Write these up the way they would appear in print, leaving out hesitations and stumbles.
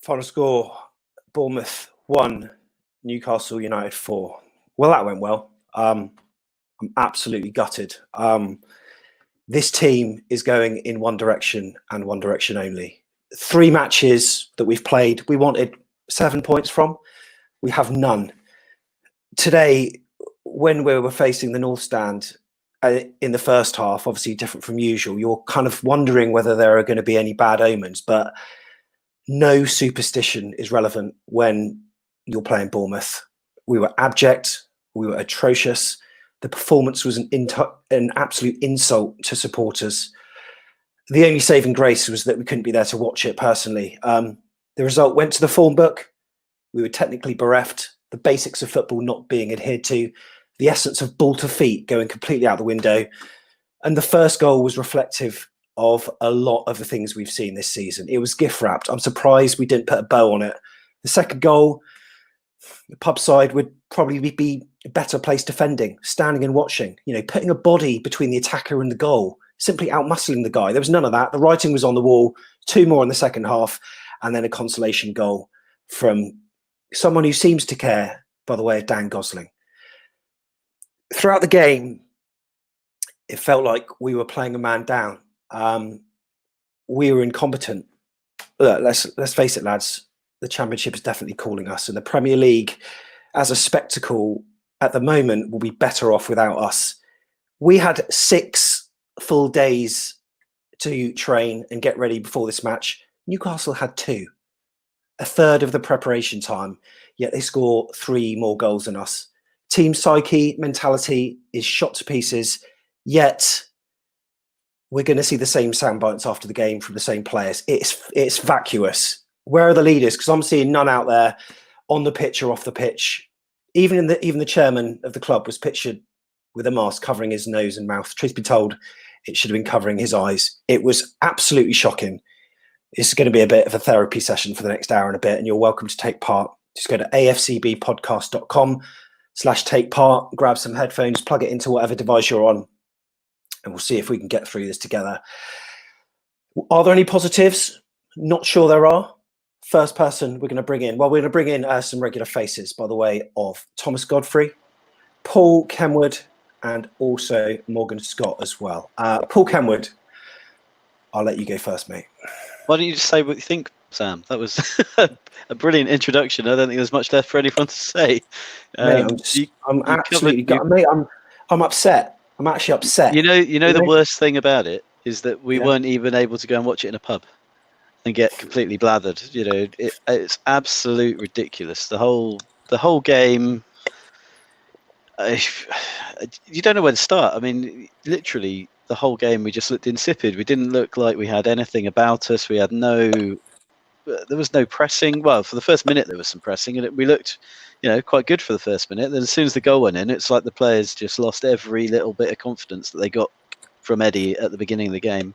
Final score, Bournemouth 1, Newcastle United 4. Well, that went well. I'm absolutely gutted. This team is going in one direction and one direction only. 3 matches that we've played, we wanted 7 points from. We have none. Today, when we were facing the North Stand in the first half, obviously different from usual, you're kind of wondering whether there are going to be any bad omens, but no superstition is relevant when you're playing Bournemouth. We were abject. We were atrocious. The performance was an absolute insult to supporters. The only saving grace was that we couldn't be there to watch it personally. The result went to the form book. We were technically bereft. The basics of football not being adhered to. The essence of ball to feet going completely out the window. And the first goal was reflective of a lot of the things we've seen this season. It was gift wrapped. I'm surprised we didn't put a bow on it. The second goal, the pub side would probably be a better place defending, standing and watching, putting a body between the attacker and the goal, simply outmuscling the guy. There was none of that. The writing was on the wall. 2 more in the second half, and then a consolation goal from someone who seems to care, by the way, of Dan Gosling. Throughout the game, it felt like we were playing a man down. We were incompetent. Look, let's face it, lads. The Championship is definitely calling us, and the Premier League, as a spectacle, at the moment, will be better off without us. We had 6 full days to train and get ready before this match. Newcastle had 2, a third of the preparation time. Yet they score 3 more goals than us. Team psyche, mentality is shot to pieces. Yet we're going to see the same sound bites after the game from the same players. It's vacuous. Where are the leaders? Because I'm seeing none out there on the pitch or off the pitch. Even the chairman of the club was pictured with a mask covering his nose and mouth. Truth be told, it should have been covering his eyes. It was absolutely shocking. It's going to be a bit of a therapy session for the next hour and a bit, and you're welcome to take part. Just go to afcbpodcast.com/take part, grab some headphones, plug it into whatever device you're on, and we'll see if we can get through this together. Are there any positives? Not sure there are. First person we're going to bring in. Well, we're going to bring in some regular faces by the way of Thomas Godfrey, Paul Kenwood, and also Morgan Scott as well. Paul Kenwood, I'll let you go first, mate. Why don't you just say what you think, Sam? That was a brilliant introduction. I don't think there's much left for anyone to say. Mate, I'm absolutely mate, I'm upset. I'm actually upset. You know the worst thing about it is that we weren't even able to go and watch it in a pub and get completely blathered. It's absolute ridiculous. The whole game. You don't know where to start. I mean, literally the whole game we just looked insipid. We didn't look like we had anything about us. There was no pressing. Well, for the first minute there was some pressing, and we looked, quite good for the first minute. Then as soon as the goal went in, it's like the players just lost every little bit of confidence that they got from Eddie at the beginning of the game,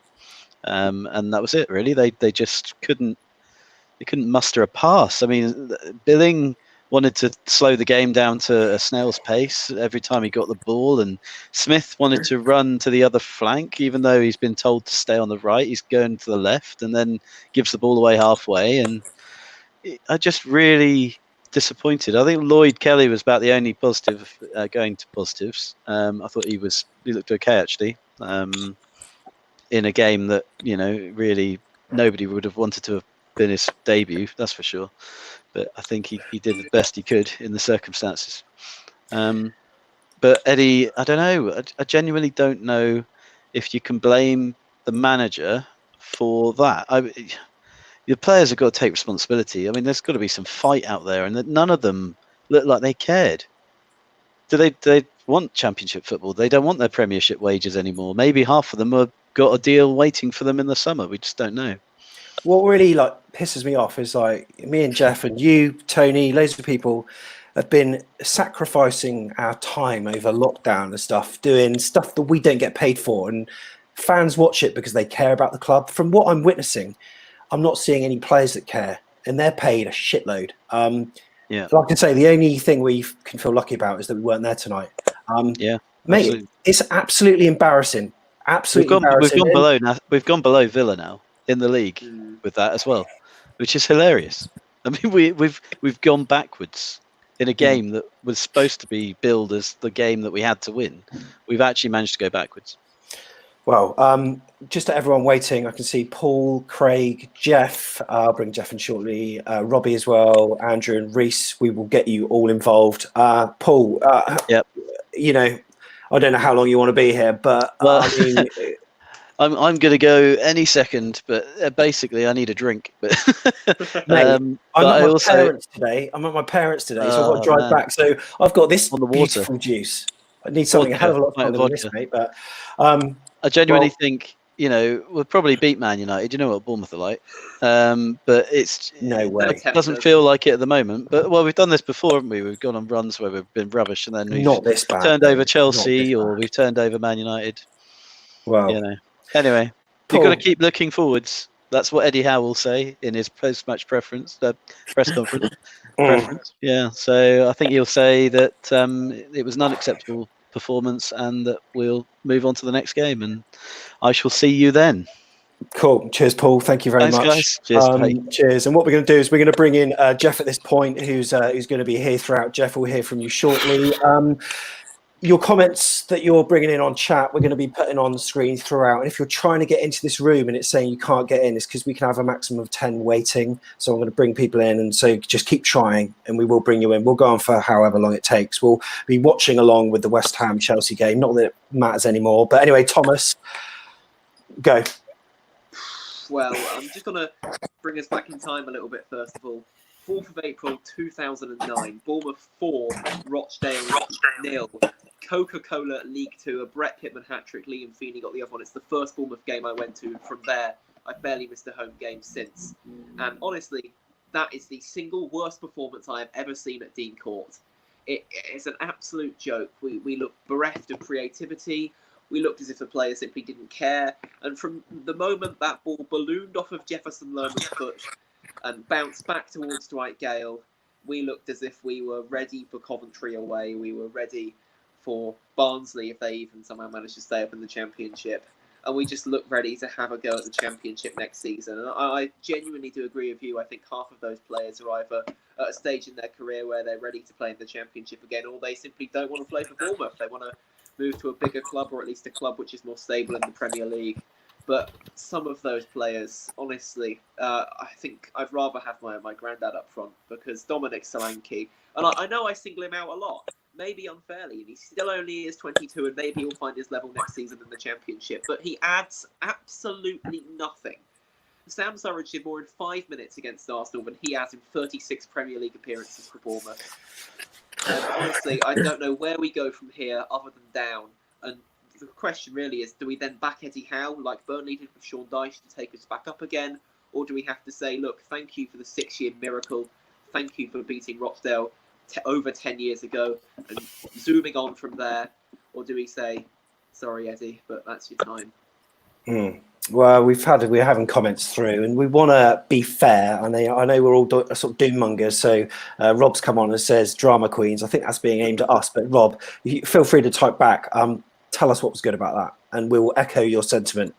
and that was it. Really, they just couldn't muster a pass. I mean, Billing wanted to slow the game down to a snail's pace every time he got the ball, and Smith wanted to run to the other flank, even though he's been told to stay on the right. He's going to the left and then gives the ball away halfway, and I just really disappointed. I think Lloyd Kelly was about the only positive going to positives. I thought he looked okay actually, in a game that really nobody would have wanted to have been his debut, that's for sure. But I think he did the best he could in the circumstances. But Eddie, I don't know. I genuinely don't know if you can blame the manager for that. The players have got to take responsibility. I mean, there's got to be some fight out there, and none of them look like they cared. Do they want Championship football? They don't want their Premiership wages anymore. Maybe half of them have got a deal waiting for them in the summer. We just don't know. What really pisses me off is me and Jeff and you, Tony, loads of people have been sacrificing our time over lockdown and stuff, doing stuff that we don't get paid for, and fans watch it because they care about the club. From what I'm witnessing, I'm not seeing any players that care, and they're paid a shitload. Like I say, the only thing we can feel lucky about is that we weren't there tonight. Mate, absolutely. It's absolutely embarrassing. Absolutely embarrassing. We've gone below Villa now in the league with that as well. which is hilarious. I mean, we've gone backwards in a game that was supposed to be billed as the game that we had to win. We've actually managed to go backwards. Well, just to everyone waiting, I can see Paul, Craig, Jeff. I'll bring Jeff in shortly. Robbie as well, Andrew and Reese. We will get you all involved. Paul, Yep. You know, I don't know how long you want to be here, but Well, I mean, I'm going to go any second, but basically I need a drink. But mate, I'm but at my parents today. I'm at my parents today, so I've got to drive back. So I've got this on the water. beautiful juice. I need something a hell of a lot stronger than this, mate. But I genuinely think, you know, we'll probably beat Man United. You know what Bournemouth are like, but it's no way. It doesn't feel like it at the moment. But well, we've done this before, haven't we? We've gone on runs where we've been rubbish, and then we've Not this bad, turned though. over Chelsea or we've turned over Man United. Well, you know. Anyway, Paul, you've got to keep looking forwards. That's what Eddie Howe will say in his post-match press conference. Preference. Yeah. So I think he'll say that it was an unacceptable performance and that we'll move on to the next game, and I shall see you then. Cool. Cheers, Paul. Thank you very much. Guys. Cheers. Cheers. And what we're going to do is we're going to bring in Jeff at this point, who's going to be here throughout. Jeff, we'll hear from you shortly. Your comments that you're bringing in on chat, we're going to be putting on the screen throughout. And if you're trying to get into this room and it's saying you can't get in, it's because we can have a maximum of 10 waiting. So I'm going to bring people in, and so just keep trying and we will bring you in. We'll go on for however long it takes. We'll be watching along with the West Ham Chelsea game. Not that it matters anymore. But anyway, Thomas, go. Well, I'm just going to bring us back in time a little bit, first of all. 4th of April 2009, Bournemouth 4, Rochdale 0. Coca-Cola League 2, a Brett Pitman hat-trick, Liam Feeney got the other one. It's the first Bournemouth game I went to. From there, I've barely missed a home game since. And honestly, that is the single worst performance I have ever seen at Dean Court. It's an absolute joke. We looked bereft of creativity. We looked as if the players simply didn't care. And from the moment that ball ballooned off of Jefferson Lerman's foot and bounced back towards Dwight Gale, we looked as if we were ready for Coventry away. We were ready for Barnsley if they even somehow managed to stay up in the Championship. And we just looked ready to have a go at the Championship next season. And I genuinely do agree with you. I think half of those players are either at a stage in their career where they're ready to play in the Championship again, or they simply don't want to play for Bournemouth. They want to move to a bigger club, or at least a club which is more stable in the Premier League. But some of those players, honestly, I think I'd rather have my granddad up front, because Dominic Solanke, and I know I single him out a lot, maybe unfairly, and he still only is 22, and maybe he'll find his level next season in the Championship, but he adds absolutely nothing. Sam Surridge did more in 5 minutes against Arsenal than he has in 36 Premier League appearances for Bournemouth. And honestly, I don't know where we go from here other than down. And the question really is, do we then back Eddie Howe like Burnley did with Sean Dyche to take us back up again? Or do we have to say, look, thank you for the 6-year miracle. Thank you for beating Rochdale over 10 years ago and zooming on from there? Or do we say, sorry, Eddie, but that's your time? Well, we're having comments through, and we want to be fair. I know we're all sort of doom mongers. So Rob's come on and says drama queens. I think that's being aimed at us. But Rob, feel free to type back. Tell us what was good about that, and we will echo your sentiment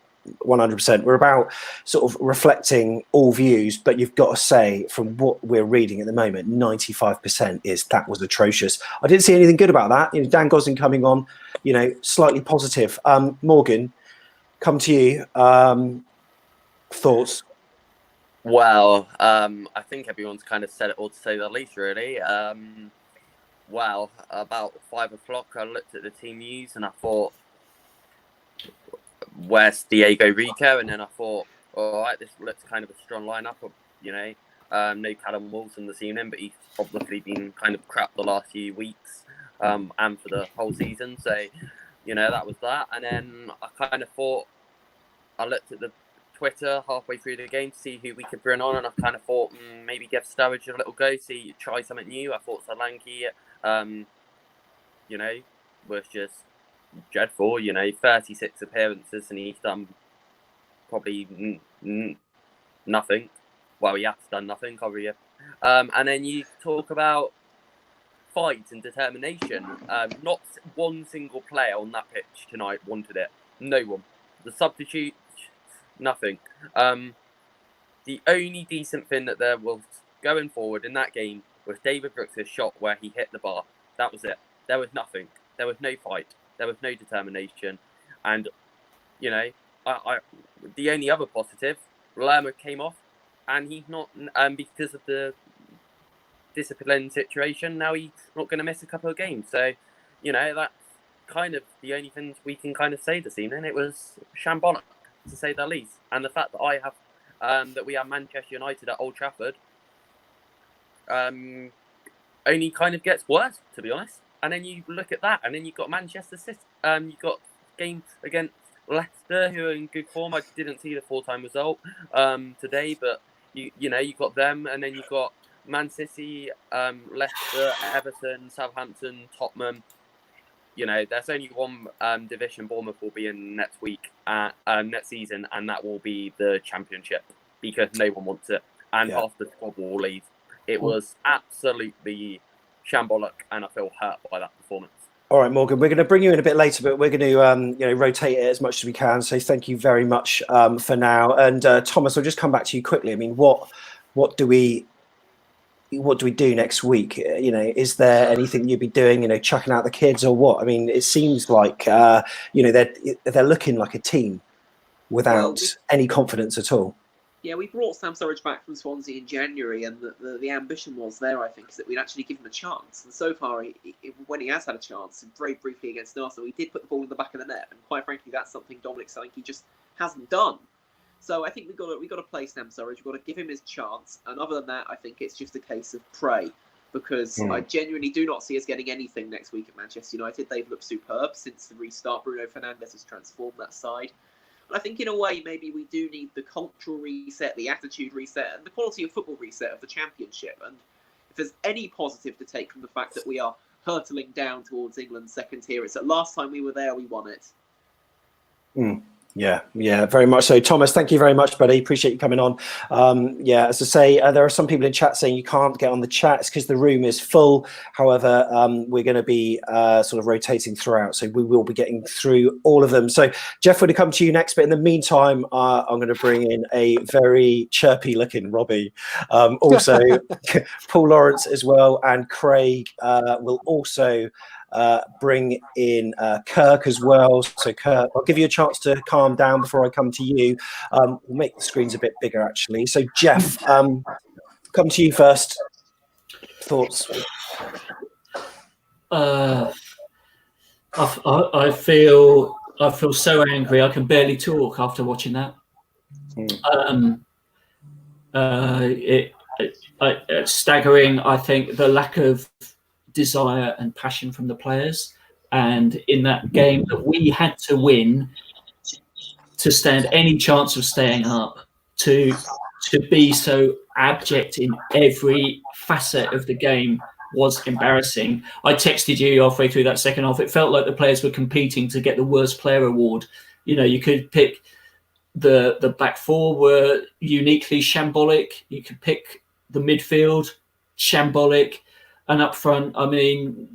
100%. We're about sort of reflecting all views, but you've got to say, from what we're reading at the moment, 95% is that was atrocious. I didn't see anything good about that. Dan Gosling coming on, slightly positive. Morgan, come to you. Thoughts? Well, I think everyone's kind of said it all, to say the least, really. Well, about 5 o'clock, I looked at the team news and I thought, where's Diego Rico? And then I thought, all right, this looks kind of a strong lineup. No Callum Wilson this evening, but he's obviously been kind of crap the last few weeks and for the whole season. So, that was that. And then I kind of thought, I looked at the Twitter halfway through the game to see who we could bring on, and I kind of thought maybe give Sturridge a little go, try something new. I thought Solanke, was just dreadful. 36 appearances and he's done probably nothing. Well, he has done nothing, probably. And then you talk about fight and determination. Not one single player on that pitch tonight wanted it. No one. The substitute, nothing. the only decent thing that there was going forward in that game was David Brooks' shot where he hit the bar. That was it. There was nothing. There was no fight. There was no determination. And, you know, the only other positive, Lerma came off, and he's not, because of the discipline situation, now he's not going to miss a couple of games. So, you know, that's kind of the only things we can kind of say this evening. It was shambolic, to say the least. And the fact that that we have Manchester United at Old Trafford only kind of gets worse, to be honest. And then you look at that, and then you've got Manchester City. You've got games against Leicester, who are in good form. I didn't see the full-time result today, but you know, you've got them, and then you've got Man City, Leicester, Everton, Southampton, Tottenham. You know, there's only one division Bournemouth will be in next week, next season, and that will be the Championship, because no one wants it, and half the squad will leave. It was absolutely shambolic, and I feel hurt by that performance. All right, Morgan, we're going to bring you in a bit later, but we're going to rotate it as much as we can. So thank you very much for now. And Thomas, I'll just come back to you quickly. I mean, what do we do next week? You know, is there anything you'd be doing? You know, chucking out the kids or what? I mean, it seems like they're looking like a team without any confidence at all. Yeah, we brought Sam Surridge back from Swansea in January, and the ambition was there, I think, is that we'd actually give him a chance. And so far, when he has had a chance, very briefly against Arsenal, he did put the ball in the back of the net. And quite frankly, that's something Dominic Solanke just hasn't done. So I think we've got to play Sam Surridge. We've got to give him his chance. And other than that, I think it's just a case of pray, because I genuinely do not see us getting anything next week at Manchester United. They've looked superb since the restart. Bruno Fernandes has transformed that side. I think in a way, maybe we do need the cultural reset, the attitude reset, and the quality of football reset of the Championship. And if there's any positive to take from the fact that we are hurtling down towards England's second tier, it's that last time we were there, we won it. Yeah, very much so. Thomas, thank you very much, buddy. Appreciate you coming on. As I say, there are some people in chat saying you can't get on the chat. It's because the room is full. However, we're going to be sort of rotating throughout, so we will be getting through all of them. So, Jeff, we're going to come to you next, but in the meantime, I'm going to bring in a very chirpy-looking Robbie. Also, Paul Lawrence as well, and Craig will also bring in Kirk as well. So Kirk, I'll give you a chance to calm down before I come to you. We'll make the screens a bit bigger actually. So Jeff, come to you first. Thoughts? I feel so angry. I can barely talk after watching that. It's staggering. I think the lack of desire and passion from the players, and in that game that we had to win to stand any chance of staying up, to be so abject in every facet of the game was embarrassing. I texted you halfway through that second half. It felt like the players were competing to get the worst player award. You know, you could pick the back four were uniquely shambolic. You could pick the midfield, shambolic. And up front, I mean,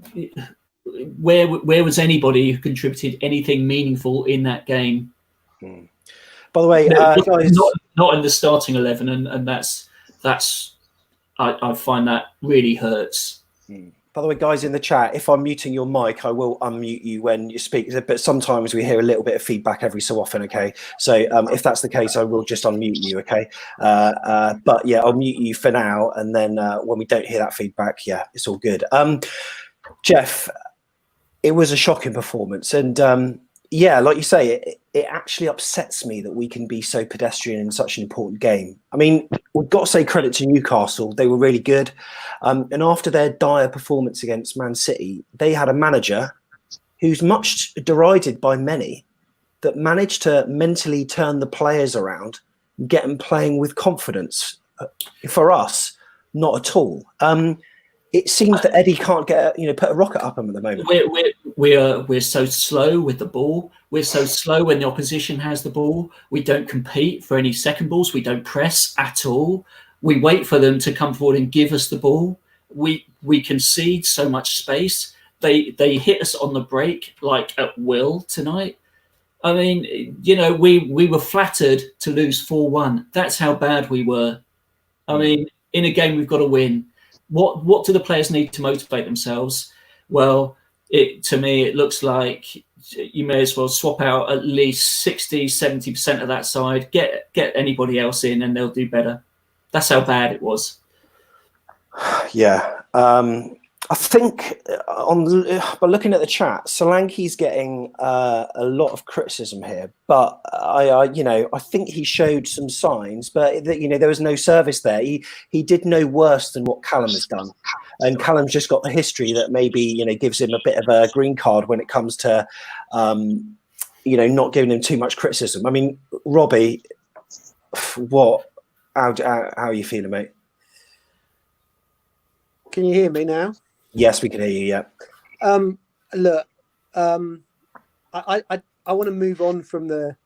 where was anybody who contributed anything meaningful in that game? By the way, guys, not in the starting 11, and that's I find that really hurts. By the way, guys in the chat, if I'm muting your mic, I will unmute you when you speak. But sometimes we hear a little bit of feedback every so often, okay? So if that's the case, I will just unmute you, okay? But yeah, I'll mute you for now. And then when we don't hear that feedback, yeah, it's all good. Jeff, it was a shocking performance. And yeah, like you say, it actually upsets me that we can be so pedestrian in such an important game. I mean, we've got to say credit to Newcastle. They were really good. And after their dire performance against Man City, they had a manager who's much derided by many that managed to mentally turn the players around and get them playing with confidence. For us, not at all. It seems that Eddie can't get put a rocket up him at the moment. We're so slow with the ball. We're so slow when the opposition has the ball. We don't compete for any second balls. We don't press at all. We wait for them to come forward and give us the ball. We concede so much space. They hit us on the break like at will tonight. I mean, you know, we were flattered to lose 4-1. That's how bad we were. I mean, in a game we've got to win. What do the players need to motivate themselves? Well, to me, it looks like you may as well swap out at least 60, 70% of that side, get anybody else in, and they'll do better. That's how bad it was. Yeah. I think by looking at the chat, Solanke's getting a lot of criticism here, but I think he showed some signs, but there was no service there. He did no worse than what Callum has done, and Callum's just got the history that maybe gives him a bit of a green card when it comes to not giving him too much criticism. I mean, Robbie, how are you feeling, mate? Can you hear me now? Yes, we can hear you. Yeah. Look, I want to move on from the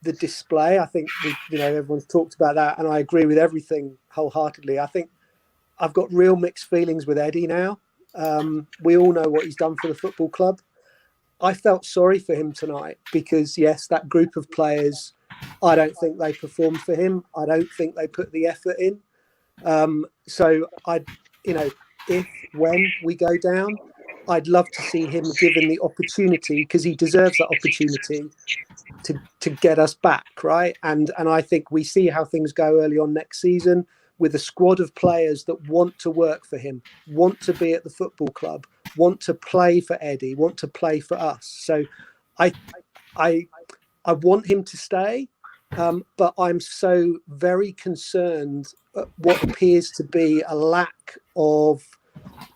display. I think everyone's talked about that, and I agree with everything wholeheartedly. I think I've got real mixed feelings with Eddie now. We all know what he's done for the football club. I felt sorry for him tonight because, yes, that group of players, I don't think they performed for him. I don't think they put the effort in. So when we go down, I'd love to see him given the opportunity, because he deserves that opportunity to get us back, right? And I think we see how things go early on next season with a squad of players that want to work for him, want to be at the football club, want to play for Eddie, want to play for us. So I want him to stay, but I'm so very concerned at what appears to be a lack of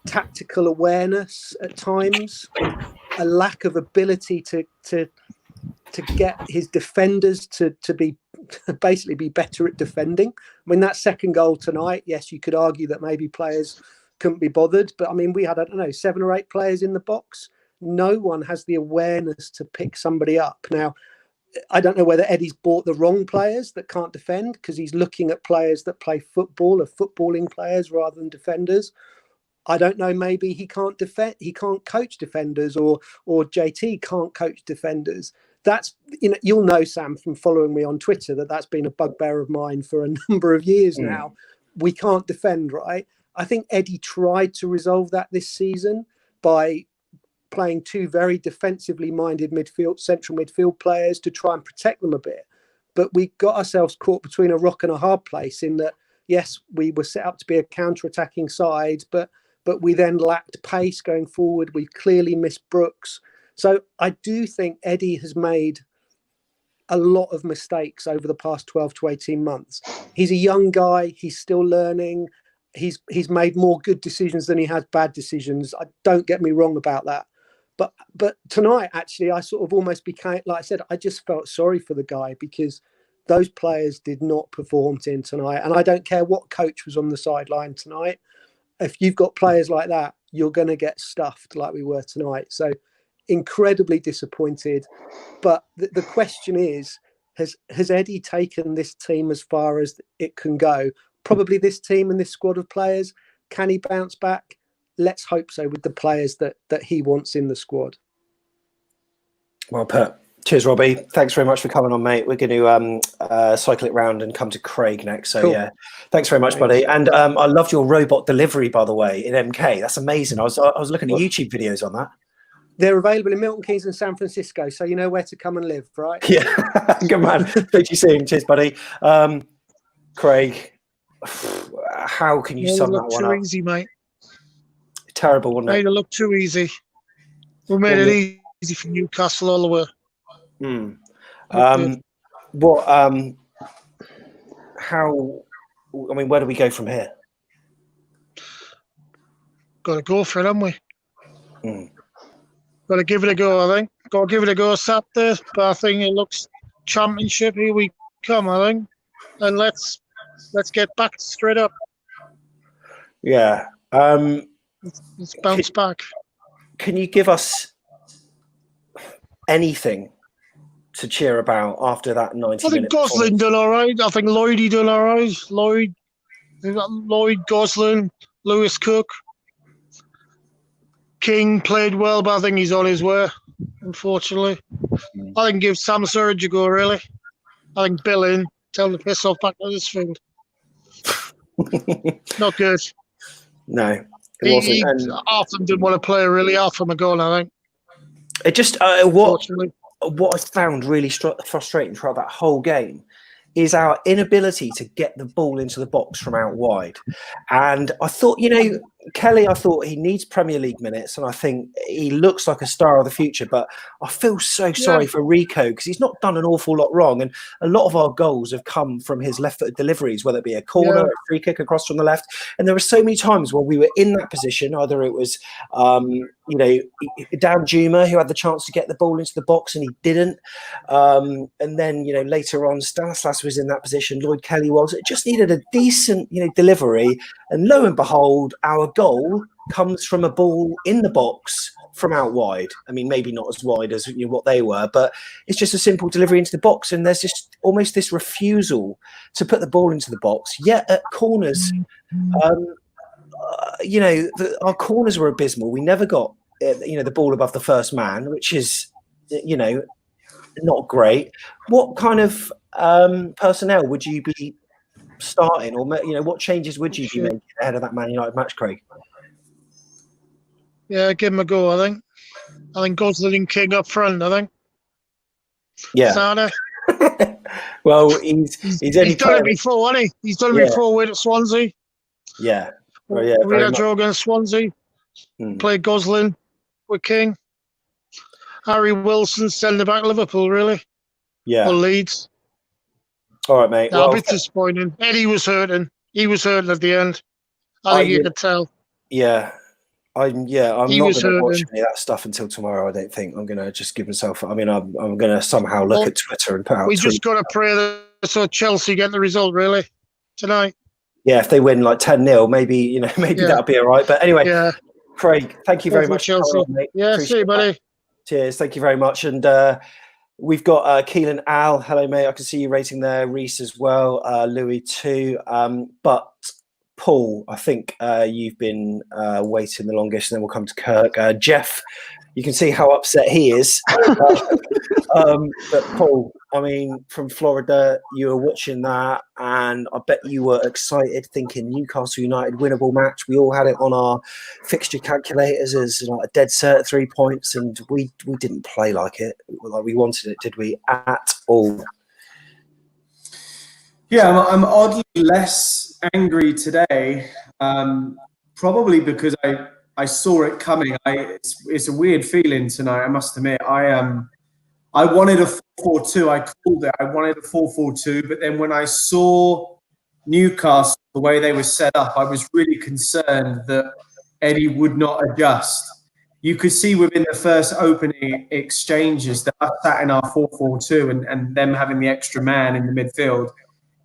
tactical awareness at times, a lack of ability to get his defenders to be basically be better at defending. I mean, that second goal tonight, yes, you could argue that maybe players couldn't be bothered, but I mean, we had, I don't know, 7 or 8 players in the box. No one has the awareness to pick somebody up. Now, I don't know whether Eddie's bought the wrong players that can't defend, because he's looking at players that play football, or footballing players rather than defenders. I don't know, maybe he can't defend, he can't coach defenders, or JT can't coach defenders. That's, you'll know, Sam, from following me on Twitter, that's been a bugbear of mine for a number of years now. We can't defend, right? I think Eddie tried to resolve that this season by playing 2 very defensively minded central midfield players to try and protect them a bit. But we got ourselves caught between a rock and a hard place, in that, yes, we were set up to be a counter-attacking side, but we then lacked pace going forward. We clearly missed Brooks. So I do think Eddie has made a lot of mistakes over the past 12 to 18 months. He's a young guy. He's still learning. He's made more good decisions than he has bad decisions. Don't get me wrong about that. But tonight, actually, I sort of almost became, like I said, I just felt sorry for the guy, because those players did not perform tonight. And I don't care what coach was on the sideline tonight. If you've got players like that, you're going to get stuffed like we were tonight. So incredibly disappointed. But the question is, has Eddie taken this team as far as it can go? Probably this team and this squad of players. Can he bounce back? Let's hope so, with the players that he wants in the squad. Well put. Cheers, Robbie. Thanks very much for coming on, mate. We're going to cycle it round and come to Craig next. So, cool. Yeah, thanks very much, buddy. And I loved your robot delivery, by the way, in MK. That's amazing. I was looking at YouTube videos on that. They're available in Milton Keynes and San Francisco, so you know where to come and live, right? Yeah, good man. Speak to you soon. Cheers, buddy. Craig, how can you sum that one up? Too easy, mate. Terrible, wasn't it? Made it look too easy. We made it easy for Newcastle all the way. Where do we go from here? Got to go for it, haven't we? Got to give it a go, I think. Got to give it a go Saturday, but I think it looks championship. Here we come, I think. And let's get back straight up. Yeah. Let's bounce back. Can you give us anything to cheer about after that 90 minutes? I think Gosling done all right. I think Lloydie done all right. Lloyd, Gosling, Lewis Cook. King played well, but I think he's on his way. unfortunately. I think give Sam Surridge a go, really. I think Billing, tell him to piss off back to this field. Not good. No, it wasn't. And Half of them didn't want to play, really. Half of them are gone, I think. it just Unfortunately. what I found really frustrating throughout that whole game is our inability to get the ball into the box from out wide. And I thought, Kelly, I thought he needs Premier League minutes, and I think he looks like a star of the future. But I feel so sorry for Rico because he's not done an awful lot wrong. And a lot of our goals have come from his left-footed deliveries, whether it be a corner, a free kick across from the left. And there were so many times where we were in that position, either it was, Dan Juma, who had the chance to get the ball into the box and he didn't. And then, later on, Stanislas was in that position, Lloyd Kelly was. It just needed a decent, delivery. And lo and behold, our goal comes from a ball in the box from out wide. I mean, maybe not as wide as what they were, but it's just a simple delivery into the box. And there's just almost this refusal to put the ball into the box. Yet at corners, our corners were abysmal. We never got, the ball above the first man, which is, not great. What kind of personnel would you be starting, or what changes would you be making ahead of that Man United match, Craig? Yeah, give him a go, I think. I think Gosling and King up front, I think. Yeah. Sana. Well, he's done it before, hasn't he? He's done it before with Swansea. Yeah. Well, yeah. We had Joe against Swansea. Played Gosling with King. Harry Wilson sending back Liverpool, really. Yeah. Or Leeds. All right, mate. A bit disappointing. Eddie was hurting. He was hurting at the end. I think you could tell. Yeah. I'm not going to watch any of that stuff until tomorrow, I don't think. I'm going to just give myself... I'm going to somehow look at Twitter and put out... We just got to pray that Chelsea get the result, really, tonight. Yeah, if they win like 10-0, maybe, that'll be all right. But anyway, Craig, thank you very much. Chelsea. See you, buddy. That. Cheers. Thank you very much. And we've got Keelan Al. Hello, mate. I can see you rating there. Reese as well. Louis too. But Paul, I think you've been waiting the longest, and then we'll come to Kirk. Jeff, you can see how upset he is. But Paul, from Florida, you were watching that, and I bet you were excited, thinking Newcastle United winnable match. We all had it on our fixture calculators as a dead cert 3 points, and we didn't play like it, like we wanted it, did we? At all. Yeah, I'm oddly less angry today, probably because I saw it coming. It's a weird feeling tonight, I must admit. I wanted a 4-4-2. I called it. I wanted a 4-4-2, but then when I saw Newcastle, the way they were set up, I was really concerned that Eddie would not adjust. You could see within the first opening exchanges that I sat in our 4-4-2 and them having the extra man in the midfield,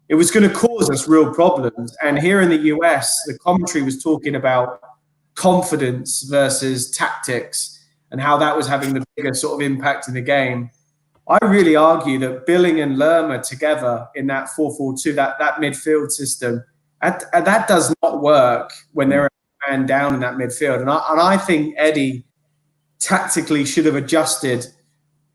it was going to cause us real problems. And here in the US, the commentary was talking about confidence versus tactics and how that was having the bigger sort of impact in the game. I really argue that Billing and Lerma together in that 4-4-2, that midfield system, that does not work when they're a man down in that midfield. And I think Eddie tactically should have adjusted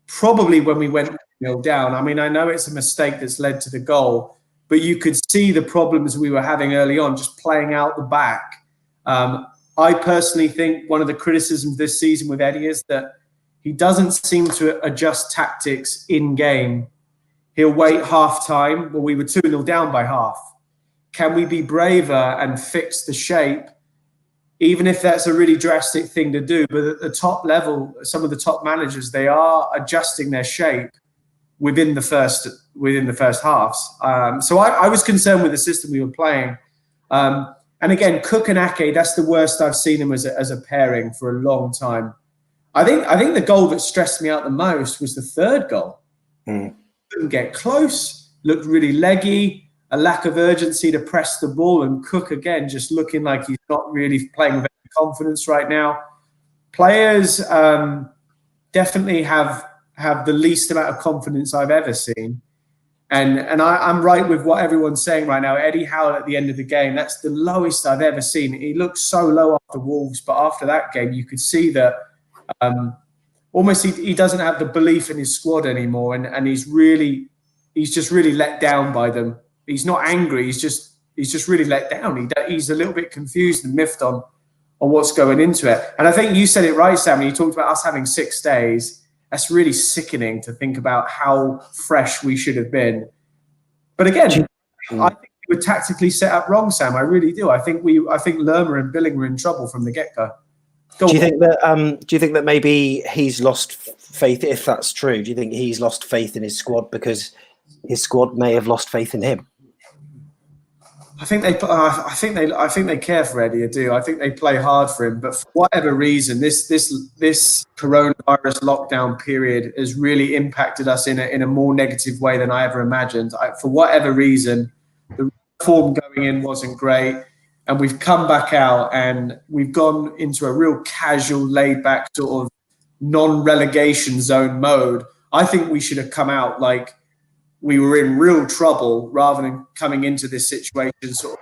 probably when we went 0 down. I know it's a mistake that's led to the goal, but you could see the problems we were having early on, just playing out the back. I personally think one of the criticisms this season with Eddie is that he doesn't seem to adjust tactics in game. He'll wait half time. Well, we were 2-0 down by half. Can we be braver and fix the shape? Even if that's a really drastic thing to do, but at the top level, some of the top managers, they are adjusting their shape within the first halves. So I was concerned with the system we were playing. And again, Cook and Ake, that's the worst I've seen them as a pairing for a long time. I think the goal that stressed me out the most was the third goal. Couldn't get close, looked really leggy, a lack of urgency to press the ball, and Cook again just looking like he's not really playing with any confidence right now. Players definitely have the least amount of confidence I've ever seen. And I'm right with what everyone's saying right now. Eddie Howe at the end of the game, that's the lowest I've ever seen. He looked so low after Wolves, but after that game, you could see that almost he doesn't have the belief in his squad anymore, and he's just really let down by them. He's not angry. He's just really let down. He's a little bit confused and miffed on what's going into it. And I think you said it right, Sam. When you talked about us having 6 days, that's really sickening to think about how fresh we should have been. But again, I think we were tactically set up wrong, Sam. I really do. I think Lerma and Billing were in trouble from the get-go. Do you think that maybe he's lost faith? If that's true, do you think he's lost faith in his squad because his squad may have lost faith in him? I think they care for Eddie. I do. I think they play hard for him. But for whatever reason, this coronavirus lockdown period has really impacted us in a more negative way than I ever imagined. For whatever reason, the form going in wasn't great. And we've come back out and we've gone into a real casual, laid-back sort of non-relegation zone mode. I think we should have come out like we were in real trouble rather than coming into this situation sort of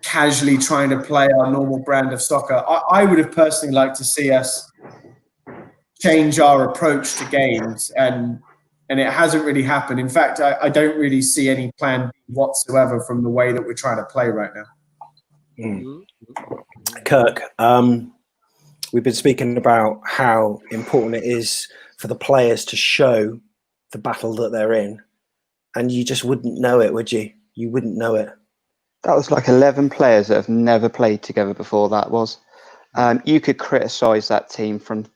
casually trying to play our normal brand of soccer. I would have personally liked to see us change our approach to games, and it hasn't really happened. In fact, I don't really see any plan whatsoever from the way that we're trying to play right now. Kirk, we've been speaking about how important it is for the players to show the battle that they're in, and you just wouldn't know it, would you? You wouldn't know it. That was like 11 players that have never played together before. That was. You could criticise that team from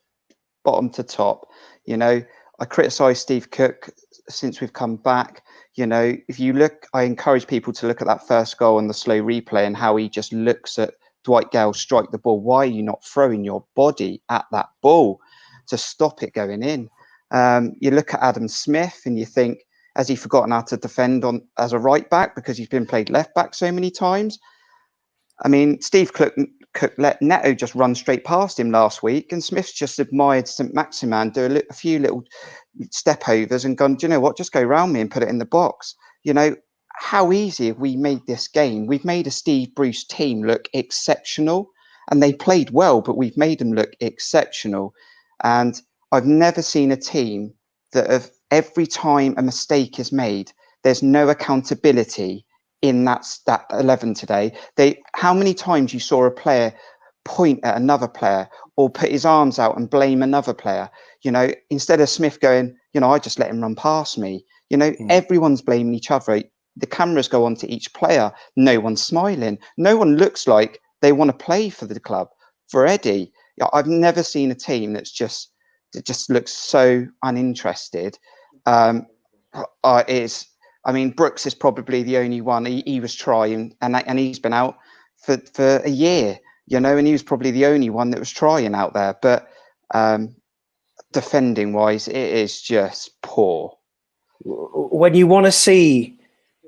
bottom to top. You know, I criticised Steve Cook since we've come back. You know, if you look, I encourage people to look at that first goal on the slow replay and how he just looks at Dwight Gale strike the ball. Why are you not throwing your body at that ball to stop it going in? You look at Adam Smith and you think, has he forgotten how to defend as a right back because he's been played left back so many times? I mean, Steve Cook let Neto just run straight past him last week, and Smith's just admired St Maximan do a few little step overs and gone, do you know what, just go round me and put it in the box. You know, how easy have we made this game? We've made a Steve Bruce team look exceptional, and they played well, but we've made them look exceptional. And I've never seen a team that every time a mistake is made, there's no accountability in that 11 today. How many times you saw a player point at another player or put his arms out and blame another player? You know, instead of Smith going, you know, I just let him run past me. You know, everyone's blaming each other. The cameras go on to each player. No one's smiling. No one looks like they want to play for the club. For Eddie, I've never seen a team that just looks so uninterested. I mean, Brooks is probably the only one. He was trying, and he's been out for a year, you know, and he was probably the only one that was trying out there. But defending wise, it is just poor. When you want to see,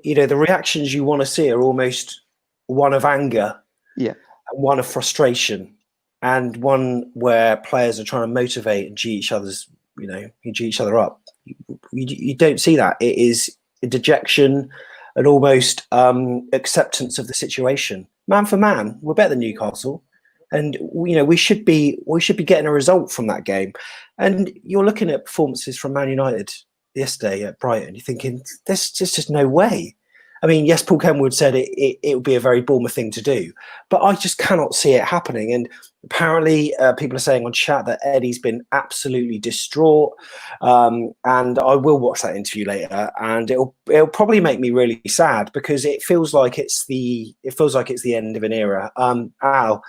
you know, the reactions you want to see are almost one of anger, and one of frustration, and one where players are trying to motivate and G each other up. You don't see that. It is dejection and almost acceptance of the situation. Man for man, we're better than Newcastle, and you know we should be getting a result from that game. And you're looking at performances from Man United yesterday at Brighton. You're thinking there's just no way. I mean, yes, Paul Kenwood said it would be a very Bournemouth thing to do, but I just cannot see it happening. And apparently people are saying on chat that Eddie's been absolutely distraught. And I will watch that interview later, and it'll probably make me really sad because it feels like it's the end of an era. Al,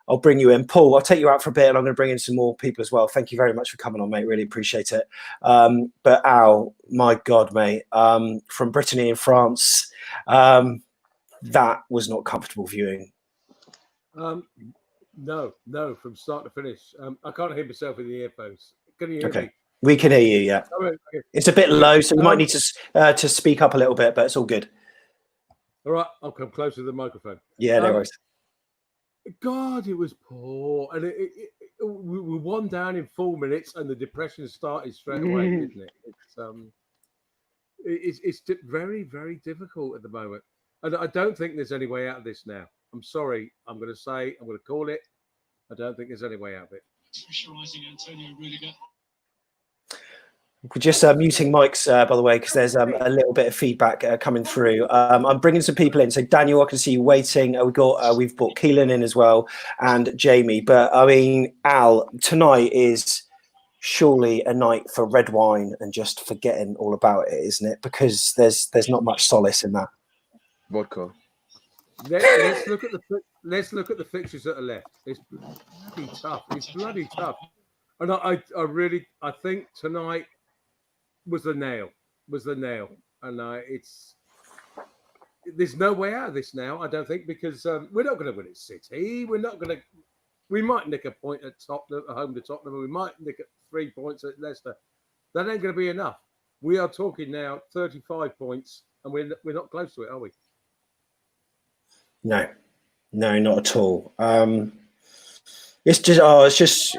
I'll bring you in. Paul, I'll take you out for a bit, and I'm going to bring in some more people as well. Thank you very much for coming on, mate. Really appreciate it. But Al, my God, mate, from Brittany in France, that was not comfortable viewing. No, from start to finish. I can't hear myself in the earphones. Can you hear me? We can hear you, yeah. Oh, okay. It's a bit low, so you might need to speak up a little bit, but it's all good. All right, I'll come closer to the microphone. Yeah, no worries. God, it was poor. And we were one down in 4 minutes, and the depression started straight away, didn't it? It's very, very difficult at the moment. And I don't think there's any way out of this now. I'm sorry. I'm going to call it. I don't think there's any way out of it. Pressurising Antonio Rudiger. We're just muting mics, by the way, because there's a little bit of feedback coming through. I'm bringing some people in. So Daniel, I can see you waiting. We've brought Keelan in as well, and Jamie. But I mean, Al, tonight is surely a night for red wine and just forgetting all about it, isn't it? Because there's not much solace in that. Vodka. Let's look at the fixtures that are left. It's bloody tough. It's bloody tough. And I think tonight was the nail. And there's no way out of this now, I don't think, because we're not going to win at City. We might nick a point at home to Tottenham, and we might nick 3 points at Leicester. That ain't going to be enough. We are talking now 35 points, and we're not close to it, are we? No, not at all. It's just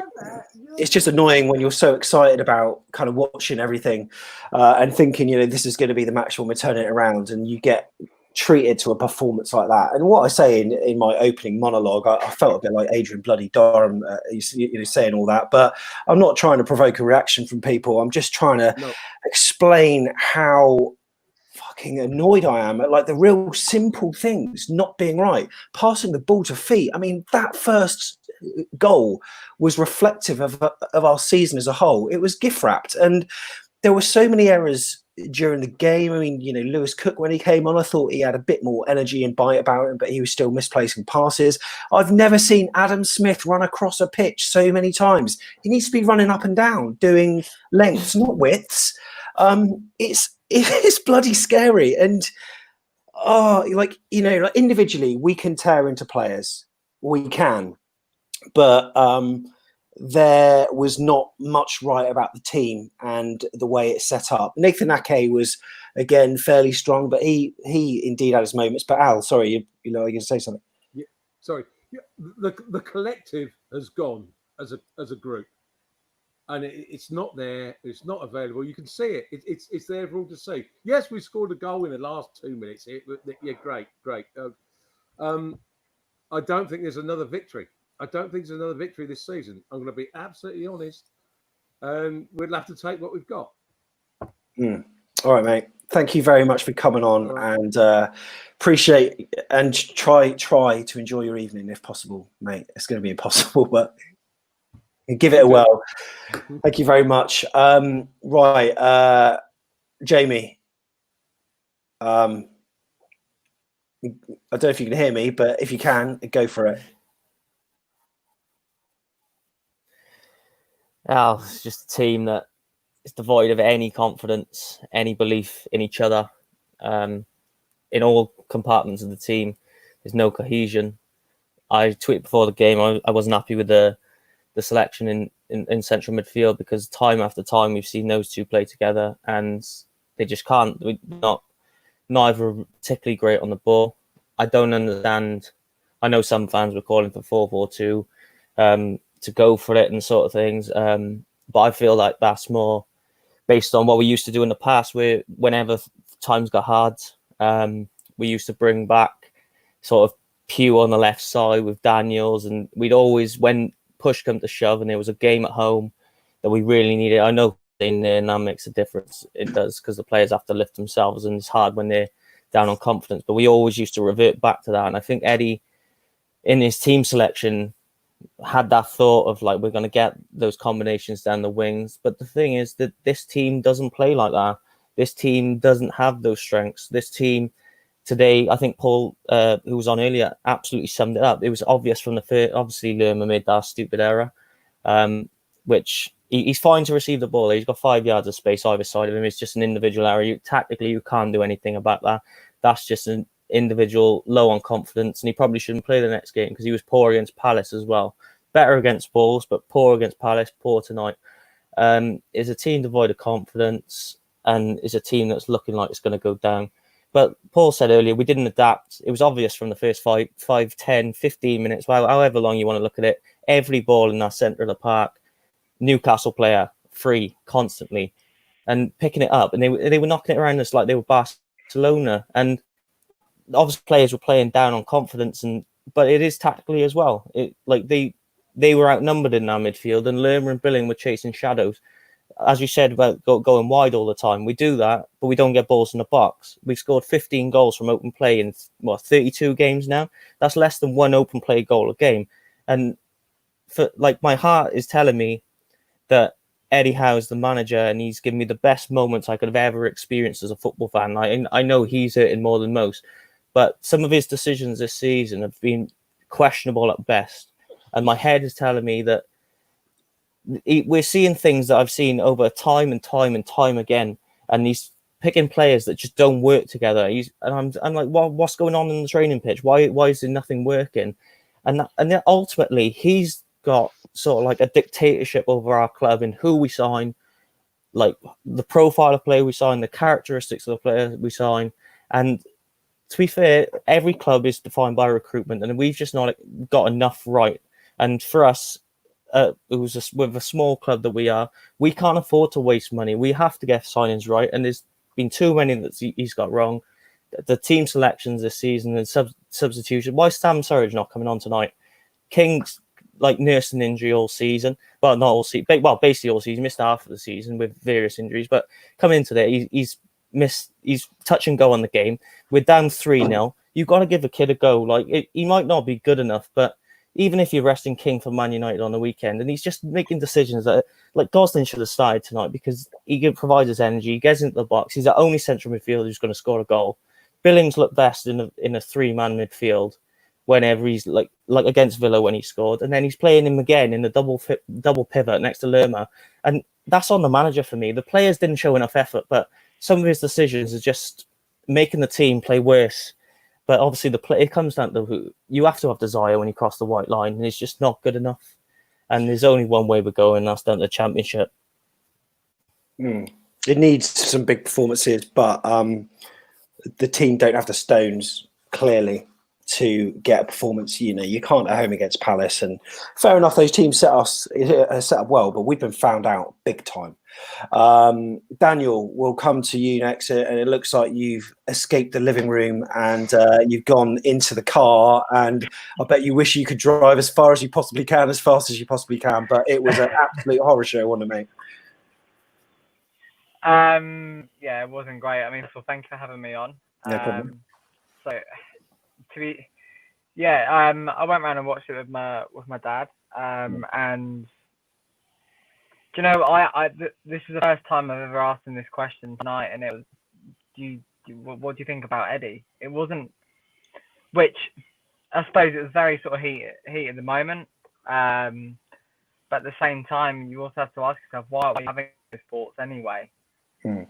annoying when you're so excited about kind of watching everything and thinking, this is going to be the match when we turn it around, and you get treated to a performance like that. And what I say in my opening monologue, I felt a bit like Adrian bloody Durham, saying all that, but I'm not trying to provoke a reaction from people. I'm just trying to explain how fucking annoyed I am at like the real simple things not being right. Passing the ball to feet. I mean, that first goal was reflective of our season as a whole. It was gift wrapped, and there were so many errors during the game. I mean, Lewis Cook, when he came on, I thought he had a bit more energy and bite about him, but he was still misplacing passes. I've never seen Adam Smith run across a pitch so many times. He needs to be running up and down, doing lengths, not widths. It's bloody scary. And individually we can tear into players. We can. But there was not much right about the team and the way it's set up. Nathan Ake was, again, fairly strong, but he indeed had his moments. But Al, sorry, you're going to say something. Yeah, sorry. Yeah, the collective has gone as a group, and it's not there. It's not available. You can see it. It's there for all to see. Yes, we scored a goal in the last 2 minutes. Yeah, great. I don't think there's another victory. This season. I'm going to be absolutely honest. We'll have to take what we've got. All right, mate. Thank you very much for coming on, and appreciate and try to enjoy your evening if possible, mate. It's going to be impossible, but give it a whirl. Thank you very much. Jamie. I don't know if you can hear me, but if you can, go for it. Oh, it's just a team that is devoid of any confidence, any belief in each other. In all compartments of the team, there's no cohesion. I tweeted before the game, I wasn't happy with the selection in central midfield, because time after time we've seen those two play together and they just can't. Neither are particularly great on the ball. I don't understand. I know some fans were calling for 4-4-2 to go for it and sort of things, but I feel like that's more based on what we used to do in the past, where whenever times got hard, we used to bring back sort of Pew on the left side with Daniels, and we'd always, when push come to shove and there was a game at home that we really needed, I know in there now makes a difference. It does, because the players have to lift themselves and it's hard when they're down on confidence, but we always used to revert back to that. And I think Eddie in his team selection had that thought of like, we're going to get those combinations down the wings, but the thing is that this team doesn't play like that. This team doesn't have those strengths. This team today, I think Paul, who was on earlier, absolutely summed it up. It was obvious from the first. Obviously Lerma made that stupid error, which he's fine to receive the ball. He's got 5 yards of space either side of him. It's just an individual error. Tactically, you can't do anything about that. That's just an individual low on confidence, and he probably shouldn't play the next game because he was poor against Palace as well. Better against Wolves, but poor against Palace, poor tonight. Is a team devoid of confidence and is a team that's looking like it's going to go down. But Paul said earlier, we didn't adapt. It was obvious from the first 5, 10, 15 minutes, however long you want to look at it, every ball in that centre of the park, Newcastle player, free, constantly, and picking it up. And they were knocking it around us like they were Barcelona. And obviously players were playing down on confidence, but it is tactically as well. They were outnumbered in our midfield, and Lerma and Billing were chasing shadows. as you said about going wide all the time, we do that, but we don't get balls in the box. We've scored 15 goals from open play in 32 games now. That's less than one open play goal a game. And for like, my heart is telling me that Eddie Howe's the manager, and he's given me the best moments I could have ever experienced as a football fan. I know he's hurting more than most, but some of his decisions this season have been questionable at best. And my head is telling me that we're seeing things that I've seen over time and time and time again, and he's picking players that just don't work together. I'm like, what's going on in the training pitch? Why is there nothing working? And then ultimately, he's got sort of like a dictatorship over our club and who we sign, like the profile of player we sign, the characteristics of the player we sign. And to be fair, every club is defined by recruitment, and we've just not got enough right. And for us, with a small club that we are, we can't afford to waste money. We have to get signings right, and there's been too many that he's got wrong. The team selections this season and substitution. Why is Sam Surridge not coming on tonight? King's like nursed an injury all season. Well, not all season. Well, basically all season. Missed half of the season with various injuries. But coming into there, he's missed. He's touch and go on the game. We're down 3-0. You've got to give a kid a go. Like he might not be good enough, but even if you're resting King for Man United on the weekend, and he's just making decisions that, like, Gosling should have started tonight because he provides us energy, he gets into the box, he's the only central midfielder who's going to score a goal. Billings looked best in a 3-man midfield whenever he's like against Villa when he scored, and then he's playing him again in the double pivot next to Lerma, and that's on the manager for me. The players didn't show enough effort, but some of his decisions are just making the team play worse. But obviously, it comes down to who you have to have desire when you cross the white line, and it's just not good enough. And there's only one way we're going, and that's down to the Championship. It needs some big performances, but the team don't have the stones, clearly, to get a performance. You know, you can't at home against Palace, and fair enough, those teams set up well, but we've been found out big time. Daniel, we'll come to you next, and it looks like you've escaped the living room and you've gone into the car, and I bet you wish you could drive as far as you possibly can, as fast as you possibly can, but it was an absolute horror show, wasn't it, mate? Yeah, it wasn't great. I mean, so thank you for having me on. No problem. So I went around and watched it with my dad, and you know, this is the first time I've ever asked him this question tonight, and it was, what do you think about Eddie? It wasn't, which I suppose it was very sort of heat at the moment, but at the same time, you also have to ask yourself, why are we having these thoughts anyway? But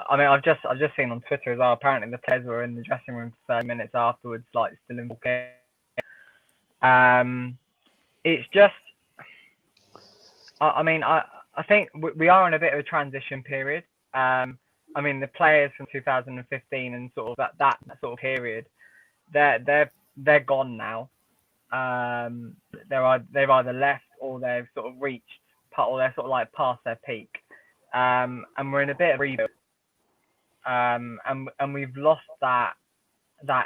I mean, I've just seen on Twitter as well. Apparently, the players were in the dressing room for 30 minutes afterwards, like still in game. It's just, I mean, I think we are in a bit of a transition period. I mean, the players from 2015 and sort of that sort of period, they're gone now. They've either left or they've sort of reached, or they're sort of like past their peak. And we're in a bit of rebuild. And we've lost that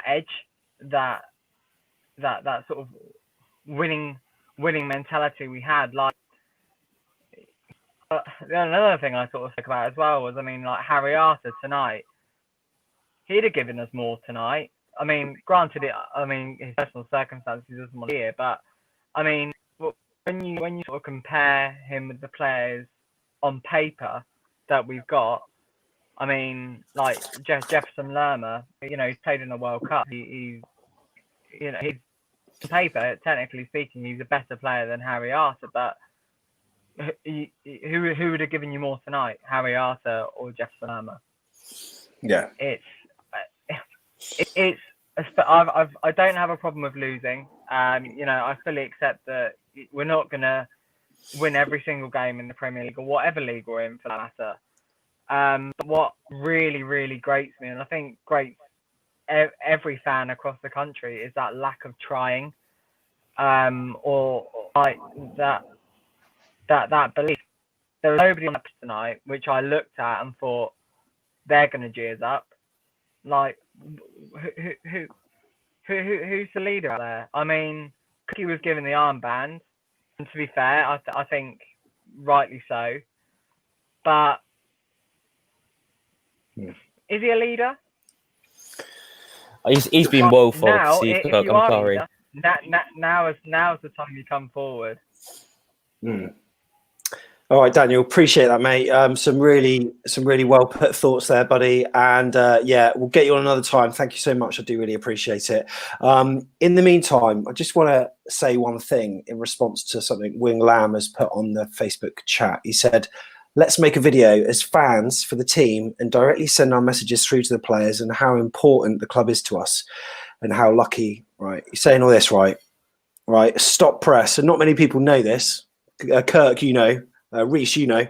edge, that sort of winning mentality we had. Like another thing I sort of spoke about as well was, I mean, like Harry Arthur tonight, he'd have given us more tonight. I mean, granted, his personal circumstances doesn't want to hear, but I mean, when you sort of compare him with the players on paper that we've got, I mean, like Jefferson Lerma, you know, he's played in the World Cup. He's on paper, technically speaking, he's a better player than Harry Arthur. But who would have given you more tonight, Harry Arthur or Jefferson Lerma? Yeah, I don't have a problem with losing. You know, I fully accept that we're not gonna win every single game in the Premier League or whatever league we're in for that matter. But what really, really grates me, and I think grates every fan across the country, is that lack of trying, or like that belief. There was nobody on the pitch tonight, which I looked at and thought they're going to jeers up. Like, who's the leader out there? I mean, Cookie was given the armband, And to be fair, I think rightly so. But is he a leader? He's been woeful, Now, Steve if Cook. you I'm are a sorry. leader, now's the time you come forward. All right, Daniel, appreciate that, mate. Some really well put thoughts there, buddy. And yeah, we'll get you on another time. Thank you so much. I do really appreciate it. In the meantime, I just want to say one thing in response to something Wing Lam has put on the Facebook chat. He said, let's make a video as fans for the team and directly send our messages through to the players and how important the club is to us and how lucky, right? He's saying all this, right? Stop press. And not many people know this. Kirk, you know. Reese, you know,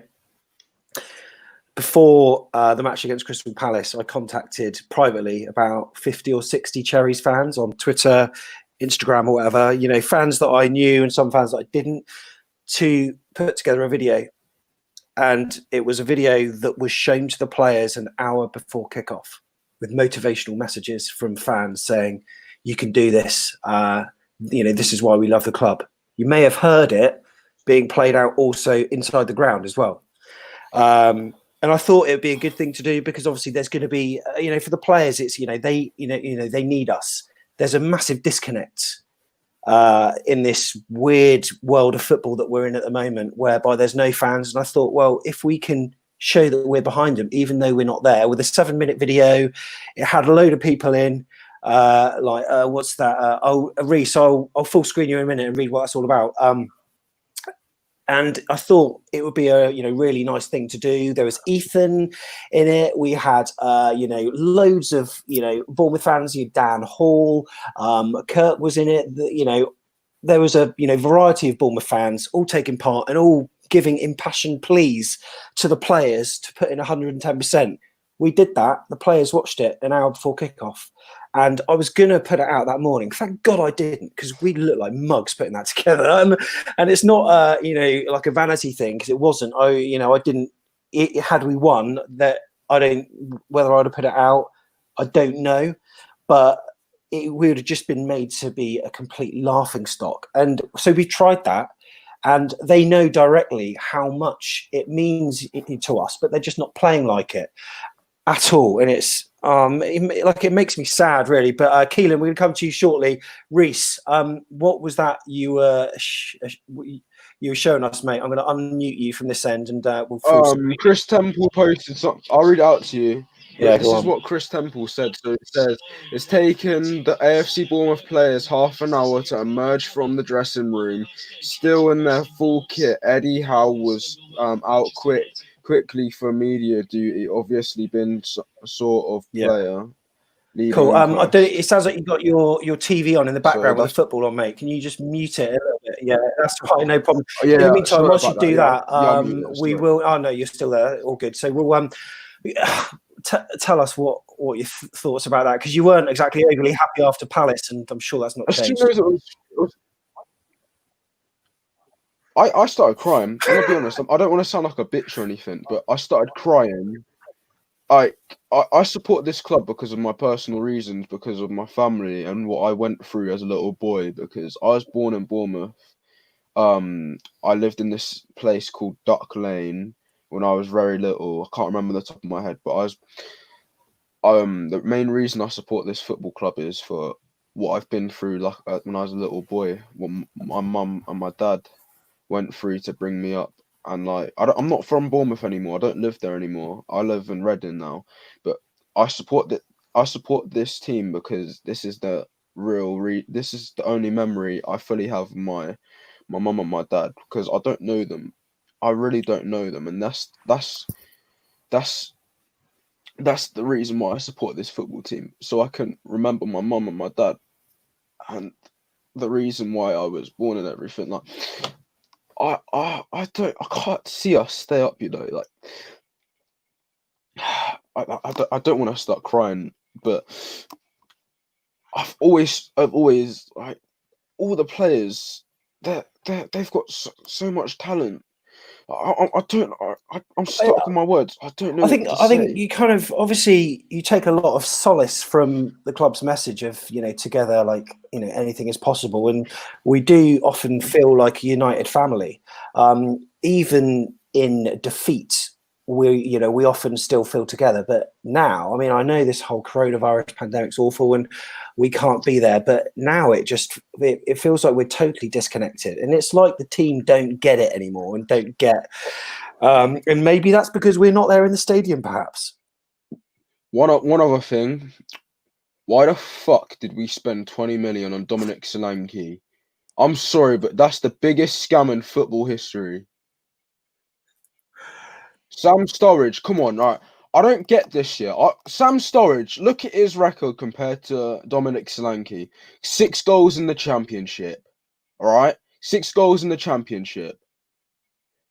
before the match against Crystal Palace, I contacted privately about 50 or 60 Cherries fans on Twitter, Instagram or whatever, you know, fans that I knew and some fans that I didn't, to put together a video. And it was a video that was shown to the players an hour before kickoff with motivational messages from fans saying, you can do this. You know, this is why we love the club. You may have heard it being played out also inside the ground as well. And I thought it would be a good thing to do because obviously there's going to be, you know, for the players, it's, you know, they need us. There's a massive disconnect in this weird world of football that we're in at the moment, whereby there's no fans. And I thought, well, if we can show that we're behind them, even though we're not there, with a 7-minute video, it had a load of people in, what's that? Reese, I'll full screen you in a minute and read what that's all about. And I thought it would be a really nice thing to do. There was Ethan in it. We had loads of Bournemouth fans. Dan Hall, Kurt was in it. There was a variety of Bournemouth fans all taking part and all giving impassioned pleas to the players to put in 110%. We did that. The players watched it an hour before kickoff. And I was going to put it out that morning. Thank God I didn't, because we looked like mugs putting that together. And it's not, like a vanity thing, because it wasn't. I didn't. Had we won, that whether I'd have put it out, I don't know. But it would have just been made to be a complete laughing stock. And so we tried that. And they know directly how much it means to us, but they're just not playing like it at all. And it's it makes me sad, really. But Keelan, we're going to come to you shortly. Reese, what was that you were showing us, mate? I'm going to unmute you from this end, and we'll. Chris Temple posted something. I'll read it out to you. Yeah, this is what Chris Temple said. So it says it's taken the AFC Bournemouth players half an hour to emerge from the dressing room, still in their full kit. Eddie Howe was out quickly for media duty, obviously been sort of player. Cool. It sounds like you've got your TV on in the background with the football on, mate. Can you just mute it a little bit? Yeah, that's right. No problem. In the meantime, once you do that, we will. Oh no, you're still there. All good. So we'll tell us what your thoughts about that, because you weren't exactly overly happy after Palace, and I'm sure that's not changed. I started crying. I'm gonna be honest. I don't want to sound like a bitch or anything, but I started crying. I support this club because of my personal reasons, because of my family and what I went through as a little boy. Because I was born in Bournemouth. I lived in this place called Duck Lane when I was very little. I can't remember the top of my head, but I was. The main reason I support this football club is for what I've been through, like when I was a little boy. What my mum and my dad went through to bring me up. And I'm not from Bournemouth anymore. I don't live there anymore. I live in Reading now. But I support this team because this is the this is the only memory I fully have of my mum and my dad, because I don't know them. I really don't know them, and that's the reason why I support this football team, so I can remember my mum and my dad, and the reason why I was born and everything. Like, I can't see us stay up, like I don't want to start crying, but I've always like all the players, they've got so much talent, I don't. I'm stuck on my words. I don't know. I think what to say. you kind of obviously you take a lot of solace from the club's message of together, like anything is possible, and we do often feel like a united family, even in defeat. We often still feel together, but now, I mean, I know this whole coronavirus pandemic's awful and we can't be there, but now it feels like we're totally disconnected, and it's like the team don't get it anymore and don't get. And maybe that's because we're not there in the stadium, perhaps. One other thing. Why the fuck did we spend 20 million on Dominic Solanke? I'm sorry, but that's the biggest scam in football history. Sam Sturridge, come on, right? I don't get this year. Sam Sturridge, look at his record compared to Dominic Solanke. 6 goals in the championship. All right? 6 goals in the championship.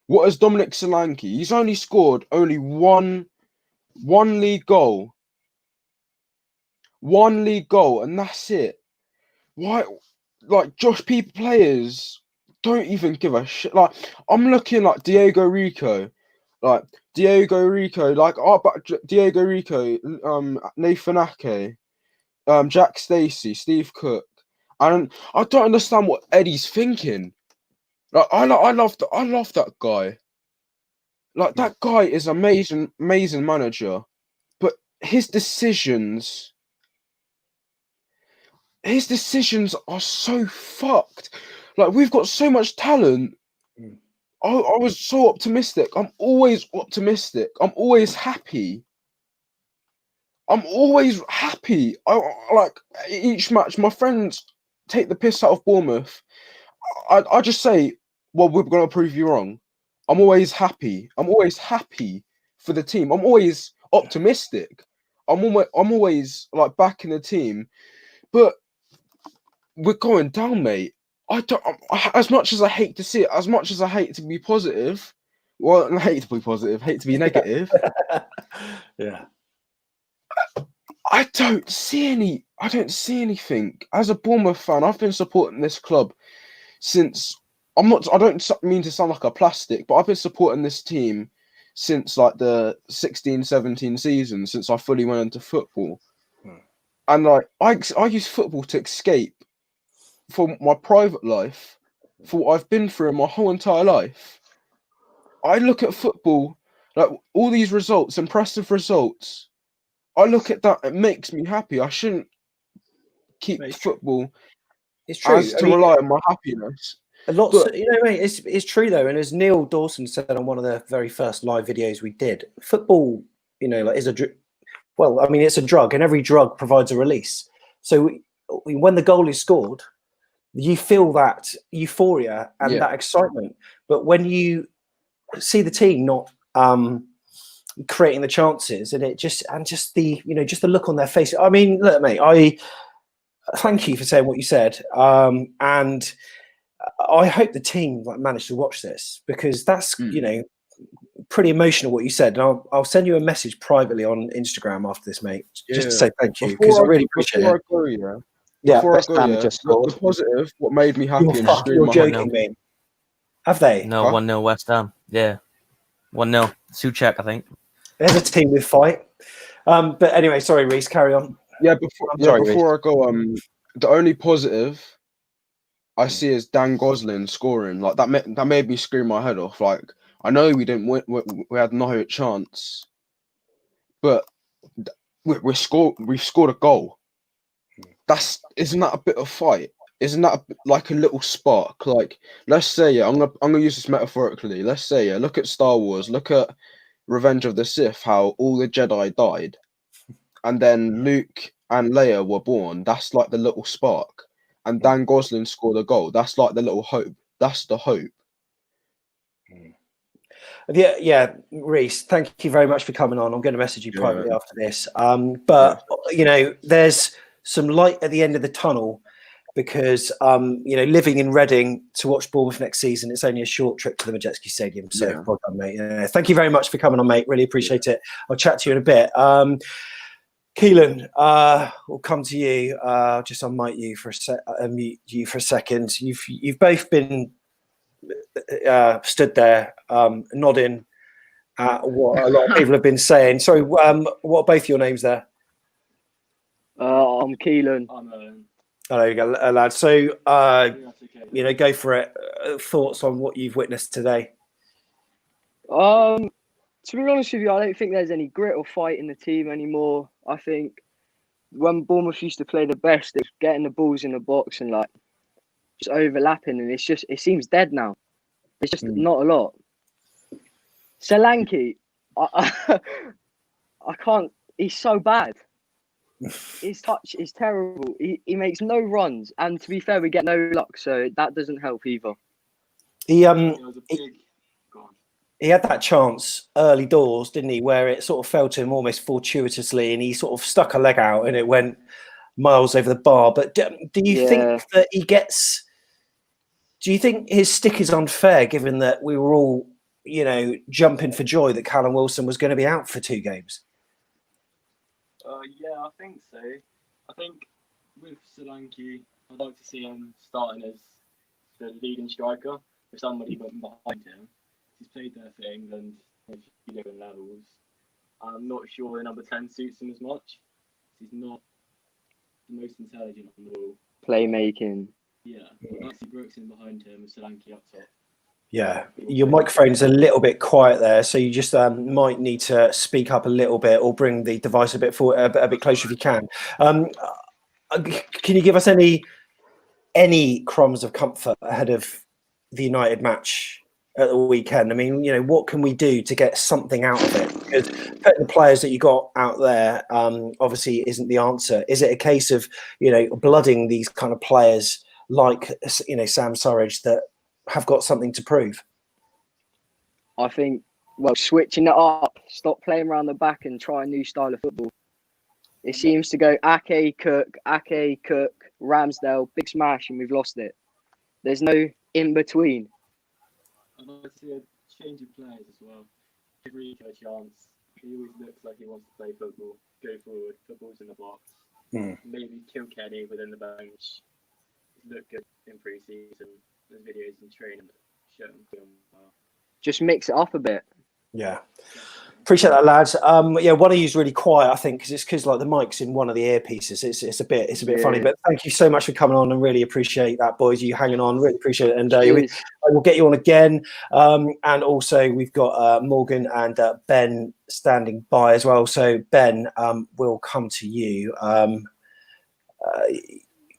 What has Dominic Solanke? He's only scored one league goal. One league goal, and that's it. Why? Like, Josh People players don't even give a shit. Like, I'm looking like Diego Rico, but Diego Rico, Nathan Ake, Jack Stacey, Steve Cook, and I don't understand what Eddie's thinking. Like, I love that guy. Like, that guy is amazing manager, but his decisions are so fucked. Like, we've got so much talent. I was so optimistic. I'm always optimistic. I'm always happy. I like each match. My friends take the piss out of Bournemouth. I just say, well, we're going to prove you wrong. I'm always happy. I'm always happy for the team. I'm always optimistic. I'm always like backing the team. But we're going down, mate. As much as I hate to see it, as much as I hate to be positive, well, I hate to be positive, hate to be negative. Yeah. I don't see anything. As a Bournemouth fan, I've been supporting this club since I don't mean to sound like a plastic, but I've been supporting this team since like the 16-17 season, since I fully went into football. And like I use football to escape from my private life, for what I've been through in my whole entire life. I look at football, like all these results, impressive results. I look at that, it makes me happy. I shouldn't keep football it's true. Rely on my happiness. Mate, it's true though. And as Neil Dawson said on one of the very first live videos we did, football, is it's a drug, and every drug provides a release. So when the goal is scored, you feel that euphoria and that excitement. But when you see the team not creating the chances, and just the look on their face. I mean, look, mate, I thank you for saying what you said, and I hope the team managed to watch this, because that's pretty emotional what you said. And I'll send you a message privately on Instagram after this, mate, just to say thank you, because I really appreciate it. Before I go, the positive, what made me happy and screwed you're my joking, mate. Have they? No, 1-0 West Ham. Yeah, 1-0. Suchek, I think. There's a team with fight. But anyway, sorry, Reese, carry on. Before I go, the only positive I see is Dan Gosling scoring. Like that made me scream my head off. Like, I know we didn't win, we had no chance, but we've scored a goal. Isn't that a bit of fight? Isn't that like a little spark? Like, let's say, I'm gonna use this metaphorically. Let's say, look at Star Wars, look at Revenge of the Sith, how all the Jedi died, and then Luke and Leia were born. That's like the little spark. And Dan Gosling scored a goal. That's like the little hope. That's the hope. Yeah, Reese, thank you very much for coming on. I'm going to message you privately after this. But there's some light at the end of the tunnel, because living in Reading to watch Bournemouth next season, it's only a short trip to the Majetski Stadium. So well done, mate. Thank you very much for coming on, mate. Really appreciate it. I'll chat to you in a bit. Keelan, we'll come to you. Just unmute you for a second. You've both been stood there nodding at what a lot of people have been saying. Sorry, what are both your names there? I'm Keelan. Oh, there you go, lad. So, go for it. Thoughts on what you've witnessed today? To be honest with you, I don't think there's any grit or fight in the team anymore. I think when Bournemouth used to play the best, it's getting the balls in the box and like just overlapping, and it seems dead now. It's just not a lot. Solanke, I can't. He's so bad. His touch is terrible. He makes no runs, and to be fair, we get no luck, so that doesn't help either. He had that chance early doors, didn't he, where it sort of fell to him almost fortuitously, and he sort of stuck a leg out, and it went miles over the bar. But do you think that he gets? Do you think his stick is unfair, given that we were all, jumping for joy that Callum Wilson was going to be out for 2 games? Yeah, I think so. I think with Solanke, I'd like to see him starting as the leading striker with somebody behind him. He's played there for England at a few different levels. I'm not sure the number 10 suits him as much. He's not the most intelligent on the ball. Playmaking. Yeah, I'd like to see Brooks in behind him with Solanke up top. Yeah, your microphone's a little bit quiet there, so you just might need to speak up a little bit or bring the device a bit forward, a bit closer if you can. Can you give us any crumbs of comfort ahead of the United match at the weekend? I mean, what can we do to get something out of it? Because putting the players that you got out there obviously isn't the answer. Is it a case of blooding these kind of players like Sam Surridge that have got something to prove? I think, switching it up, stop playing around the back and try a new style of football. It seems to go Ake, Cook, Ramsdale, big smash, and we've lost it. There's no in between. I'd like to see a change of players as well. Give Rico a chance. He always looks like he wants to play football, go forward, football's in the box. Maybe kill Kenny within the bench. He's looked good in pre-season. There's videos in training that show him doing well. Just mix it up a bit. Yeah. Appreciate that, lads. One of you's really quiet, I think, because like the mic's in one of the earpieces. It's a bit funny, but thank you so much for coming on, and really appreciate that, boys. You hanging on, really appreciate it. And I will get you on again. And also we've got Morgan and Ben standing by as well. So Ben, we'll come to you.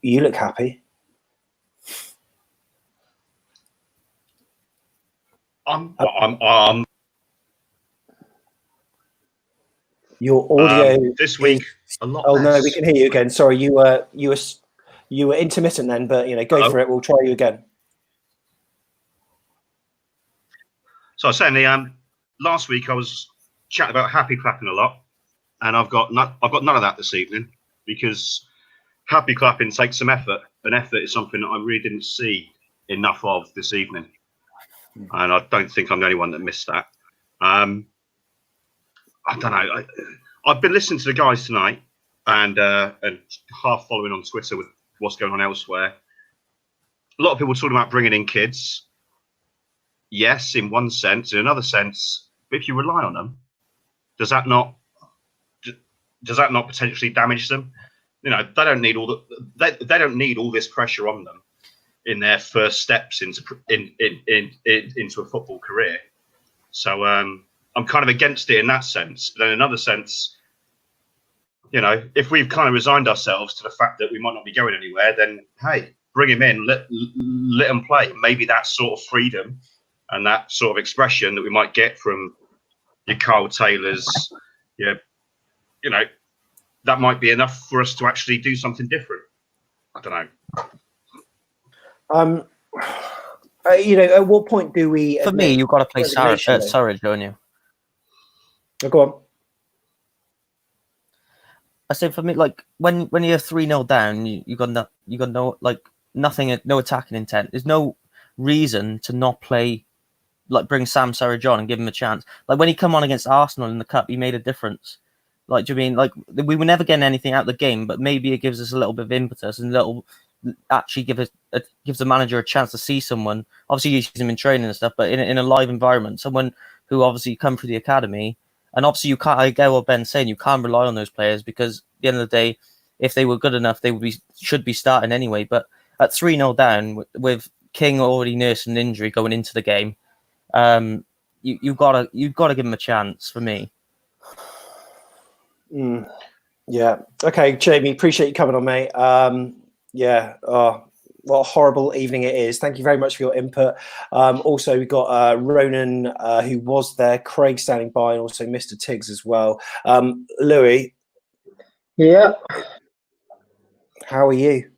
You look happy. Your audio this week a lot. Oh no, we can hear you again. Sorry, you were intermittent then, but go for it. We'll try you again. So I was saying last week I was chatting about happy clapping a lot, and I've got none of that this evening, because happy clapping takes some effort, and effort is something that I really didn't see enough of this evening. And I don't think I'm the only one that missed that. I don't know. I've been listening to the guys tonight and half following on Twitter with what's going on elsewhere. A lot of people talking about bringing in kids. Yes, in one sense. In another sense, if you rely on them, does that not potentially damage them? They don't need they don't need all this pressure on them in their first steps into a football career. So I'm kind of against it in that sense. But in another sense, if we've kind of resigned ourselves to the fact that we might not be going anywhere, then hey, bring him in, let him play. Maybe that sort of freedom and that sort of expression that we might get from your Carl Taylors, that might be enough for us to actually do something different. I don't know. At what point do we? For me, you've got to play Surridge, don't you? Go on. I say for me, like when you're 3-0 down, you got no nothing, no attacking intent. There's no reason to not play, bring Sam Surridge on and give him a chance. Like when he come on against Arsenal in the cup, he made a difference. Do you mean we were never getting anything out of the game, but maybe it gives us a little bit of impetus and a little actually gives the manager a chance to see someone. Obviously, you use them in training and stuff, but in a live environment, someone who obviously come through the academy, and obviously you can't. I get what Ben's saying. You can't rely on those players because at the end of the day, if they were good enough, should be starting anyway. But at 3-0 down with King already nursing an injury going into the game, you've got to give him a chance for me. Yeah. Okay, Jamie, appreciate you coming on, mate. What a horrible evening it is. Thank you very much for your input. Also, we've got Ronan, who was there, Craig standing by, and also Mr. Tiggs as well. Louis. Yeah. How are you?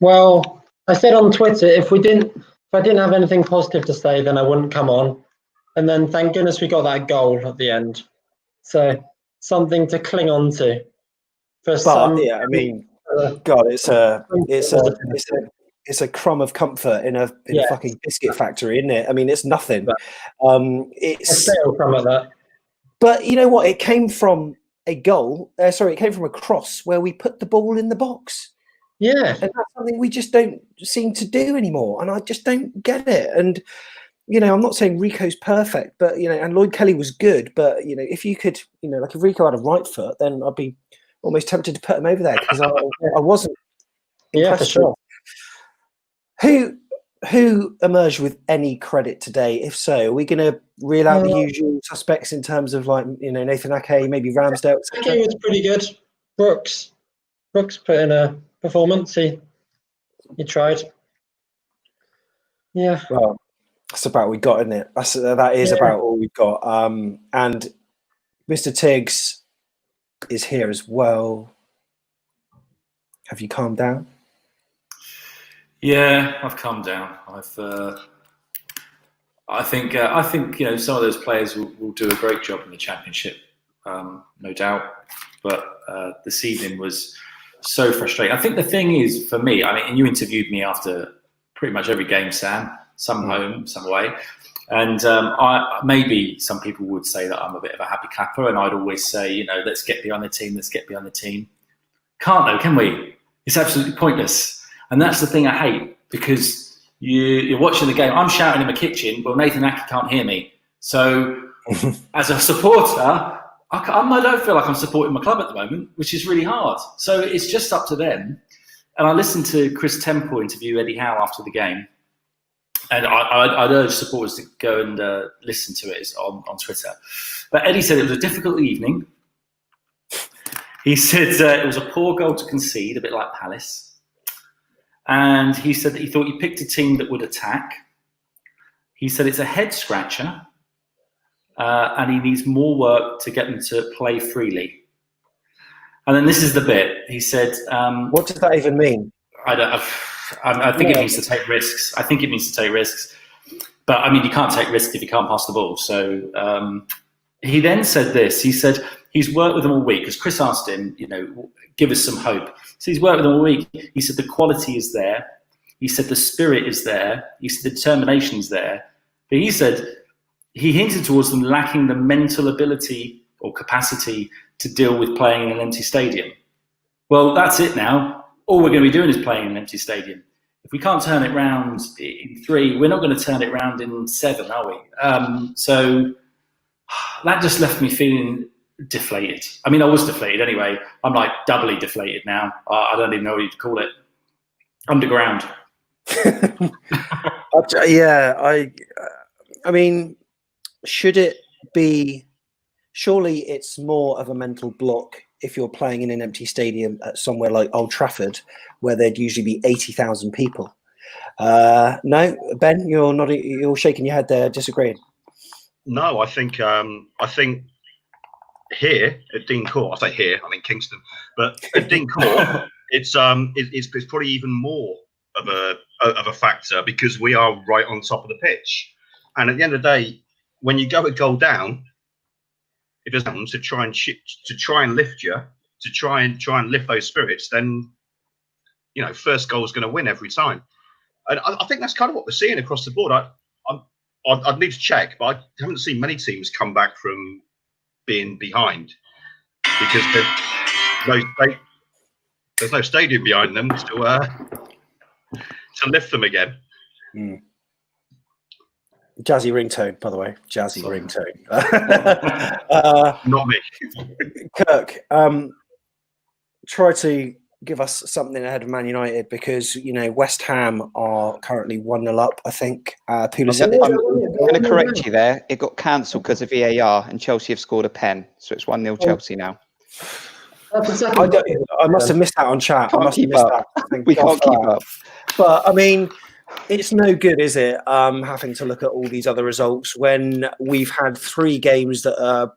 Well, I said on Twitter, if I didn't have anything positive to say, then I wouldn't come on. And then thank goodness we got that goal at the end. So something to cling on to. Yeah, I mean, God, it's a crumb of comfort in a fucking biscuit factory, isn't it? I mean, it's nothing. It's crumb at that. But you know what? It came from a goal. It came from a cross where we put the ball in the box. Yeah, and that's something we just don't seem to do anymore, and I just don't get it. And I'm not saying Rico's perfect, but and Lloyd Kelly was good, but if you could, like if Rico had a right foot, then I'd be almost tempted to put him over there because I wasn't impressed. Yeah, for sure. Who emerged with any credit today? If so, are we going to reel out the usual suspects in terms of Nathan Ake, maybe Ramsdale? Ake was pretty good. Brooks put in a performance. He tried. Yeah. Well, that's about all we got, isn't it? That is about all we've got. And Mr. Tiggs is here as well. Have you calmed down? Yeah, I've calmed down. I think some of those players will do a great job in the Championship, no doubt. But this evening was so frustrating. I think the thing is, for me, and you interviewed me after pretty much every game, Sam, some home, some away. And maybe some people would say that I'm a bit of a happy clapper, and I'd always say, let's get behind the team, let's get behind the team. Can't though, can we? It's absolutely pointless. And that's the thing I hate, because you're watching the game. I'm shouting in my kitchen, well, Nathan Ake can't hear me. So as a supporter, I don't feel like I'm supporting my club at the moment, which is really hard. So it's just up to them. And I listened to Chris Temple interview Eddie Howe after the game. And I'd urge supporters to go and listen to it on Twitter. But Eddie said it was a difficult evening. He said it was a poor goal to concede, a bit like Palace. And he said that he thought you picked a team that would attack. He said it's a head scratcher, and he needs more work to get them to play freely. And then this is the bit. He said, "What does that even mean?" I think it means to take risks. I think it means to take risks. But you can't take risks if you can't pass the ball. So he then said this. He said he's worked with them all week, because Chris asked him, give us some hope. So he's worked with them all week. He said the quality is there. He said the spirit is there. He said the determination is there. But he said he hinted towards them lacking the mental ability or capacity to deal with playing in an empty stadium. Well, that's it now. All we're going to be doing is playing in an empty stadium. If we can't turn it round in 3, we're not going to turn it round in 7, are we? So that just left me feeling deflated. I was deflated anyway. I'm like doubly deflated now. I don't even know what you'd call it. Underground. Should it be? Surely it's more of a mental block if you're playing in an empty stadium at somewhere like Old Trafford, where there'd usually be 80,000 people. No, Ben, you're shaking your head there, disagreeing. No, I think here at Dean Court, I say here, I mean Kingston, but at Dean Court, it's probably even more of a factor, because we are right on top of the pitch, and at the end of the day, when you go a goal down, it doesn't to try and lift you, to try and lift those spirits, then first goal is going to win every time, and I think that's kind of what we're seeing across the board. I'd need to check, but I haven't seen many teams come back from being behind, because there's no stadium behind them to lift them again. Jazzy ringtone, by the way. Jazzy ringtone. Not me. Kirk, try to give us something ahead of Man United, because West Ham are currently 1-0 up. I think. I'm going to correct you there. It got cancelled because of VAR, and Chelsea have scored a pen, so it's 1-0 Chelsea now. I must have missed that on chat. I must have missed that. We can't keep up. But I mean, it's no good, is it? Having to look at all these other results when we've had 3 games that are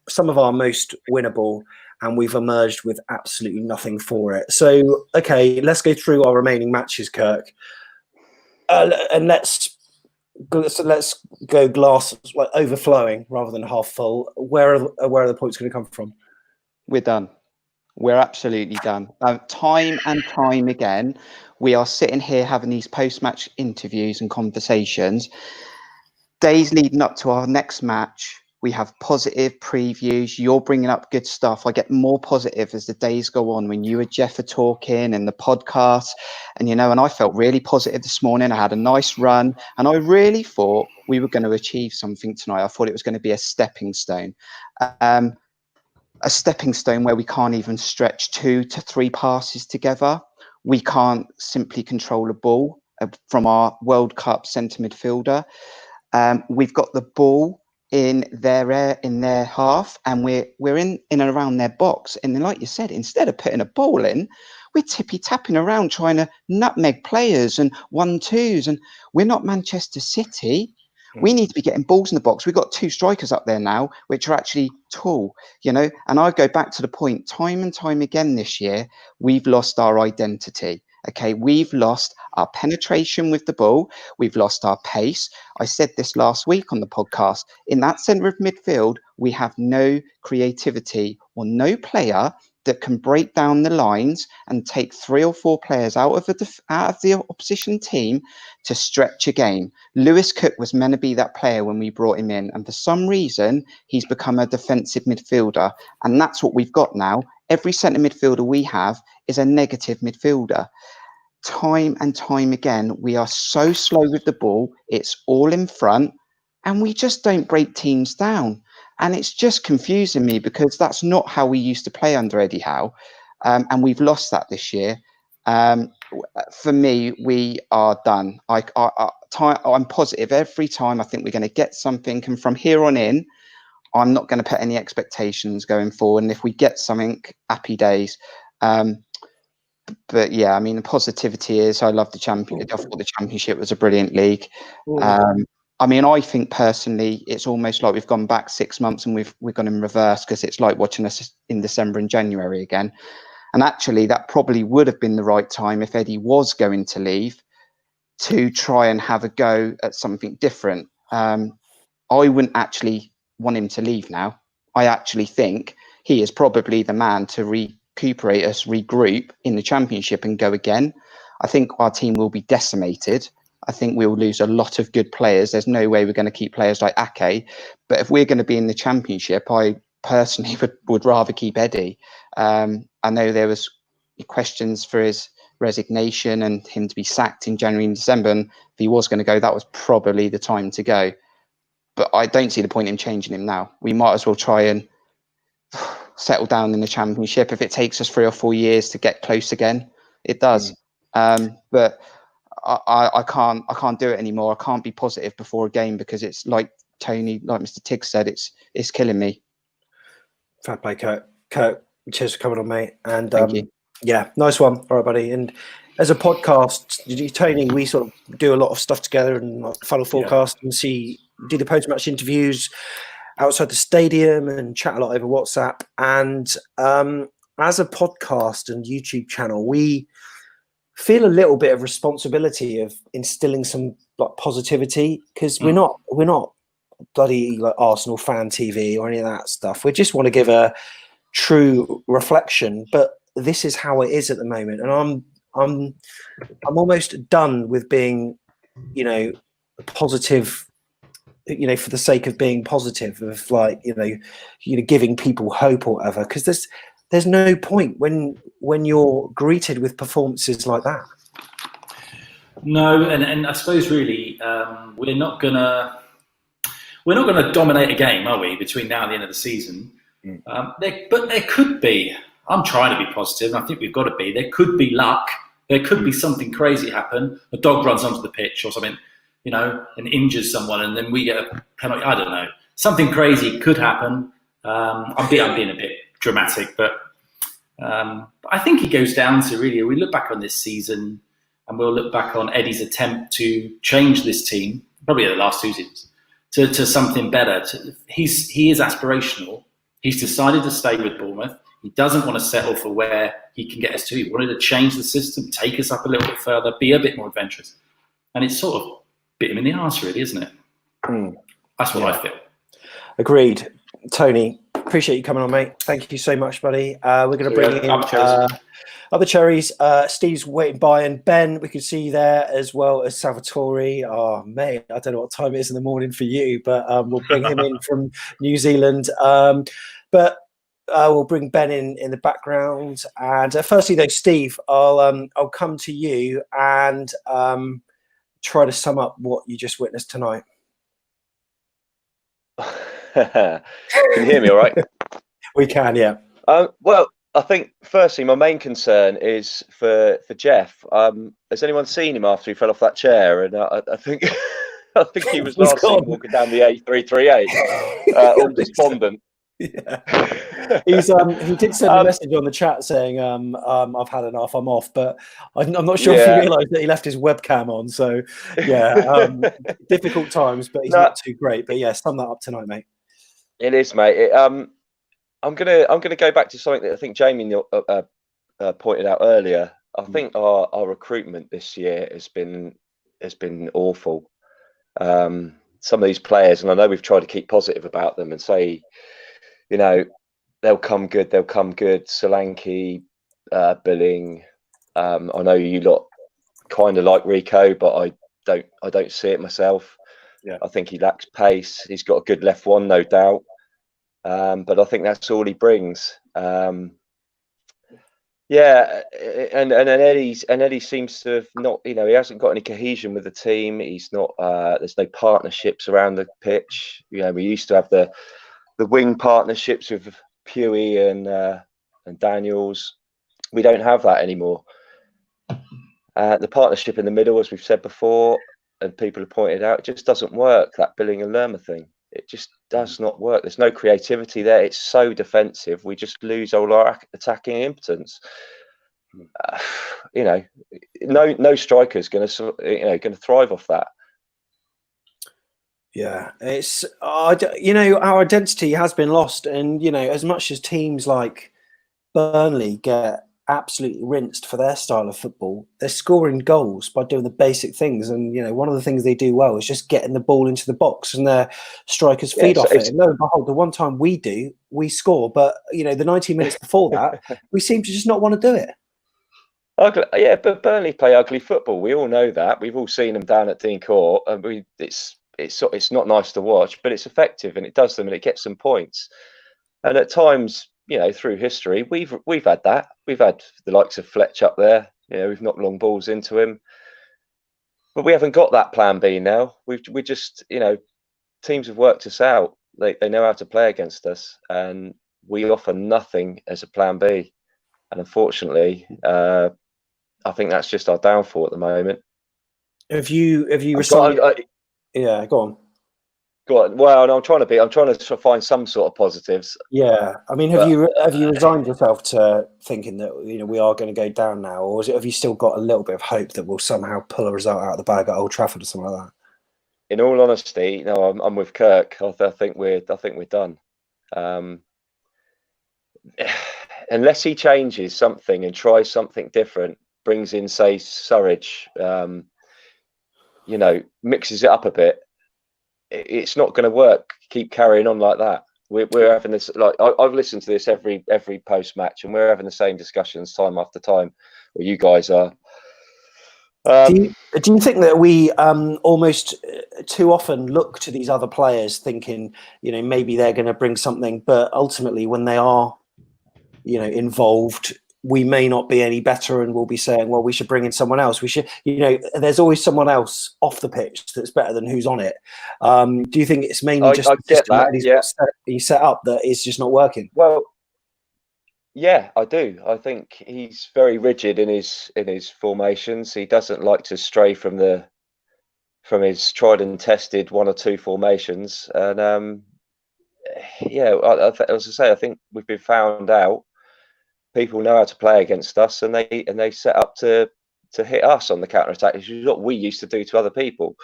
some of our most winnable, and we've emerged with absolutely nothing for it. So, okay, let's go through our remaining matches, Kirk, and let's go glass overflowing rather than half full. Where are the points going to come from? We're done. We're absolutely done. Time and time again, we are sitting here having these post-match interviews and conversations. Days leading up to our next match, we have positive previews. You're bringing up good stuff. I get more positive as the days go on when you and Jeff are talking and the podcast. And, and I felt really positive this morning. I had a nice run and I really thought we were going to achieve something tonight. I thought it was going to be a stepping stone. A stepping stone where we can't even stretch 2 to 3 passes together. We can't simply control a ball from our World Cup centre midfielder. We've got the ball in their half, and we're in and around their box. And then, like you said, instead of putting a ball in, we're tippy tapping around trying to nutmeg players and 1-2s. And we're not Manchester City. We need to be getting balls in the box. We've got 2 strikers up there now, which are actually tall, And I go back to the point, time and time again this year, we've lost our identity. Okay, we've lost our penetration with the ball. We've lost our pace. I said this last week on the podcast. In that centre of midfield, we have no creativity or no player that can break down the lines and take 3 or 4 players out of the opposition team to stretch a game. Lewis Cook was meant to be that player when we brought him in, and for some reason, he's become a defensive midfielder, and that's what we've got now. Every centre midfielder we have is a negative midfielder. Time and time again, we are so slow with the ball. It's all in front, and we just don't break teams down. And it's just confusing me because that's not how we used to play under Eddie Howe. And we've lost that this year. For me, we are done. I'm positive every time. I think we're going to get something. And from here on in, I'm not going to put any expectations going forward. And if we get something, happy days. But yeah, I mean, the positivity is I love the championship. I thought the championship was a brilliant league. I mean, I think personally, it's almost like we've gone back 6 months and we've gone in reverse, because it's like watching us in December and January again. And actually, that probably would have been the right time if Eddie was going to leave, to try and have a go at something different. I wouldn't actually want him to leave now. I actually think he is probably the man to recuperate us, regroup in the championship and go again. I think our team will be decimated. I think we'll lose a lot of good players. There's no way we're going to keep players like Ake. But if we're going to be in the championship, I personally would rather keep Eddie. I know there was questions for his resignation and him to be sacked in January and December. And if he was going to go, that was probably the time to go. But I don't see the point in changing him now. We might as well try and settle down in the championship. If it takes us 3 or 4 years to get close again, it does. But I can't do it anymore. I can't be positive before a game because it's like Mr. Tigg said, it's killing me. Fair play, Kurt. Cheers for coming on, mate. And thank you. Yeah, nice one. All right, buddy. And as a podcast, Tony, we sort of do a lot of stuff together and like funnel forecast and do the post-match interviews outside the stadium and chat a lot over WhatsApp. And as a podcast and YouTube channel, we feel a little bit of responsibility of instilling some like positivity, because we're not bloody like Arsenal fan TV or any of that stuff. We just want to give a true reflection, but this is how it is at the moment, and I'm almost done with being, positive, for the sake of being positive, of like, giving people hope or whatever, because there's no point when you're greeted with performances like that. No, and I suppose really we're not gonna dominate a game, are we? Between now and the end of the season, but there could be. I'm trying to be positive, and I think we've got to be. There could be luck. There could be something crazy happen. A dog runs onto the pitch or something, and injures someone, and then we get a penalty. I don't know. Something crazy could happen. I'm being a bit dramatic, but I think it goes down to really, we look back on this season and we'll look back on Eddie's attempt to change this team, probably the last 2 seasons, to something better. He is aspirational. He's decided to stay with Bournemouth. He doesn't want to settle for where he can get us to. He wanted to change the system, take us up a little bit further, be a bit more adventurous. And it's sort of bit him in the arse, really, isn't it? That's what I feel. Agreed. Tony, appreciate you coming on, mate. Thank you so much, buddy. We're going to bring in other Cherries. Steve's waiting by, and Ben, we can see you there, as well as Salvatore. Oh, mate, I don't know what time it is in the morning for you, but we'll bring him in from New Zealand. But we'll bring Ben in the background. And firstly, though, Steve, I'll come to you and try to sum up what you just witnessed tonight. Can you hear me all right? We can, yeah. Well, I think firstly, my main concern is for Jeff. Has anyone seen him after he fell off that chair? And I think I think he was last seen walking down the A338, all despondent. Yeah. He did send a message on the chat saying, I've had enough, I'm off, but I'm not sure if he realised that he left his webcam on. So yeah, difficult times, but he's not too great. But yeah, sum that up tonight, mate. It is, mate. I'm gonna go back to something that I think Jamie pointed out earlier. I think our recruitment this year has been awful. Some of these players, and I know we've tried to keep positive about them and say, they'll come good. Solanke, Billing. I know you lot kind of like Rico, but I don't see it myself. Yeah. I think he lacks pace. He's got a good left one, no doubt. But I think that's all he brings. And Eddie seems to have not, he hasn't got any cohesion with the team. He's not. There's no partnerships around the pitch. We used to have the wing partnerships with Pewey and Daniels. We don't have that anymore. The partnership in the middle, as we've said before, and people have pointed out, it just doesn't work. That Billing and Lerma thing, it just does not work. There's no creativity there. It's so defensive. We just lose all our attacking impotence. No striker's going to thrive off that. Yeah, it's our identity has been lost, and as much as teams like Burnley get absolutely rinsed for their style of football, they're scoring goals by doing the basic things. And one of the things they do well is just getting the ball into the box, and their strikers feed off it. And lo and behold, the one time we score, but the 90 minutes before that, we seem to just not want to do it. Ugly, yeah, but Burnley play ugly football. We all know that. We've all seen them down at Dean Court, and it's not nice to watch, but it's effective, and it does them, and it gets them points. And at times, through history, we've had that. We've had the likes of Fletch up there. We've knocked long balls into him, but we haven't got that plan B now. We just, teams have worked us out. They know how to play against us, and we offer nothing as a plan B. And unfortunately, I think that's just our downfall at the moment. Have you resigned? Yeah, go on. Go on. Well, no, I'm trying to find some sort of positives. Yeah, I mean, have you resigned yourself to thinking that we are going to go down now, or have you still got a little bit of hope that we'll somehow pull a result out of the bag at Old Trafford or something like that? In all honesty, no, I'm with Kirk. I think we're done. Unless he changes something and tries something different, brings in, say, Surridge, mixes it up a bit, it's not going to work. Keep carrying on like that. We're having this, I've listened to this every post match, and we're having the same discussions time after time. Well, you guys are. Do you think that we almost too often look to these other players thinking, maybe they're going to bring something, but ultimately when they are involved, we may not be any better, and we'll be saying, well, we should bring in someone else. We should, there's always someone else off the pitch that's better than who's on it. Do you think it's mainly just I the get system that, he's set up that is just not working? Well, yeah, I do. I think he's very rigid in his formations. He doesn't like to stray from his tried and tested one or two formations. And as I say, I think we've been found out. People know how to play against us, and they set up to hit us on the counter attack, which is what we used to do to other people.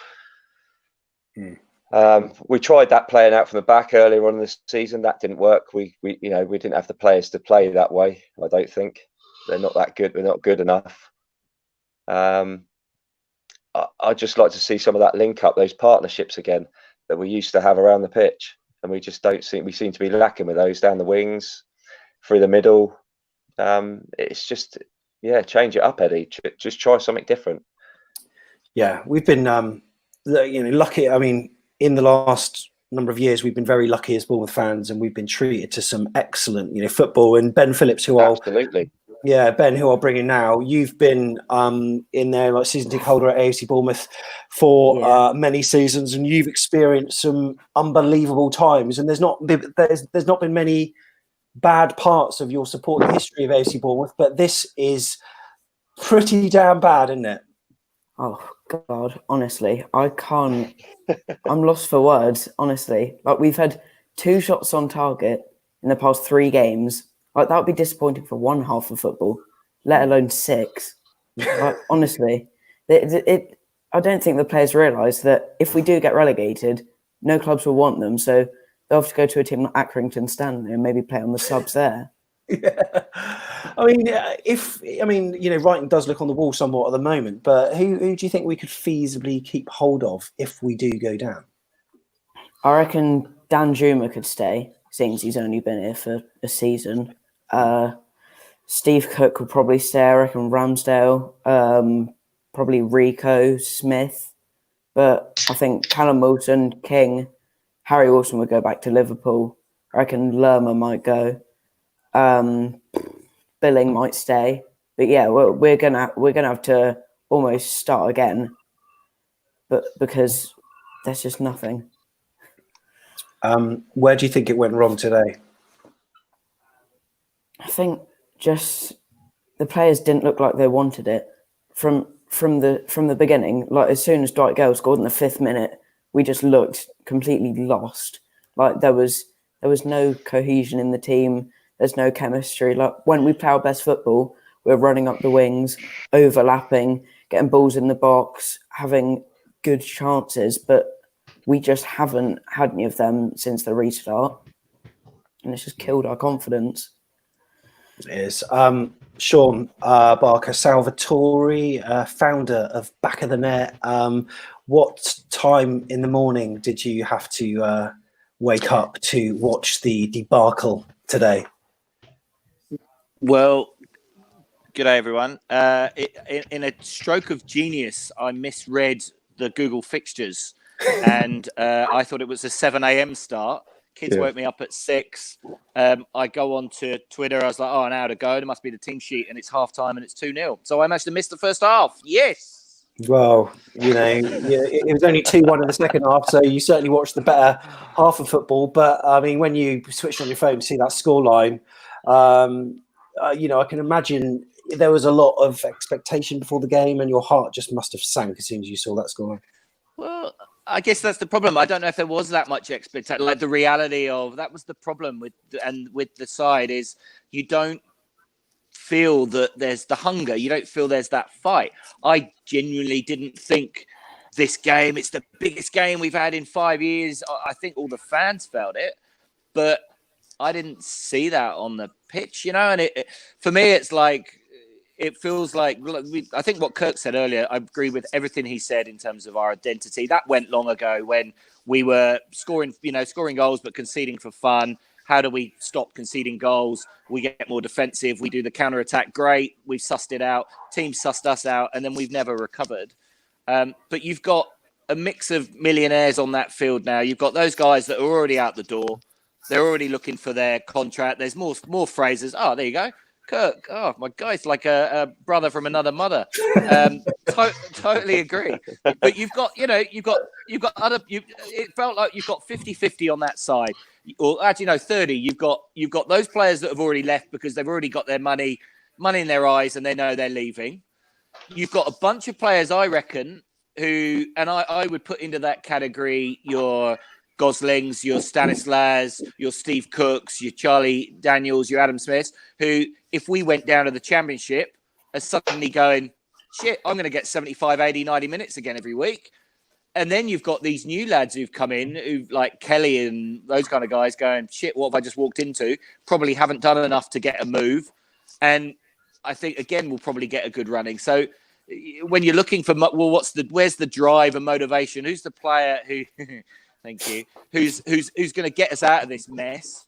We tried that playing out from the back earlier on in the season. That didn't work. We didn't have the players to play that way. I don't think they're not that good. We're not good enough. I'd just like to see some of that link up, those partnerships again that we used to have around the pitch, and we just don't seem. We seem to be lacking with those down the wings, through the middle. It's just, change it up, Eddie. Just try something different. Yeah, we've been, lucky. I mean, in the last number of years, we've been very lucky as Bournemouth fans, and we've been treated to some excellent, football. And Ben Phillips, who I'll bring in now. You've been in there like season ticket holder at AFC Bournemouth for many seasons, and you've experienced some unbelievable times. And there's not been many bad parts of your support the history of AFC Bournemouth, but this is pretty damn bad, isn't it? Oh God, honestly, I can't. I'm lost for words. Honestly, like we've had 2 shots on target in the past 3 games. Like that would be disappointing for one half of football, let alone 6. Like, honestly, I don't think the players realise that if we do get relegated, no clubs will want them. So they'll have to go to a team like Accrington Stanley and maybe play on the subs there. Yeah, writing does look on the wall somewhat at the moment. But who do you think we could feasibly keep hold of if we do go down? I reckon Dan Juma could stay, seeing as he's only been here for a season. Steve Cook will probably stay. I reckon Ramsdale, probably Rico, Smith. But I think Callum Wilson, King, Harry Wilson would go back to Liverpool. I reckon Lerma might go. Billing might stay. But yeah, we're gonna have to almost start again. But because there's just nothing. Where do you think it went wrong today? I think just the players didn't look like they wanted it from the beginning. Like as soon as Dwight Gale scored in the 5th minute, we just looked completely lost. Like there was no cohesion in the team. There's no chemistry. Like when we play our best football, we're running up the wings, overlapping, getting balls in the box, having good chances, but we just haven't had any of them since the restart, and it's just killed our confidence. It is. Sean Barker Salvatore, founder of Back of the Net. What time in the morning did you have to wake up to watch the debacle today? Well, good day, everyone. In a stroke of genius, I misread the Google fixtures, and I thought it was a 7 a.m. start. Kids woke me up at 6. I go on to Twitter. I was like, an hour to go. There must be the team sheet, and it's half-time, and it's 2-0. So I managed to miss the first half. Yes! Well, it was only 2-1 in the second half, so you certainly watched the better half of football. But, I mean, when you switch on your phone to see that scoreline, I can imagine there was a lot of expectation before the game, and your heart just must have sank as soon as you saw that scoreline. Well, I guess that's the problem. I don't know if there was that much expectation. Like the reality of that was the problem with the side is you don't feel that there's the hunger. You don't feel there's that fight. I genuinely didn't think this game. It's the biggest game we've had in 5 years. I think all the fans felt it, but I didn't see that on the pitch. And for me, it's like. It feels like I think what Kirk said earlier. I agree with everything he said in terms of our identity. That went long ago when we were scoring goals but conceding for fun. How do we stop conceding goals? We get more defensive. We do the counter attack. Great. We've sussed it out. Team sussed us out, and then we've never recovered. But you've got a mix of millionaires on that field now. You've got those guys that are already out the door. They're already looking for their contract. There's more phrases. Oh, there you go. Kirk. Oh, my guy's like a brother from another mother. Totally agree. But you've got other. It felt like you've got 50-50 on that side, or actually no, 30. You've got those players that have already left because they've already got their money in their eyes and they know they're leaving. You've got a bunch of players, I reckon, who, and I would put into that category your Goslings, your Stanislas, your Steve Cooks, your Charlie Daniels, your Adam Smiths, who, if we went down to the Championship, are suddenly going, shit, I'm going to get 75, 80, 90 minutes again every week. And then you've got these new lads who've come in, who like Kelly and those kind of guys going, shit, what have I just walked into? Probably haven't done enough to get a move. And I think, again, we'll probably get a good running. So when you're looking for, well, where's the drive and motivation? Who's the player who, thank you, who's going to get us out of this mess?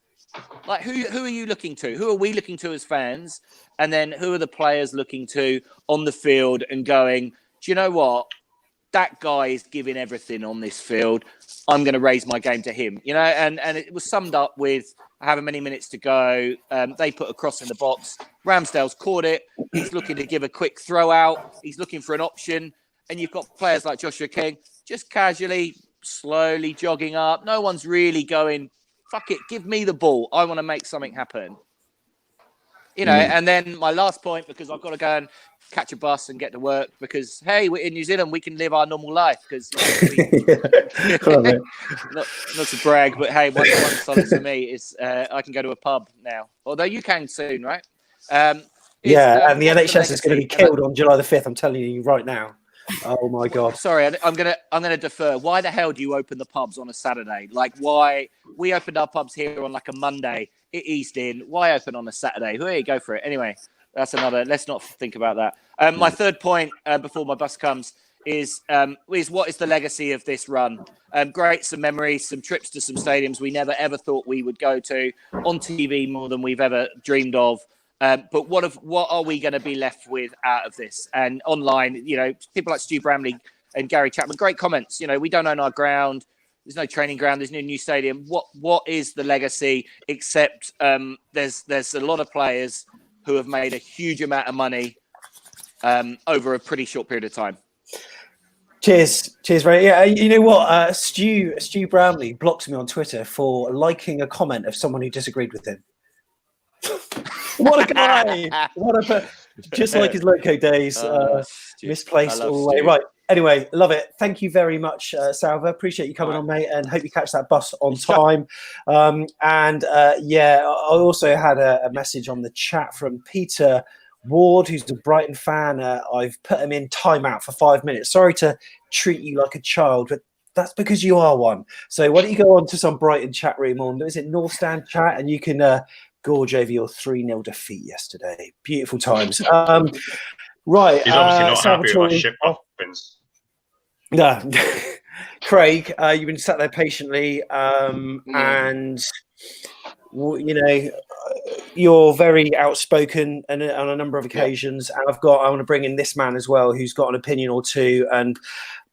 Like, who are you looking to? Who are we looking to as fans? And then who are the players looking to on the field and going, do you know what? That guy is giving everything on this field. I'm going to raise my game to him, and it was summed up with however many minutes to go. They put a cross in the box. Ramsdale's caught it. He's looking to give a quick throw out. He's looking for an option. And you've got players like Joshua King just casually, slowly jogging up. No one's really going, fuck it, give me the ball. I want to make something happen. And then my last point, because I've got to go and catch a bus and get to work because, hey, we're in New Zealand, we can live our normal life because not to brag, but hey, one solace for me is I can go to a pub now, although you can soon, right? And the NHS is going to be killed on July the 5th. I'm telling you right now. Oh my God! Sorry, I'm gonna defer. Why the hell do you open the pubs on a Saturday? Like, why we opened our pubs here on like a Monday? It eased in. Why open on a Saturday? Hey, go for it. Anyway, that's another. Let's not think about that. My third point before my bus comes is what is the legacy of this run? Great, some memories, some trips to some stadiums we never ever thought we would go to, on TV more than we've ever dreamed of. But what are we going to be left with out of this? And online, people like Stu Bramley and Gary Chapman, great comments. We don't own our ground. There's no training ground. There's no new stadium. What is the legacy? Except there's a lot of players who have made a huge amount of money over a pretty short period of time. Cheers, Ray. Yeah, you know what? Stu Bramley blocked me on Twitter for liking a comment of someone who disagreed with him. What a guy! Just like his loco days, misplaced all the way. Right. Anyway, love it. Thank you very much, Salva. Appreciate you coming on, mate, and hope you catch that bus on time. I also had a message on the chat from Peter Ward, who's a Brighton fan. I've put him in timeout for 5 minutes. Sorry to treat you like a child, but that's because you are one. So why don't you go on to some Brighton chat room on, is it North Stand chat, and you can gorge over your 3-0 defeat yesterday. Beautiful times. Right. He's obviously not happy with our ship opens. No. Craig, you've been sat there patiently, and you're very outspoken on a number of occasions. And I want to bring in this man as well, who's got an opinion or two.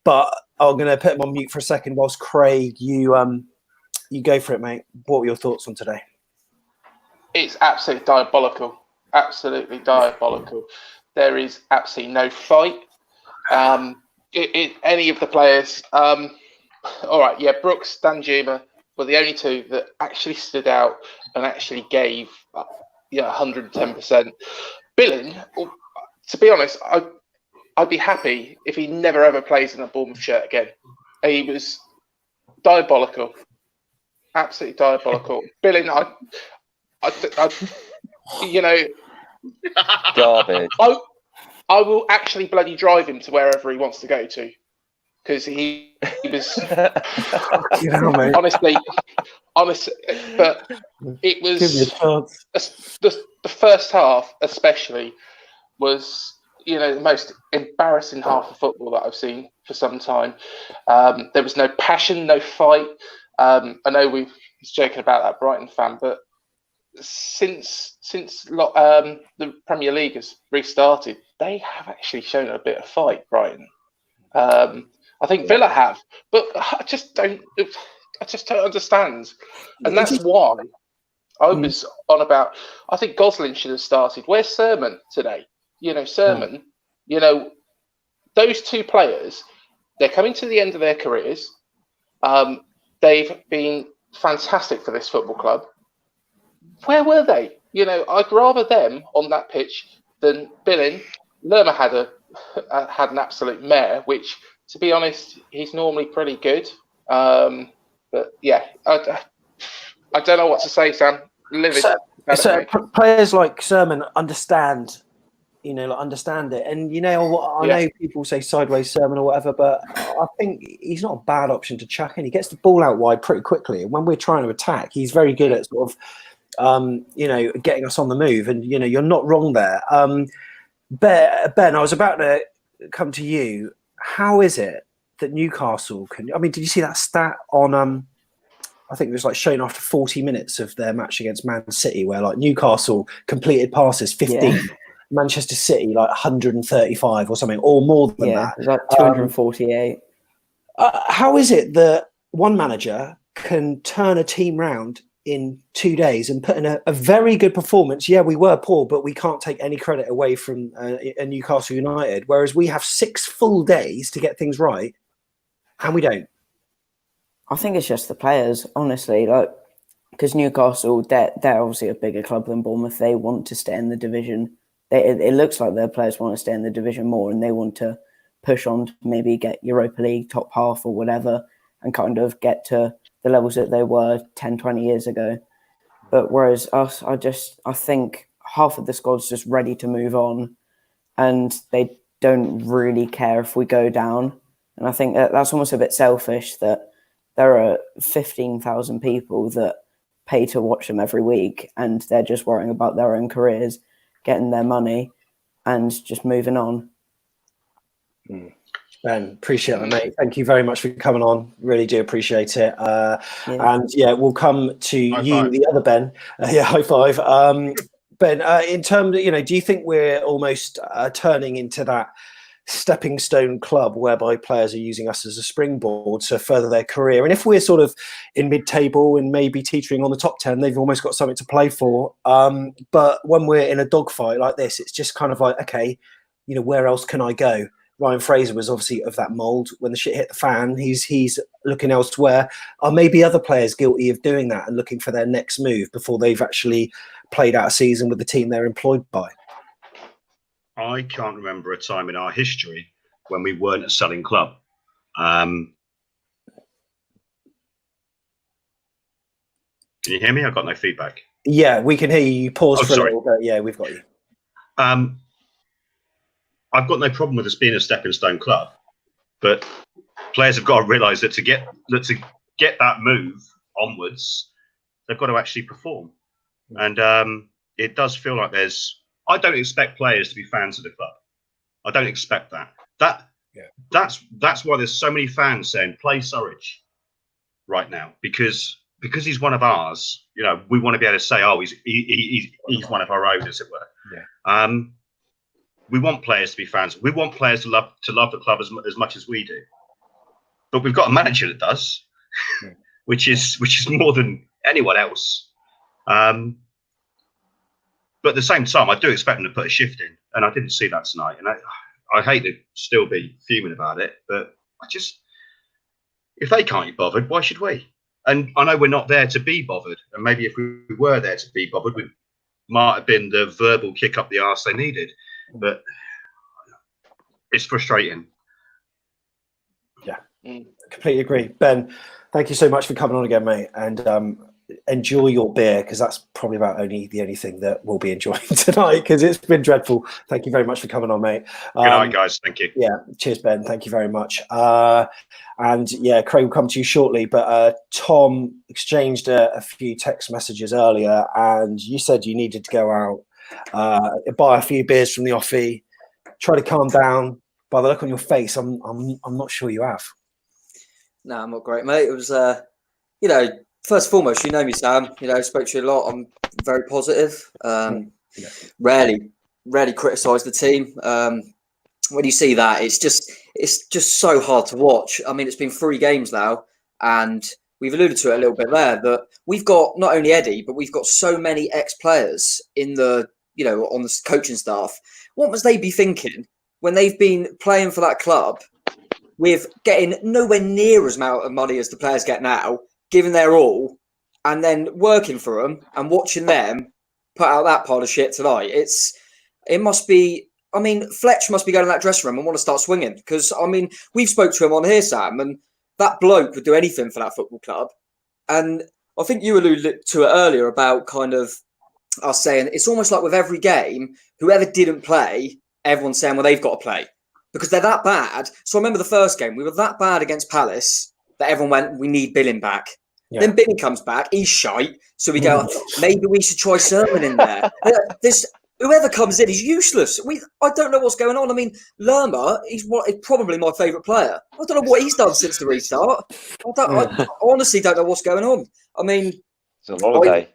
But I'm going to put him on mute for a second whilst Craig, you go for it, mate. What were your thoughts on today? It's absolutely diabolical. Absolutely diabolical. There is absolutely no fight. Any of the players. All right, yeah, Brooks, Danjuma were the only two that actually stood out and actually gave 110%. Billing, to be honest, I'd be happy if he never ever plays in a Bournemouth shirt again. He was diabolical. Absolutely diabolical. Billing, garbage. I will actually bloody drive him to wherever he wants to go to, because he was honestly, but it was the first half especially was the most embarrassing half of football that I've seen for some time. There was no passion, no fight. I know we was joking about that Brighton fan, but since the Premier League has restarted, they have actually shown a bit of fight, Brighton. I think Villa have, but I just don't. I just don't understand. And that's why I was on about, I think Gosling should have started. Where's Sermon today? Sermon, those two players, they're coming to the end of their careers. They've been fantastic for this football club. Where were they? I'd rather them on that pitch than Billing. Lerma had an absolute mare, which, to be honest, he's normally pretty good. But yeah, I don't know what to say, Sam. So players like Sermon understand, understand it. And I know people say sideways Sermon or whatever, but I think he's not a bad option to chuck in. He gets the ball out wide pretty quickly, and when we're trying to attack, he's very good at sort of, getting us on the move. And you're not wrong there. Ben, I was about to come to you. How is it that Newcastle can? I mean, did you see that stat on? I think it was shown after 40 minutes of their match against Man City, where Newcastle completed passes 15, Manchester City 135 or something, or more than that. It was 248. How is it that one manager can turn a team round in 2 days and put in a very good performance? Yeah, we were poor, but we can't take any credit away from Newcastle United, whereas we have 6 full days to get things right, and we don't. I think it's just the players, honestly. Because Newcastle, they're obviously a bigger club than Bournemouth. They want to stay in the division. It looks like their players want to stay in the division more, and they want to push on to maybe get Europa League top half or whatever, and kind of get to the levels that they were 10, 20 years ago. But whereas us, I think half of the squad's just ready to move on, and they don't really care if we go down. And I think that's almost a bit selfish that there are 15,000 people that pay to watch them every week, and they're just worrying about their own careers, getting their money, and just moving on. Ben, appreciate it, mate. Thank you very much for coming on. Really do appreciate it. And we'll come to High-five. the other Ben. High five. Ben, in terms of, do you think we're almost turning into that stepping stone club whereby players are using us as a springboard to further their career? And if we're sort of in mid-table and maybe teetering on the top 10, they've almost got something to play for. But when we're in a dogfight like this, it's just kind of okay, where else can I go? Ryan Fraser was obviously of that mould. When the shit hit the fan, he's looking elsewhere. Are maybe other players guilty of doing that and looking for their next move before they've actually played out a season with the team they're employed by? I can't remember a time in our history when we weren't a selling club. Can you hear me? I've got no feedback. Yeah, we can hear you. You paused for sorry. a little bit. Yeah, we've got you. I've got no problem with us being a stepping stone club, but players have got to realise that to get that move onwards, they've got to actually perform. And it does feel like I don't expect players to be fans of the club. I don't expect that. That's why there's so many fans saying play Surridge right now, because he's one of ours. We want to be able to say, he's one of our own, as it were. Yeah. We want players to be fans. We want players to love the club as much as we do. But we've got a manager that does, which is more than anyone else. But at the same time, I do expect them to put a shift in, and I didn't see that tonight. And I hate to still be fuming about it, but if they can't be bothered, why should we? And I know we're not there to be bothered, and maybe if we were there to be bothered, we might have been the verbal kick up the arse they needed. But it's frustrating. Yeah, completely agree. Ben, thank you so much for coming on again, mate, and enjoy your beer, because that's probably about the only thing that we'll be enjoying tonight, because it's been dreadful. Thank you very much for coming on, mate. Good night, guys. Thank you. Yeah, cheers, Ben. Thank you very much. And Craig will come to you shortly, but Tom exchanged a few text messages earlier, and you said you needed to go out, buy a few beers from the offie, try to calm down. By the look on your face, I'm not sure you have. No, I'm not great, mate. It was, first and foremost, you know me, Sam. I spoke to you a lot. I'm very positive. Rarely criticise the team. When you see that, it's just so hard to watch. I mean, it's been 3 games now, and we've alluded to it a little bit there, that we've got not only Eddie, but we've got so many ex-players in the, on the coaching staff. What must they be thinking when they've been playing for that club with getting nowhere near as amount of money as the players get now, giving their all, and then working for them and watching them put out that pile of shit tonight? It must be. I mean, Fletch must be going in that dressing room and want to start swinging, because I mean, we've spoke to him on here, Sam, and that bloke would do anything for that football club. And I think you alluded to it earlier about kind of us saying it's almost like with every game, whoever didn't play, everyone's saying, well, they've got to play because they're that bad. So I remember the first game, we were that bad against Palace that everyone went, we need Billing back. Yeah. Then Billing comes back, he's shite. So we go, maybe we should try Sermon in there. Whoever comes in is useless. I don't know what's going on. I mean, Lerma, he's probably my favourite player. I don't know what he's done since the restart. I honestly don't know what's going on. I mean, it's a holiday.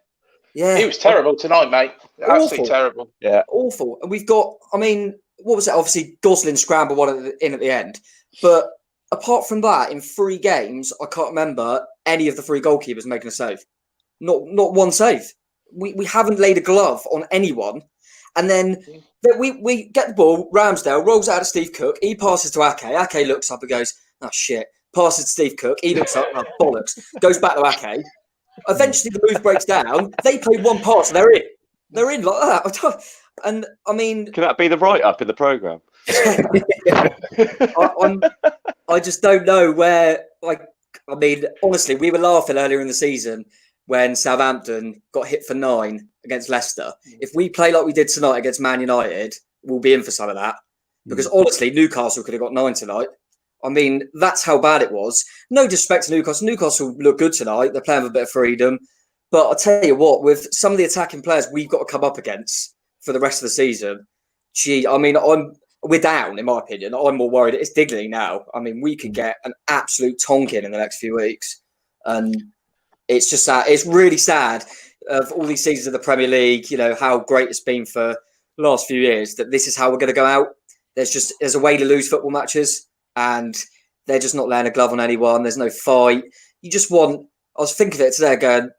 Yeah, he was terrible tonight, mate. Absolutely terrible. Yeah, awful. And we've got. I mean, what was it? Obviously, Gosling scrambled one in at the end. But apart from that, in 3 games, I can't remember any of the 3 goalkeepers making a save. Not one save. We haven't laid a glove on anyone. And then we get the ball, Ramsdale rolls out of Steve Cook, he passes to Ake, Ake looks up and goes, oh shit, passes to Steve Cook, he looks up, oh bollocks, goes back to Ake. Eventually the move breaks down, they play one pass, they're in like that. And I mean... Can that be the write-up in the programme? I just don't know where, I mean, honestly, we were laughing earlier in the season when Southampton got hit for 9 against Leicester. If we play like we did tonight against Man United, we'll be in for some of that. Because honestly, Newcastle could have got 9 tonight. I mean, that's how bad it was. No disrespect to Newcastle. Newcastle look good tonight. They're playing with a bit of freedom. But I'll tell you what, with some of the attacking players we've got to come up against for the rest of the season, I mean, we're down, in my opinion. I'm more worried. It's Digley now. I mean, we could get an absolute tonking in the next few weeks. And it's just sad. It's really sad of all these seasons of the Premier League, how great it's been for the last few years, that this is how we're going to go out. There's a way to lose football matches, and they're just not laying a glove on anyone. There's no fight. You just want, I was thinking of it today going,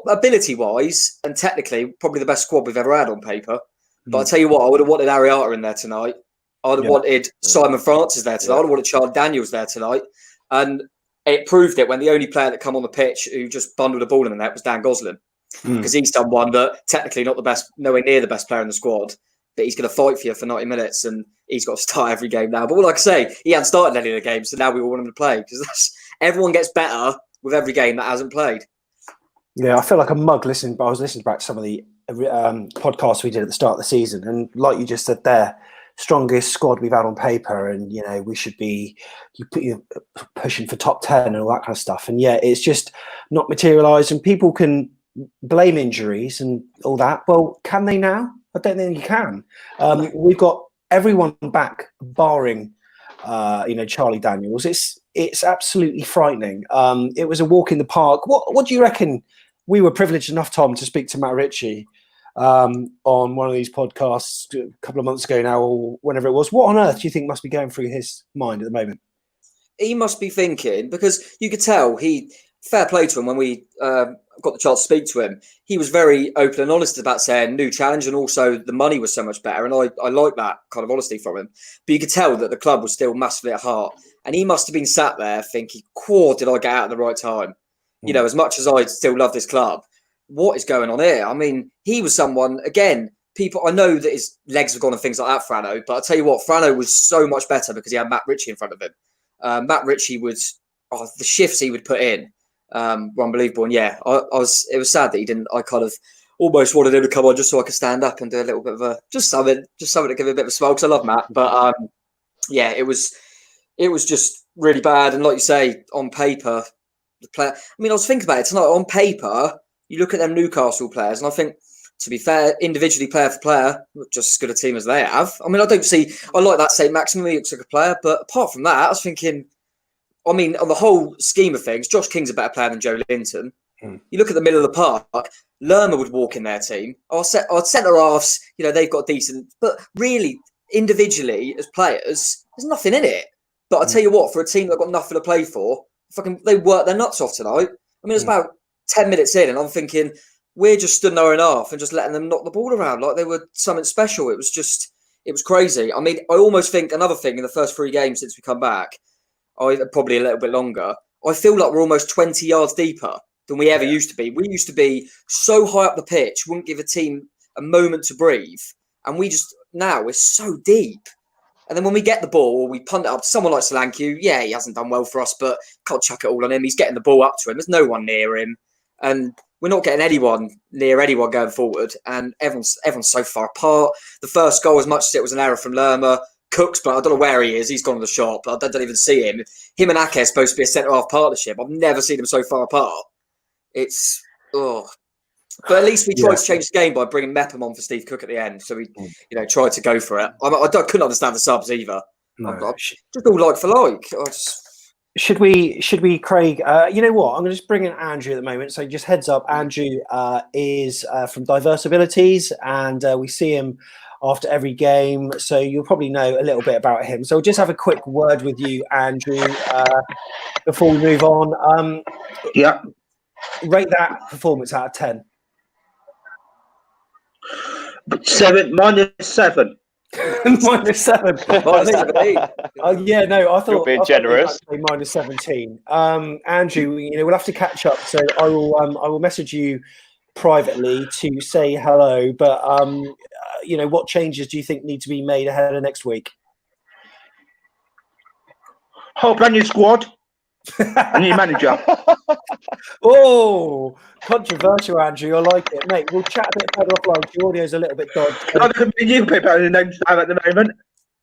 ability-wise and technically, probably the best squad we've ever had on paper. But I'll tell you what, I would have wanted Ariata in there tonight. I would have wanted Simon Francis there tonight. I would have wanted Charles Daniels there tonight. And it proved it when the only player that come on the pitch who just bundled a ball in the net was Dan Gosling. Because he's someone that technically not the best, nowhere near the best player in the squad, but he's going to fight for you for 90 minutes and he's got to start every game now. But like I say, he hadn't started any of the games, so now we all want him to play because everyone gets better with every game that hasn't played. Yeah, I feel like a mug listening, but I was listening back to some of the podcasts we did at the start of the season, and like you just said there, strongest squad we've had on paper, and we should be pushing for top 10 and all that kind of stuff, and yeah, it's just not materialised. And people can blame injuries and all that. Well, can they now? I don't think you can. We've got everyone back, barring Charlie Daniels. It's absolutely frightening. It was a walk in the park. What do you reckon? We were privileged enough, Tom, to speak to Matt Ritchie on one of these podcasts a couple of months ago now, or whenever it was. What on earth do you think must be going through his mind at the moment? He must be thinking, because you could tell fair play to him when we got the chance to speak to him. He was very open and honest about saying new challenge, and also the money was so much better. And I like that kind of honesty from him. But you could tell that the club was still massively at heart. And he must have been sat there thinking, did I get out at the right time? As much as I still love this club, what is going on here? I mean, he was someone, again, I know that his legs have gone and things like that, Frano, but I'll tell you what, Frano was so much better because he had Matt Ritchie in front of him. Matt Ritchie the shifts he would put in were unbelievable. And yeah, it was sad that he didn't. I kind of almost wanted him to come on just so I could stand up and do a little bit of just something to give a bit of a smile, because I love Matt. But yeah, it was just really bad. And like you say, on paper, the player. I mean, I was thinking about it tonight. On paper, you look at them Newcastle players, and I think, to be fair, individually, player for player, just as good a team as they have. I mean, I like that St. Maximin, he looks like a player, but apart from that, I was thinking, I mean, on the whole scheme of things, Josh King's a better player than Joe Linton. You look at the middle of the park, Lerma would walk in their team. Our centre-halves, they've got decent, but really, individually, as players, there's nothing in it. But I tell you what, for a team that got nothing to play for, they worked their nuts off tonight. I mean, it's about 10 minutes in, and I'm thinking we're just stood in our own half and just letting them knock the ball around like they were something special. It was crazy. I mean, I almost think another thing in the first 3 games since we come back, probably a little bit longer, I feel like we're almost 20 yards deeper than we ever used to be. We used to be so high up the pitch, wouldn't give a team a moment to breathe. And now we're so deep. And then when we get the ball, or we punt it up to someone like Solanke, yeah, he hasn't done well for us, but can't chuck it all on him. He's getting the ball up to him. There's no one near him. And we're not getting anyone near anyone going forward. And everyone's so far apart. The first goal, as much as it was an error from Lerma, Cooks, but I don't know where he is. He's gone to the shop. I don't even see him. Him and Ake are supposed to be a centre-half partnership. I've never seen them so far apart. But at least we tried to change the game by bringing Mepham on for Steve Cook at the end. So we, tried to go for it. I couldn't understand the subs either. No. Just all like for like. Should we, Craig? You know what? I'm going to just bring in Andrew at the moment. So just heads up, Andrew is from Diverse Abilities, and we see him after every game. So you'll probably know a little bit about him. So we'll just have a quick word with you, Andrew, before we move on. Rate that performance out of 10. 7 minus 7. Minus 7. Minus 17. Yeah, no, I thought you're being generous. Minus 17. Andrew, we'll have to catch up. So I will message you privately to say hello. But what changes do you think need to be made ahead of next week? Whole brand new squad. A new manager. Oh, controversial, Andrew. I like it, mate. We'll chat a bit further offline. The audio's a little bit dodgy. You can play better than them at the moment.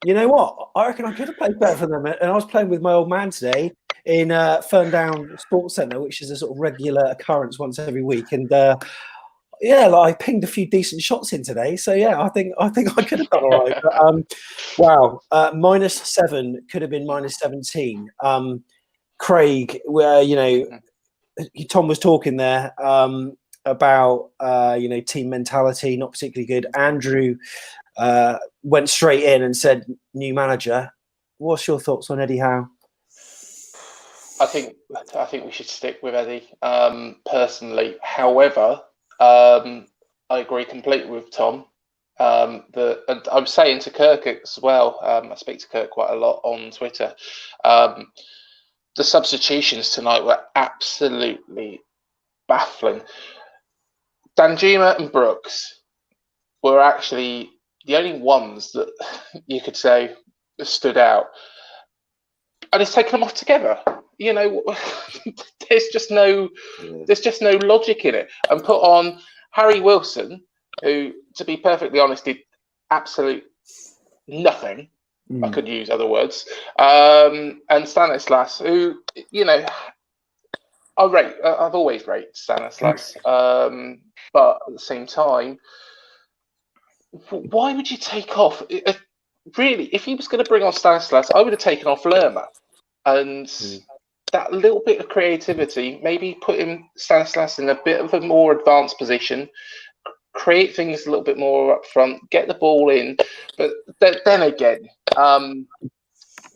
You know what? I reckon I could have played better for them. And I was playing with my old man today in Ferndown Sports Centre, which is a sort of regular occurrence once every week. And I pinged a few decent shots in today. So yeah, I think I could have done all right. But, wow, minus 7 could have been minus 17. Craig, where Tom was talking there about team mentality, not particularly good. Andrew went straight in and said new manager. What's your thoughts on Eddie Howe? I think we should stick with Eddie personally. However, I agree completely with Tom. And I was saying to Kirk as well. I speak to Kirk quite a lot on Twitter. The substitutions tonight were absolutely baffling. Danjuma and Brooks were actually the only ones that you could say stood out. And it's taken them off together. There's just no logic in it. And put on Harry Wilson, who, to be perfectly honest, did absolute nothing. I could use other words. And Stanislas, who, I've always rated Stanislas. But at the same time, why would you take off? Really, if he was going to bring on Stanislas, I would have taken off Lerma. And that little bit of creativity, maybe putting Stanislas in a bit of a more advanced position, create things a little bit more up front, get the ball in. But then again,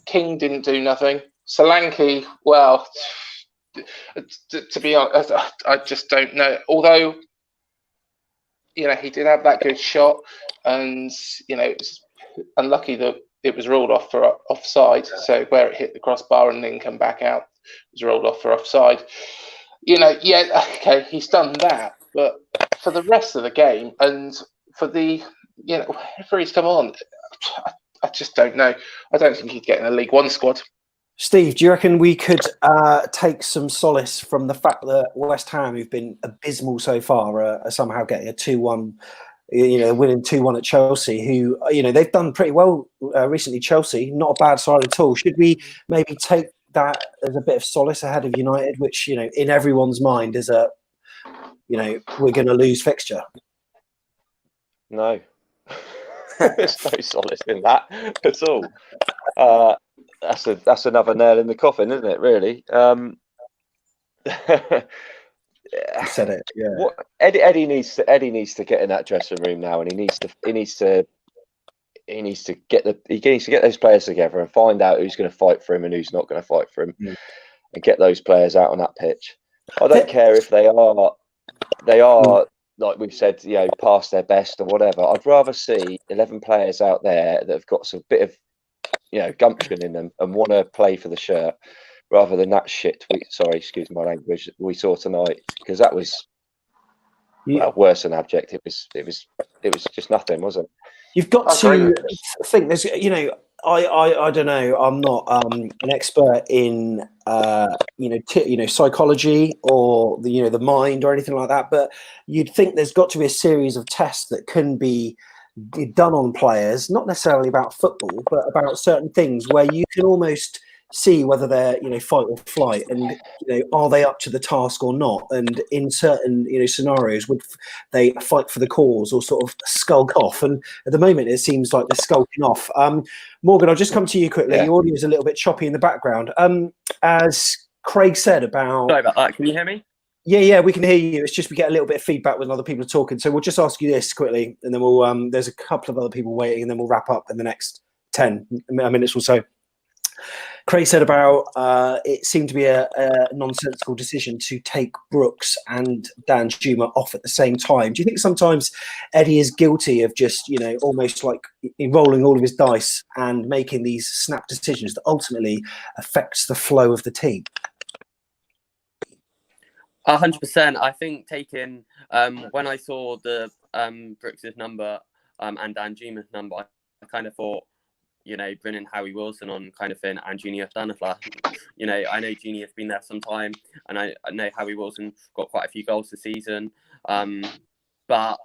King didn't do nothing. Solanke, well, to be honest, I just don't know. Although, he did have that good shot, and it was unlucky that it was ruled off for offside. So where it hit the crossbar and then come back out, it was ruled off for offside. Okay, he's done that, but for the rest of the game and for the referees come on, I just don't know. I don't think he'd get in a League One squad. Steve, do you reckon we could take some solace from the fact that West Ham, who've been abysmal so far, are somehow getting a 2-1, winning 2-1 at Chelsea, who, they've done pretty well recently, Chelsea, not a bad side at all. Should we maybe take that as a bit of solace ahead of United, which, in everyone's mind is we're going to lose fixture? No. There's no solace in that at all. That's another nail in the coffin, isn't it? Really. I said it. Yeah. Eddie needs to get in that dressing room now, and he needs to get those players together and find out who's going to fight for him and who's not going to fight for him. and get those players out on that pitch. I don't care if they are like we've said, you know, past their best or whatever. I'd rather see 11 players out there that have got some bit of, you know, gumption in them and want to play for the shirt, rather than that shit. Sorry, excuse my language. We saw tonight, because that was well, worse than abject. It was just nothing, wasn't it? You've got to think there's, you know, I don't know. I'm not an expert in psychology or the mind or anything like that. But you'd think there's got to be a series of tests that can be done on players, not necessarily about football, but about certain things where you can almost see whether they're fight or flight, and are they up to the task or not, and in certain scenarios would they fight for the cause or sort of skulk off. And at the moment it seems like they're skulking off. Morgan, I'll just come to you quickly. Your audio is a little bit choppy in the background. As Craig said about, sorry about that, can you hear me? Yeah, we can hear you. It's just we get a little bit of feedback when other people are talking, so we'll just ask you this quickly, and then we'll there's a couple of other people waiting, and then we'll wrap up in the next 10 minutes or so. Craig said about it seemed to be a nonsensical decision to take Brooks and Dan Juma off at the same time. Do you think sometimes Eddie is guilty of just, almost like rolling all of his dice and making these snap decisions that ultimately affects the flow of the team? 100%. I think taking when I saw the Brooks's number and Dan Juma's number, I kind of thought, bringing Howie Wilson on kind of thing, and Junior Danafla. I know Junior's been there some time, and I know Howie Wilson got quite a few goals this season. But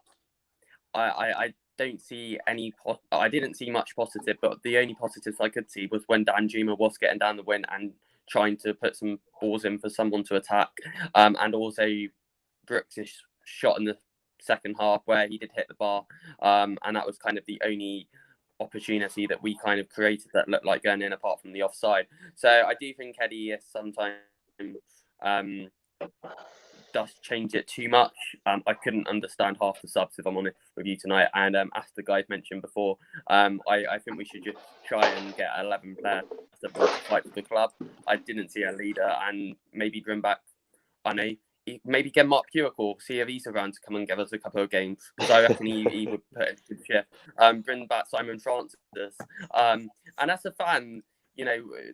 I don't see any. I didn't see much positive, but the only positives I could see was when Dan Juma was getting down the wing and trying to put some balls in for someone to attack, and also Brooks' shot in the second half where he did hit the bar, and that was kind of the only opportunity that we kind of created that looked like going in, apart from the offside. So I do think Eddie is sometimes does change it too much. I couldn't understand half the subs, if I'm honest with you tonight. And as the guys mentioned before, I think we should just try and get 11 players to fight for the club. I didn't see a leader, and maybe bring back, I know, maybe get Mark Pure, see if he's around to come and give us a couple of games, because I reckon he would put it to the shift. Bring back Simon Francis. And as a fan,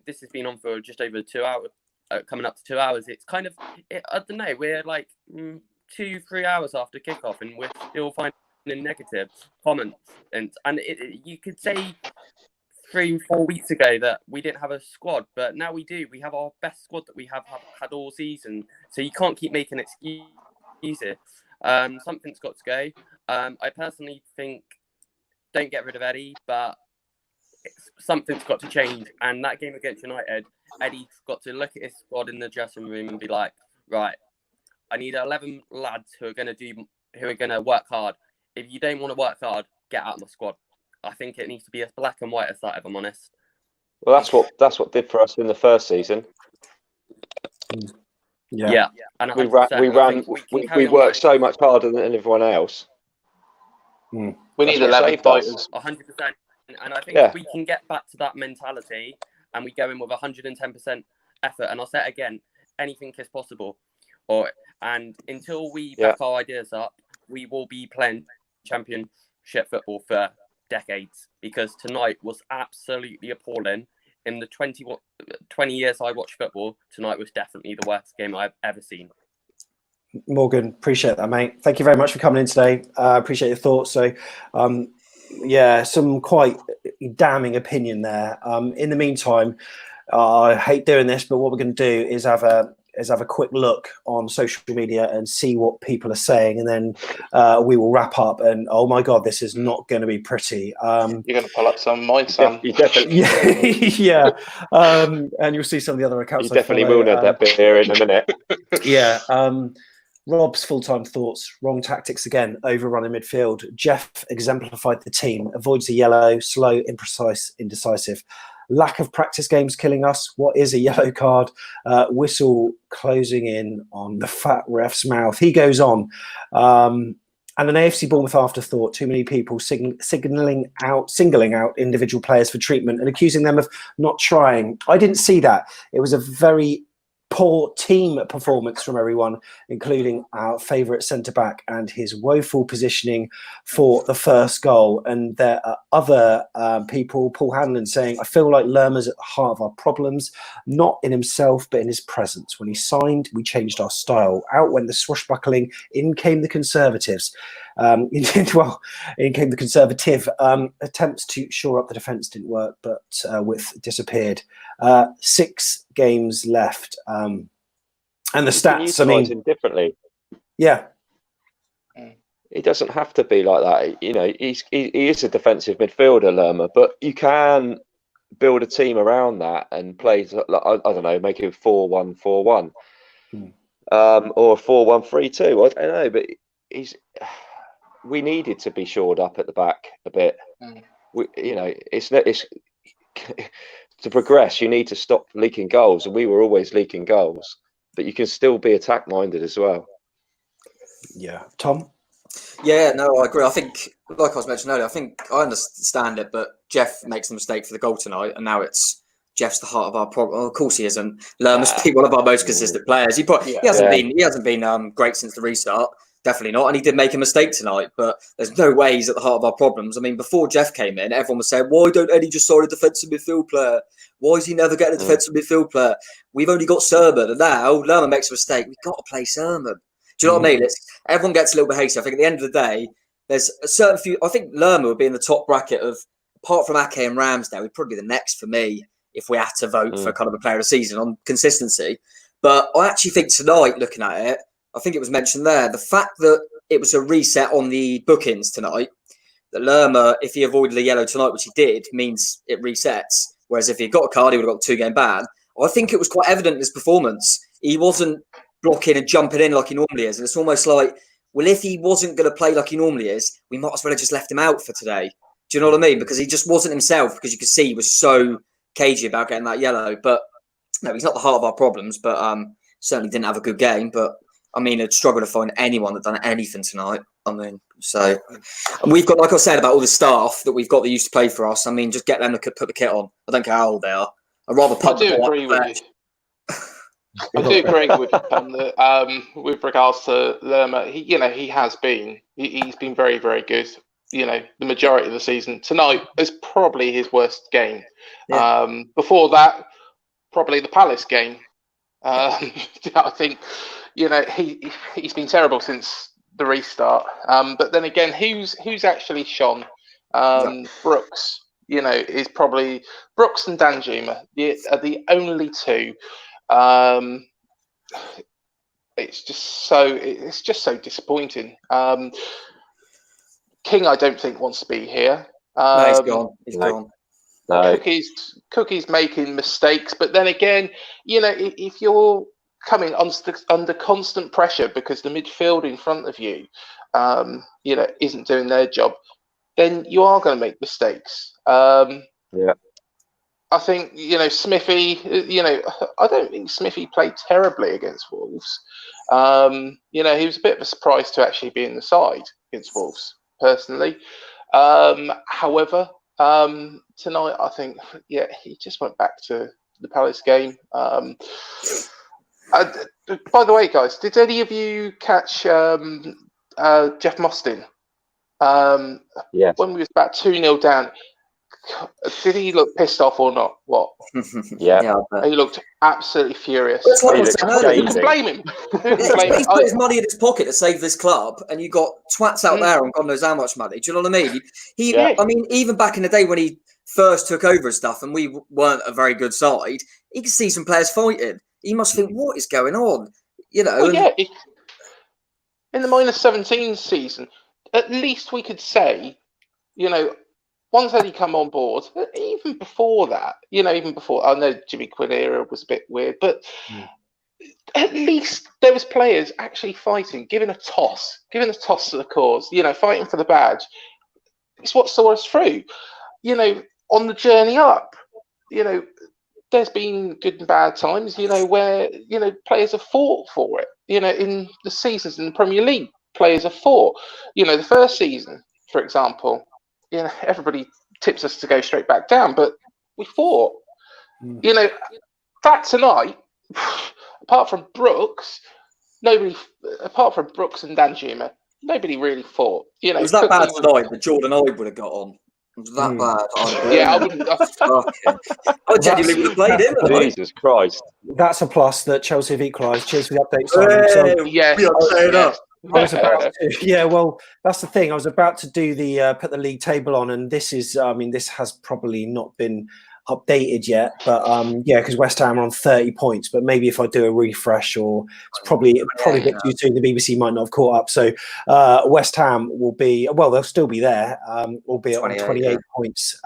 this has been on for just over 2 hours, coming up to 2 hours. It's kind of, I don't know, we're like 2-3 hours after kickoff, and we're still finding negative comments. And you could say 3-4 weeks ago that we didn't have a squad, but now we do. We have our best squad that we have had all season, so you can't keep making excuses. Something's got to go. I personally think don't get rid of Eddie, but something's got to change. And that game against United, Eddie's got to look at his squad in the dressing room and be like, right, I need 11 lads who are going to work hard. If you don't want to work hard, get out of my squad. I think it needs to be as black and white as that, if I'm honest. Well, that's what did for us in the first season. Yeah. And we worked so much harder than everyone else. We need 11 fighters. 100%. And I think if we can get back to that mentality and we go in with 110% effort, and I'll say it again, anything is possible. And until we back our ideas up, we will be playing championship football for decades, because tonight was absolutely appalling. In the 20 years I watched football, tonight was definitely the worst game I've ever seen. Morgan, appreciate that, mate. Thank you very much for coming in today. Appreciate your thoughts. So some quite damning opinion there. In the meantime, I hate doing this, but what we're going to do is have a quick look on social media and see what people are saying, and then we will wrap up. And oh my god, this is not going to be pretty. You're going to pull up some of mine, Sam. Yeah. And you'll see some of the other accounts. You definitely will need that bit here in a minute. Yeah. Rob's full-time thoughts: wrong tactics again, overrun in midfield. Jeff exemplified the team, avoids the yellow, slow, imprecise, indecisive. Lack of practice games killing us. What is a yellow card? Whistle closing in on the fat ref's mouth. He goes on. And an AFC Bournemouth afterthought. Too many people singling out individual players for treatment and accusing them of not trying. I didn't see that. It was a very poor team performance from everyone, including our favourite centre-back and his woeful positioning for the first goal. And there are other people, Paul Hanlon, saying, I feel like Lerma's at the heart of our problems, not in himself, but in his presence. When he signed, we changed our style. Out went the swashbuckling, in came the Conservatives. In came the Conservative. Attempts to shore up the defence didn't work, but Width disappeared. 6 games left. And the stats, I mean, him differently. Yeah. He doesn't have to be like that. You know, he is a defensive midfielder, Lerma, but you can build a team around that and play, I don't know, make it 4-1-4-1 or 4-1-3-2. I don't know, but we needed to be shored up at the back a bit. It's to progress, you need to stop leaking goals, and we were always leaking goals, but you can still be attack minded as well. Yeah. Tom? Yeah, no, I agree. I think, like I was mentioning earlier, I think I understand it, but Jeff makes the mistake for the goal tonight, and now it's Jeff's the heart of our problem. Well, of course he isn't. Lerma's been one of our most consistent players. He hasn't been great since the restart. Definitely not. And he did make a mistake tonight, but there's no way he's at the heart of our problems. I mean, before Jeff came in, everyone was saying, why don't Eddie just sign a defensive midfield player? Why is he never getting a defensive midfield player? We've only got Sermon. And now Lerma makes a mistake. We've got to play Sermon. Do you know what I mean? Everyone gets a little bit hasty. I think at the end of the day, there's a certain few. I think Lerma would be in the top bracket of, apart from Ake and Ramsdale, would probably be the next for me if we had to vote for kind of a player of the season on consistency. But I actually think tonight, looking at it, I think it was mentioned there, the fact that it was a reset on the bookings tonight, that Lerma, if he avoided a yellow tonight, which he did, means it resets. Whereas if he got a card, he would have got a 2-game ban. I think it was quite evident in his performance. He wasn't blocking and jumping in like he normally is. And it's almost like, well, if he wasn't going to play like he normally is, we might as well have just left him out for today. Do you know what I mean? Because he just wasn't himself, because you could see he was so cagey about getting that yellow. But no, he's not the heart of our problems, but certainly didn't have a good game. But I mean, I'd struggle to find anyone that done anything tonight. I mean, so and we've got, like I said, about all the staff that we've got that used to play for us. I mean, just get them to put the kit on. I don't care how old they are. I'd rather put I do agree with you. I do agree with you with regards to Lerma. He has been. He's been very, very good. The majority of the season. Tonight is probably his worst game. Yeah. Before that, probably the Palace game. I think he's been terrible since the restart. But then again, who's actually shone? Brooks. Is probably Brooks and Danjuma are the only two. It's just so disappointing. King, I don't think wants to be here. No, he's gone. He's gone. No. Cookie's making mistakes, but then again, if you're coming under constant pressure because the midfield in front of you, isn't doing their job, then you are going to make mistakes. Yeah. I think, Smithy, I don't think Smithy played terribly against Wolves. He was a bit of a surprise to actually be in the side against Wolves, personally. However, tonight, I think, he just went back to the Palace game. By the way, guys, did any of you catch Jeff Mostyn? Yes. When we was about 2-0 down, did he look pissed off or not? What? Yeah. He looked absolutely furious. That's what I was saying earlier. Who can blame him? He's put his money in his pocket to save this club, and you got twats out there on God knows how much money. Do you know what I mean? I mean, even back in the day when he first took over and stuff, and we weren't a very good side, he could see some players fighting. He must think, what is going on? In the -17 season, at least we could say, once Eddie come on board, even before that, I know Jimmy Quinn era was a bit weird, but at least there was players actually fighting, giving a toss to the cause, fighting for the badge. It's what saw us through. On the journey up, there's been good and bad times, where, players have fought for it. In the seasons in the Premier League, players have fought. The first season, for example, everybody tips us to go straight back down, but we fought. That tonight, apart from Brooks, nobody, apart from Brooks and Danjuma, nobody really fought. You know, It was that Cook bad was- tonight that Jordan I would have got on. It was that bad. Yeah, I wouldn't. I genuinely would have played him tonight. Jesus Christ. That's a plus that Chelsea have equalised. Cheers for the update, Simon. So, Yes, we are playing up. I was about to, yeah, well, that's the thing. I was about to do the put the league table on, and this is, I mean, this has probably not been updated yet, but yeah, because West Ham are on 30 points. But maybe if I do a refresh, or it's probably a bit too soon. The BBC might not have caught up. So West Ham will be, well, they'll still be there, albeit on 28 points.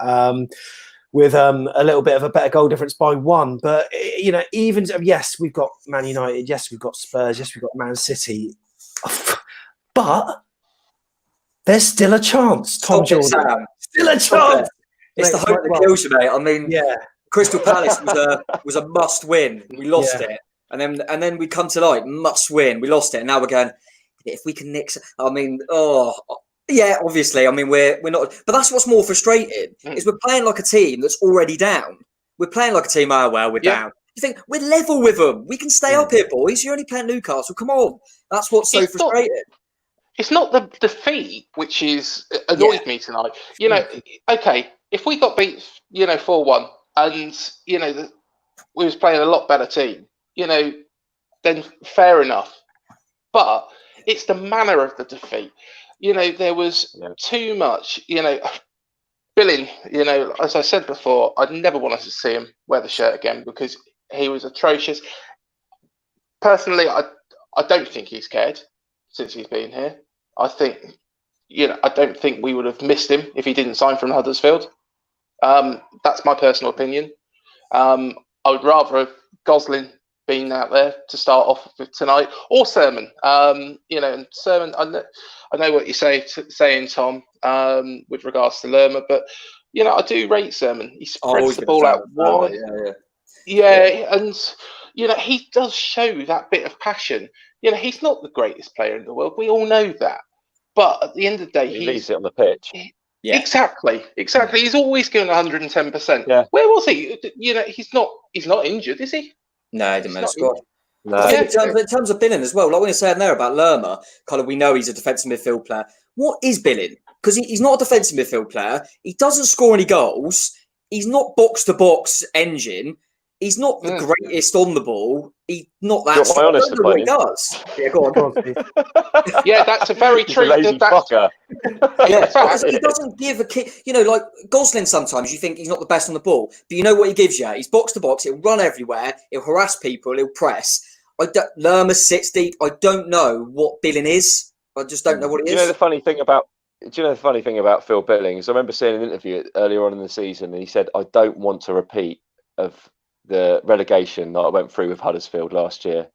With a little bit of a better goal difference by one. But, you know, even, yes, we've got Man United, yes, we've got Spurs, yes, we've got Man City. But there's still a chance, Tom Jordan. Sam. Still a chance. It's the hope that kills you, mate. I mean, Crystal Palace was a must win. We lost it. And then we come tonight, must win. We lost it. And now we're going, if we can nick, I mean, yeah, obviously. I mean, we're not, but that's what's more frustrating is we're playing like a team that's already down. We're playing like a team. Oh well, we're down. You think we're level with them? We can stay up here, boys. You're only playing Newcastle. Come on, that's what's so frustrating. It's not the defeat which is annoyed me tonight. You know, okay, if we got beat, you know, 4-1, and you know we was playing a lot better team, you know, then fair enough. But it's the manner of the defeat. You know, there was too much, you know, Billing, you know, as I said before, I'd never wanted to see him wear the shirt again because he was atrocious. Personally, I don't think he's cared since he's been here. I think, you know, I don't think we would have missed him if he didn't sign from Huddersfield. That's my personal opinion. I would rather have Gosling been out there to start off with tonight, or Sermon. You know, and Sermon, I know what you're saying, Tom, with regards to Lerma, but you know, I do rate Sermon. He spreads the ball out wide. Yeah, and you know, he does show that bit of passion. You know, he's not the greatest player in the world. We all know that. But at the end of the day, he leaves it on the pitch. Exactly. He's always going 110%. Yeah. Where was he? You know, he's not injured, is he? No, he didn't make the squad. No. I think in terms of Billing as well, like when you're saying there about Lerma, kind of we know he's a defensive midfield player. What is Billing? Because he's not a defensive midfield player. He doesn't score any goals. He's not box-to-box engine. He's not the greatest on the ball. He's not that. My honest I don't know what he opinion. does. Yeah, go on. Yeah, that's a very true. Lazy fucker. Yeah, because he doesn't give a kick. You know, like Gosling, sometimes you think he's not the best on the ball, but you know what he gives you? He's box to box. He'll run everywhere. He'll harass people. He'll press. Lerma sits deep. I don't know what Billing is. I just don't know what it is. Do you know the funny thing about Phil Billing is I remember seeing an interview earlier on in the season, and he said, "I don't want to repeat of the relegation that I went through with Huddersfield last year."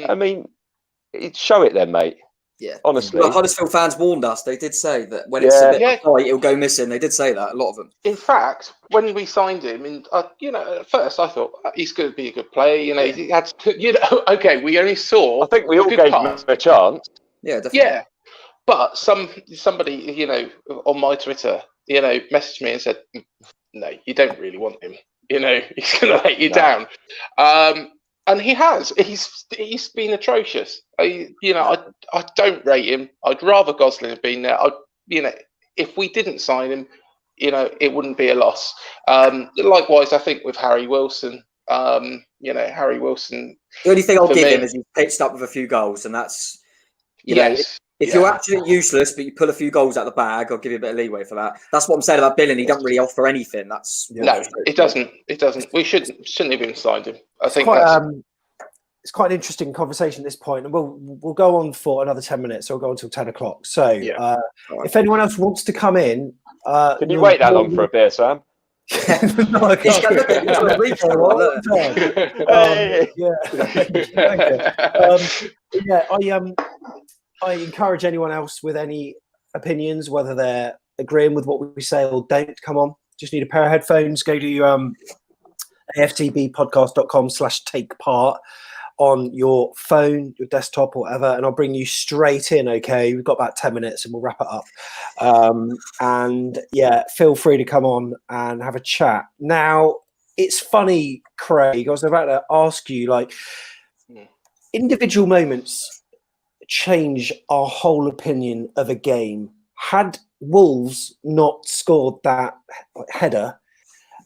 I mean, show it then, mate. Yeah, honestly. Well, Huddersfield fans warned us. They did say that when it's a bit tight, it'll go missing. They did say that, a lot of them. In fact, when we signed him, and you know, at first I thought he's going to be a good player. You know, he had, you know, okay, we only saw. I think we all gave him a chance. Yeah, definitely. Yeah, but somebody, you know, on my Twitter, you know, messaged me and said, "No, you don't really want him. You know, he's going to let you down." And he has. He's been atrocious. I don't rate him. I'd rather Gosling have been there. You know, if we didn't sign him, you know, it wouldn't be a loss. Likewise, I think with Harry Wilson. You know, Harry Wilson. The only thing I'll give him is he's pitched up with a few goals, and that's you know. If you're absolutely useless, but you pull a few goals out of the bag, I'll give you a bit of leeway for that. That's what I'm saying about Billing. He doesn't really offer anything. That's no, it doesn't. It doesn't. We shouldn't have even signed him. I think it's quite an interesting conversation at this point, and we'll go on for another 10 minutes. So we'll go until 10 o'clock. So if anyone else wants to come in, can you wait that long for a beer, Sam? No, I can't. I encourage anyone else with any opinions, whether they're agreeing with what we say or don't, come on. Just need a pair of headphones. Go to AFCBpodcast.com/take part on your phone, your desktop, or whatever, and I'll bring you straight in. Okay, we've got about 10 minutes, and we'll wrap it up. And yeah, feel free to come on and have a chat. Now, it's funny, Craig. I was about to ask you, like, individual moments change our whole opinion of a game. Had Wolves not scored that header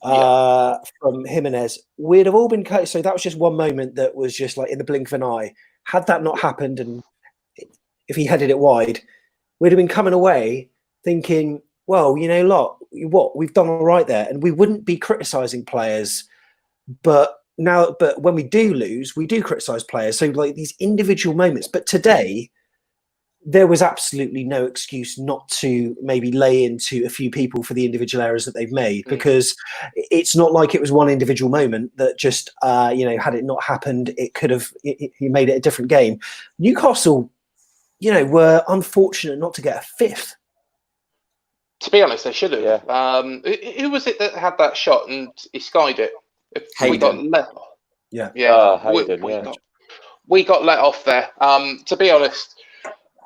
from Jimenez, we'd have all been cut. So that was just one moment that was just like in the blink of an eye. Had that not happened, and if he headed it wide, we'd have been coming away thinking, well, you know, what we've done all right there, and we wouldn't be criticising players. But when we do lose, we do criticise players. So like these individual moments. But today, there was absolutely no excuse not to maybe lay into a few people for the individual errors that they've made, because it's not like it was one individual moment that just, had it not happened, it could have, he made it a different game. Newcastle, were unfortunate not to get a fifth. To be honest, they should have. Yeah. Who was it that had that shot and he skied it? We got let. Yeah. Hayden, we got let off there. To be honest,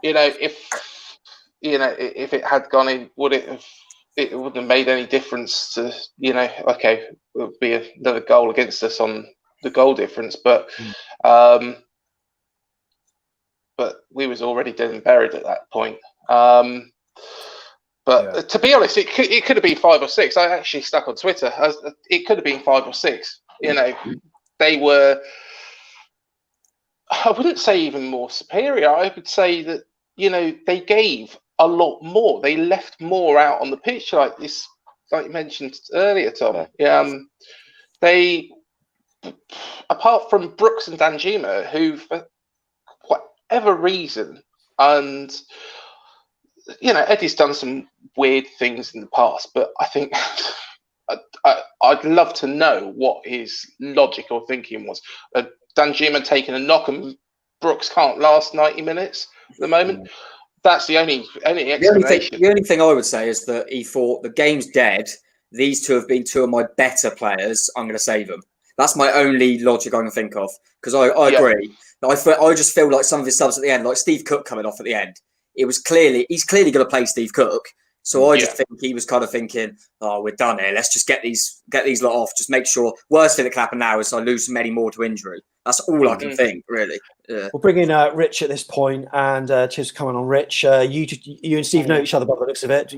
if it had gone in, it wouldn't have made any difference to, okay, it would be another goal against us on the goal difference, but we was already dead and buried at that point. But to be honest, it could have been 5 or 6. I actually stuck on Twitter. It could have been 5 or 6. They were, I wouldn't say even more superior. I would say that, they gave a lot more. They left more out on the pitch, like you mentioned earlier, Tom. They, apart from Brooks and Danjuma, who, for whatever reason, and Eddie's done some weird things in the past, but I think I'd love to know what his logic or thinking was. Danjuma taking a knock and Brooks can't last 90 minutes at the moment. That's the only explanation. The only thing I would say is that he thought the game's dead. These two have been two of my better players. I'm going to save them. That's my only logic I can think of, because I agree. I just feel like some of his subs at the end, like Steve Cook coming off at the end, he's clearly going to play Steve Cook. So I just think he was kind of thinking, oh, we're done here. Let's just get these lot off. Just make sure. Worst thing that can happen now is I lose many more to injury. That's all I can think, really. Yeah. We'll bring in Rich at this point, and cheers for coming on, Rich. You and Steve know each other by the looks of it.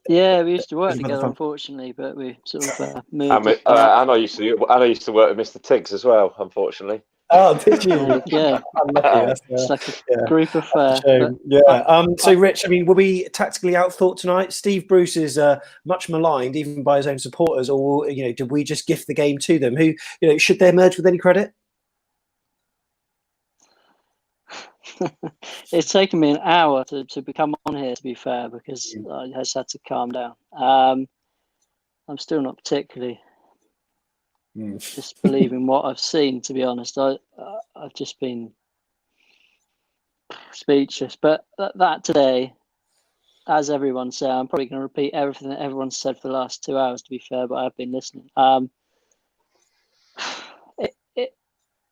Yeah, we used to work together, unfortunately, but we sort of moved. And I used to work with Mr. Tiggs as well, unfortunately. Oh, did you? Yeah. It's like a group of So, Rich, were we tactically outthought tonight? Steve Bruce is much maligned, even by his own supporters, or did we just gift the game to them? Who, should they emerge with any credit? It's taken me an hour to become on here, to be fair, because I just had to calm down. I'm still not particularly disbelieving what I've seen, to be honest. I've just been speechless. But that today, as everyone said, I'm probably going to repeat everything that everyone's said for the last 2 hours, to be fair, but I've been listening.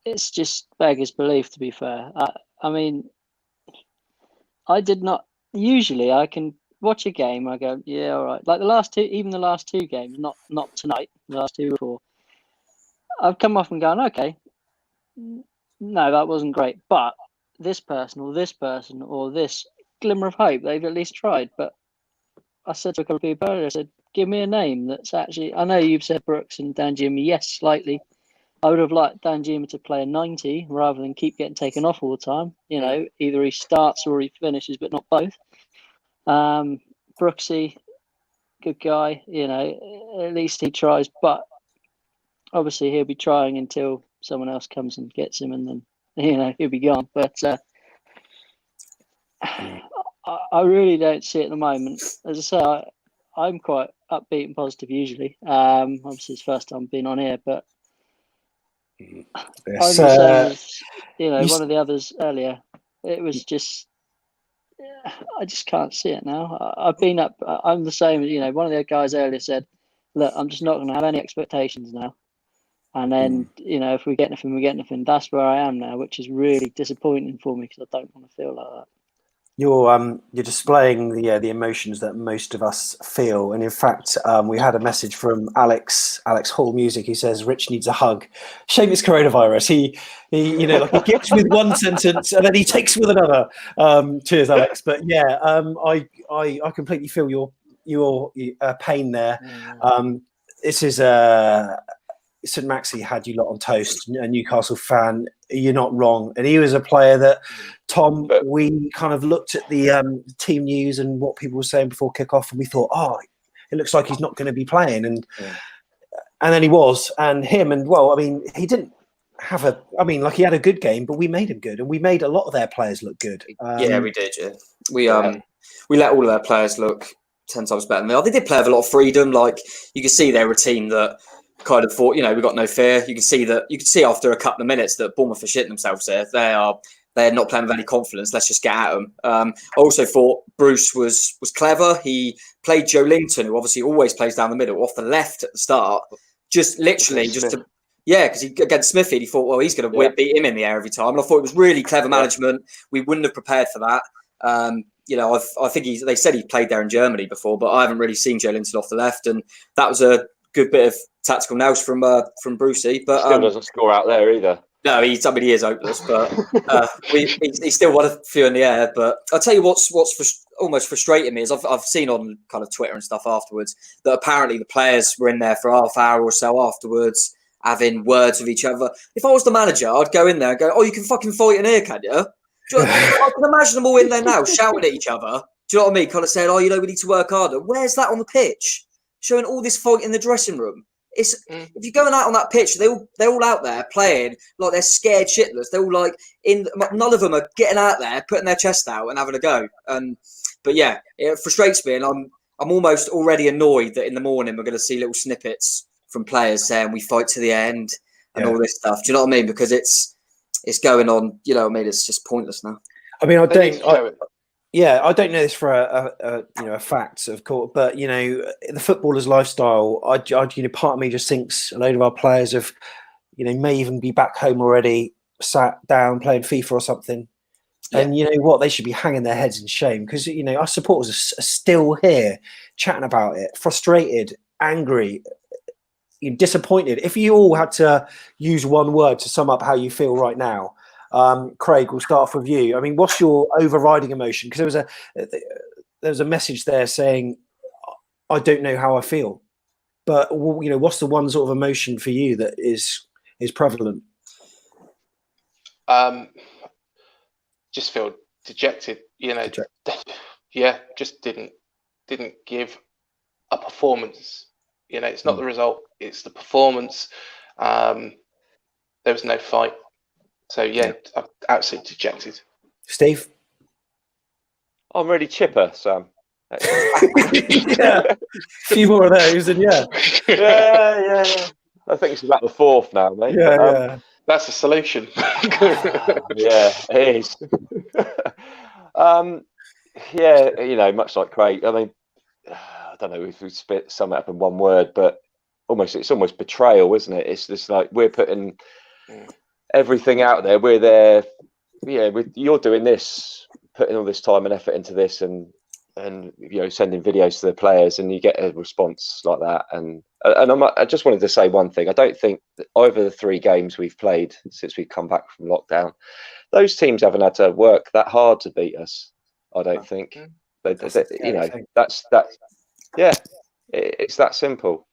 It's just beggars belief, to be fair. I did not. Usually, I can watch a game. I go, yeah, all right. Like the last two games, not tonight. The last 2 or 4. I've come off and gone, okay, no, that wasn't great. But this person or this glimmer of hope, they've at least tried. But I said to a couple of people earlier, I said, give me a name that's actually. I know you've said Brooks and Danjuma, yes, slightly. I would have liked Danjuma to play a 90 rather than keep getting taken off all the time. Either he starts or he finishes, but not both. Brooksy, good guy. At least he tries. But obviously he'll be trying until someone else comes and gets him, and then he'll be gone. But I really don't see it at the moment. As I say, I'm quite upbeat and positive usually. Obviously it's the first time being on here, but I'm the same as one of the others earlier. It was just, I just can't see it now. I've been up. I'm the same. One of the guys earlier said, "Look, I'm just not going to have any expectations now." And then, if we get nothing, we get nothing. That's where I am now, which is really disappointing for me because I don't want to feel like that. you're displaying the emotions that most of us feel, and in fact, we had a message from Alex Hall Music. He says Rich needs a hug. Shame it's coronavirus. He he gives with one sentence and then he takes with another. Cheers, Alex. But yeah, I completely feel your pain there. This is St Maxi had you lot on toast. A Newcastle fan, you're not wrong. And he was a player that, Tom, we kind of looked at the team news and what people were saying before kickoff, and we thought, oh, it looks like he's not going to be playing. And then he was. And him, and well, I mean, he didn't have he had a good game, but we made him good, and we made a lot of their players look good. Yeah, we did. Yeah, we let all of their players look 10 times better than they are. They did play with a lot of freedom. Like, you could see they were a team that kind of thought, we got no fear. You could see after a couple of minutes that Bournemouth are shitting themselves there. They're not playing with any confidence. Let's just get at them. I also thought Bruce was clever. He played Joe Linton, who obviously always plays down the middle, off the left at the start. Just literally, because against Smithy, he thought, well, he's going to beat him in the air every time. And I thought it was really clever management. We wouldn't have prepared for that. I think they said he played there in Germany before, but I haven't really seen Joe Linton off the left, and that was a good bit of tactical nous from Brucey. But still doesn't score out there either. No, he is hopeless, but he still won a few in the air. But I'll tell you what's almost frustrating me is I've seen on kind of Twitter and stuff afterwards that apparently the players were in there for half hour or so afterwards, having words with each other. If I was the manager, I'd go in there and go, "Oh, you can fucking fight in here, can you?" I can imagine them all in there now shouting at each other. Do you know what I mean? Kind of saying, "Oh, we need to work harder." Where's that on the pitch? Showing all this fight in the dressing room. If you're going out on that pitch, they're all out there playing like they're scared shitless. They're all like none of them are getting out there, putting their chest out and having a go. But yeah, it frustrates me, and I'm almost already annoyed that in the morning we're going to see little snippets from players saying we fight to the end and all this stuff. Do you know what I mean? Because it's going on. You know what I mean? It's just pointless now. I mean, I don't know this for a fact, of course, but the footballer's lifestyle. Part of me just thinks a load of our players have, may even be back home already, sat down playing FIFA or something, and you know what, they should be hanging their heads in shame because our supporters are still here chatting about it, frustrated, angry, disappointed. If you all had to use one word to sum up how you feel right now. Craig, we'll start off with you. I mean, what's your overriding emotion? Because there was a message there saying, "I don't know how I feel," but what's the one sort of emotion for you that is prevalent? Just feel dejected. Just didn't give a performance. It's not the result; it's the performance. There was no fight. So I'm absolutely dejected. Steve, I'm really chipper, Sam. A few more of those, and yeah. I think it's about the fourth now, mate. Yeah, that's a solution. Yeah, it is. Much like Craig. I mean, I don't know if we sum it up in one word, but it's almost betrayal, isn't it? It's just like we're putting everything out there. We're there. You're doing this, putting all this time and effort into this, and sending videos to the players, and you get a response like that. And I just wanted to say one thing. I don't think that over the 3 games we've played since we've come back from lockdown, those teams haven't had to work that hard to beat us. I don't think. It's that simple,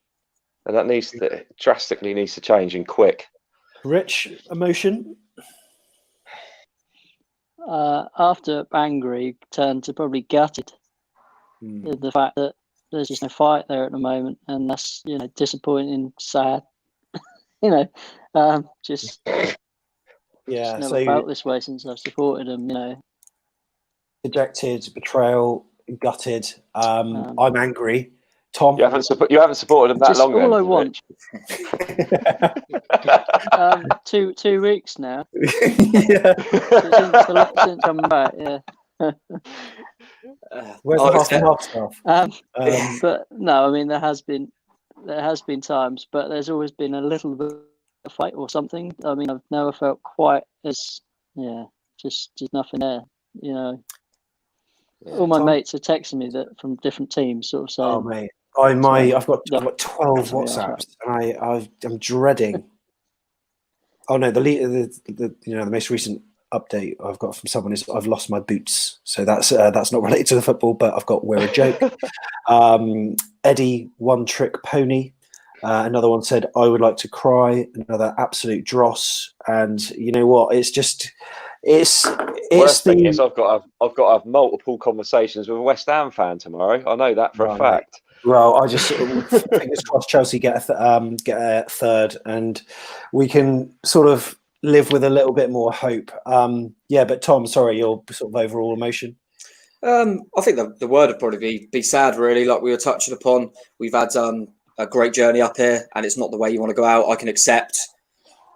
and that drastically needs to change and quick. Rich, emotion? After angry, turned to probably gutted. The fact that there's just no fight there at the moment, and that's disappointing, sad. Just never felt this way since I've supported them. Dejected, betrayal, gutted. I'm angry. Tom, you haven't supported them that just long. All I want. 2 weeks now. Since I'm back. Yeah. Where's the half stuff? But no, I mean there has been times, but there's always been a little bit of fight or something. I mean, I've never felt quite as just nothing there. All my Tom? mates are texting me that from different teams, sort of saying. Oh mate, I've got 12 WhatsApps, and I'm dreading. Oh no, the most recent update I've got from someone is I've lost my boots. So that's not related to the football, but I've got we're a joke. Eddie one trick pony. Another one said I would like to cry. Another absolute dross. And you know what? It's Worst thing is I've got to have multiple conversations with a West Ham fan tomorrow. I know that for a fact. Well, I just fingers crossed Chelsea get a third, and we can sort of live with a little bit more hope. But Tom, sorry, your sort of overall emotion. I think the word would probably be sad, really. Like we were touching upon, we've had a great journey up here, and it's not the way you want to go out. I can accept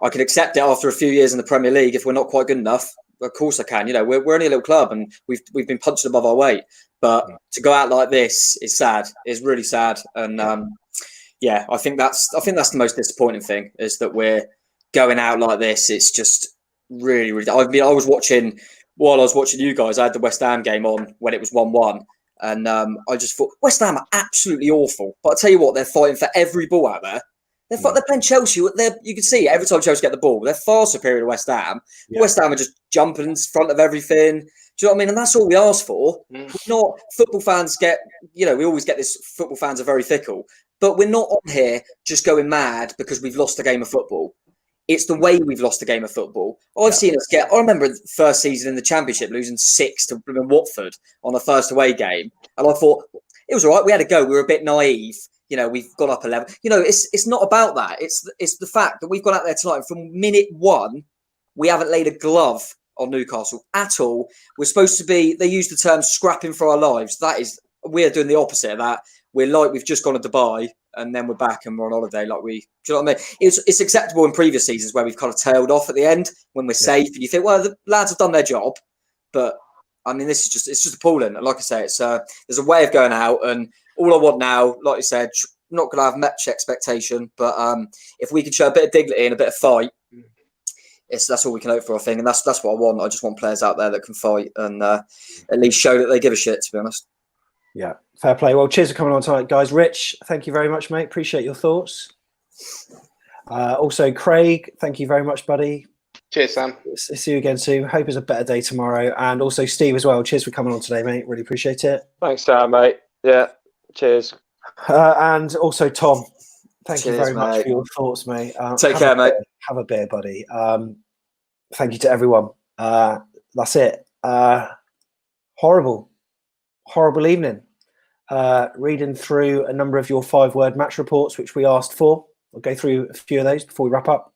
it after a few years in the Premier League if we're not quite good enough. Of course I can. You know, we're only a little club, and we've been punched above our weight. But to go out like this is sad. It's really sad, and I think that's the most disappointing thing is that we're going out like this. It's just really, really. I mean, I was watching you guys. I had the West Ham game on when it was 1-1, and I just thought West Ham are absolutely awful. But I tell you what, they're fighting for every ball out there. They're playing Chelsea. You can see every time Chelsea get the ball, they're far superior to West Ham. Yeah. West Ham are just jumping in front of everything. Do you know what I mean? And that's all we ask for. We're not football fans we always get this. Football fans are very fickle, but we're not on here just going mad because we've lost a game of football. It's the way we've lost a game of football. I've seen us I remember the first season in the Championship losing 6 to Watford on the first away game, and I thought it was all right. We had a go. We were a bit naive. You know, we've got up 11. You know, it's not about that. It's the fact that we've gone out there tonight and from minute 1, we haven't laid a glove on Newcastle at all. We're supposed to be, they use the term scrapping for our lives. We're doing the opposite of that. We're like we've just gone to Dubai and then we're back and we're on holiday. Do you know what I mean? It's acceptable in previous seasons where we've kind of tailed off at the end when we're safe. And you think, well, the lads have done their job. But I mean, it's just appalling. And like I say, there's a way of going out, and all I want now, like you said, not going to have much expectation, but if we can show a bit of dignity and a bit of fight, that's all we can hope for, I think. And that's what I want. I just want players out there that can fight and at least show that they give a shit, to be honest. Yeah, fair play. Well, cheers for coming on tonight, guys. Rich, thank you very much, mate. Appreciate your thoughts. Also, Craig, thank you very much, buddy. Cheers, Sam. See you again soon. Hope it's a better day tomorrow. And also, Steve as well. Cheers for coming on today, mate. Really appreciate it. Thanks, Sam, mate. Yeah, cheers. And also, Tom, thank you very much mate. for your thoughts, mate. Take care, mate. Have a beer, buddy. Thank you to everyone. That's it. Horrible evening. Reading through a number of your 5-word match reports, which we asked for. I'll go through a few of those before we wrap up.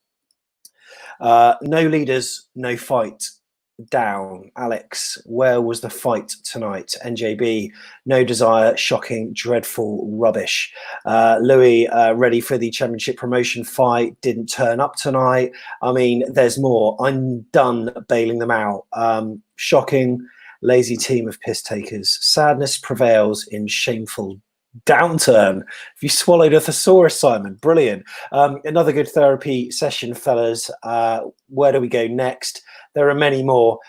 No leaders, no fight. Down. Alex, where was the fight tonight? NJB, no desire, shocking, dreadful, rubbish. Louis, ready for the championship promotion fight, didn't turn up tonight. I mean, there's more. I'm done bailing them out. Shocking, lazy team of piss takers. Sadness prevails in shameful downturn. If you swallowed a thesaurus, Simon, brilliant. Another good therapy session, fellas. Where do we go next? There are many more.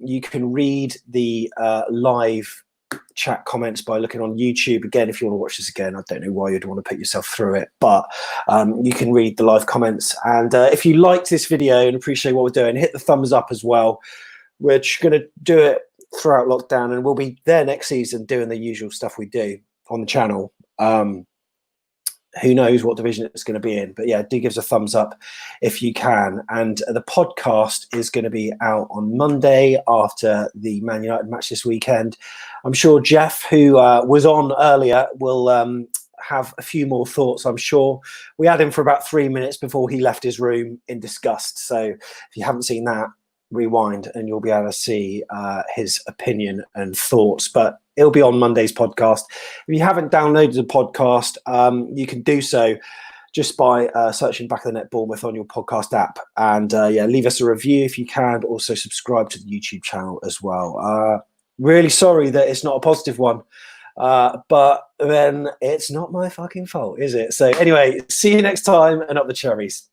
You can read the live chat comments by looking on YouTube. Again, if you want to watch this again, I don't know why you'd want to put yourself through it, but you can read the live comments. And if you liked this video and appreciate what we're doing, hit the thumbs up as well. We're just going to do it throughout lockdown, and we'll be there next season doing the usual stuff we do on the channel. Who knows what division it's going to be in, but yeah, do give us a thumbs up if you can. And the podcast is going to be out on Monday after the Man United match this weekend. I'm sure Jeff, who was on earlier, will have a few more thoughts. I'm sure we had him for about 3 minutes before he left his room in disgust. So if you haven't seen that, rewind and you'll be able to see his opinion and thoughts. But it'll be on Monday's podcast. If you haven't downloaded the podcast, you can do so just by searching Back of the Net Bournemouth on your podcast app. And leave us a review if you can, but also subscribe to the YouTube channel as well. Really sorry that it's not a positive one, but then it's not my fucking fault, is it? So anyway, see you next time, and up the cherries.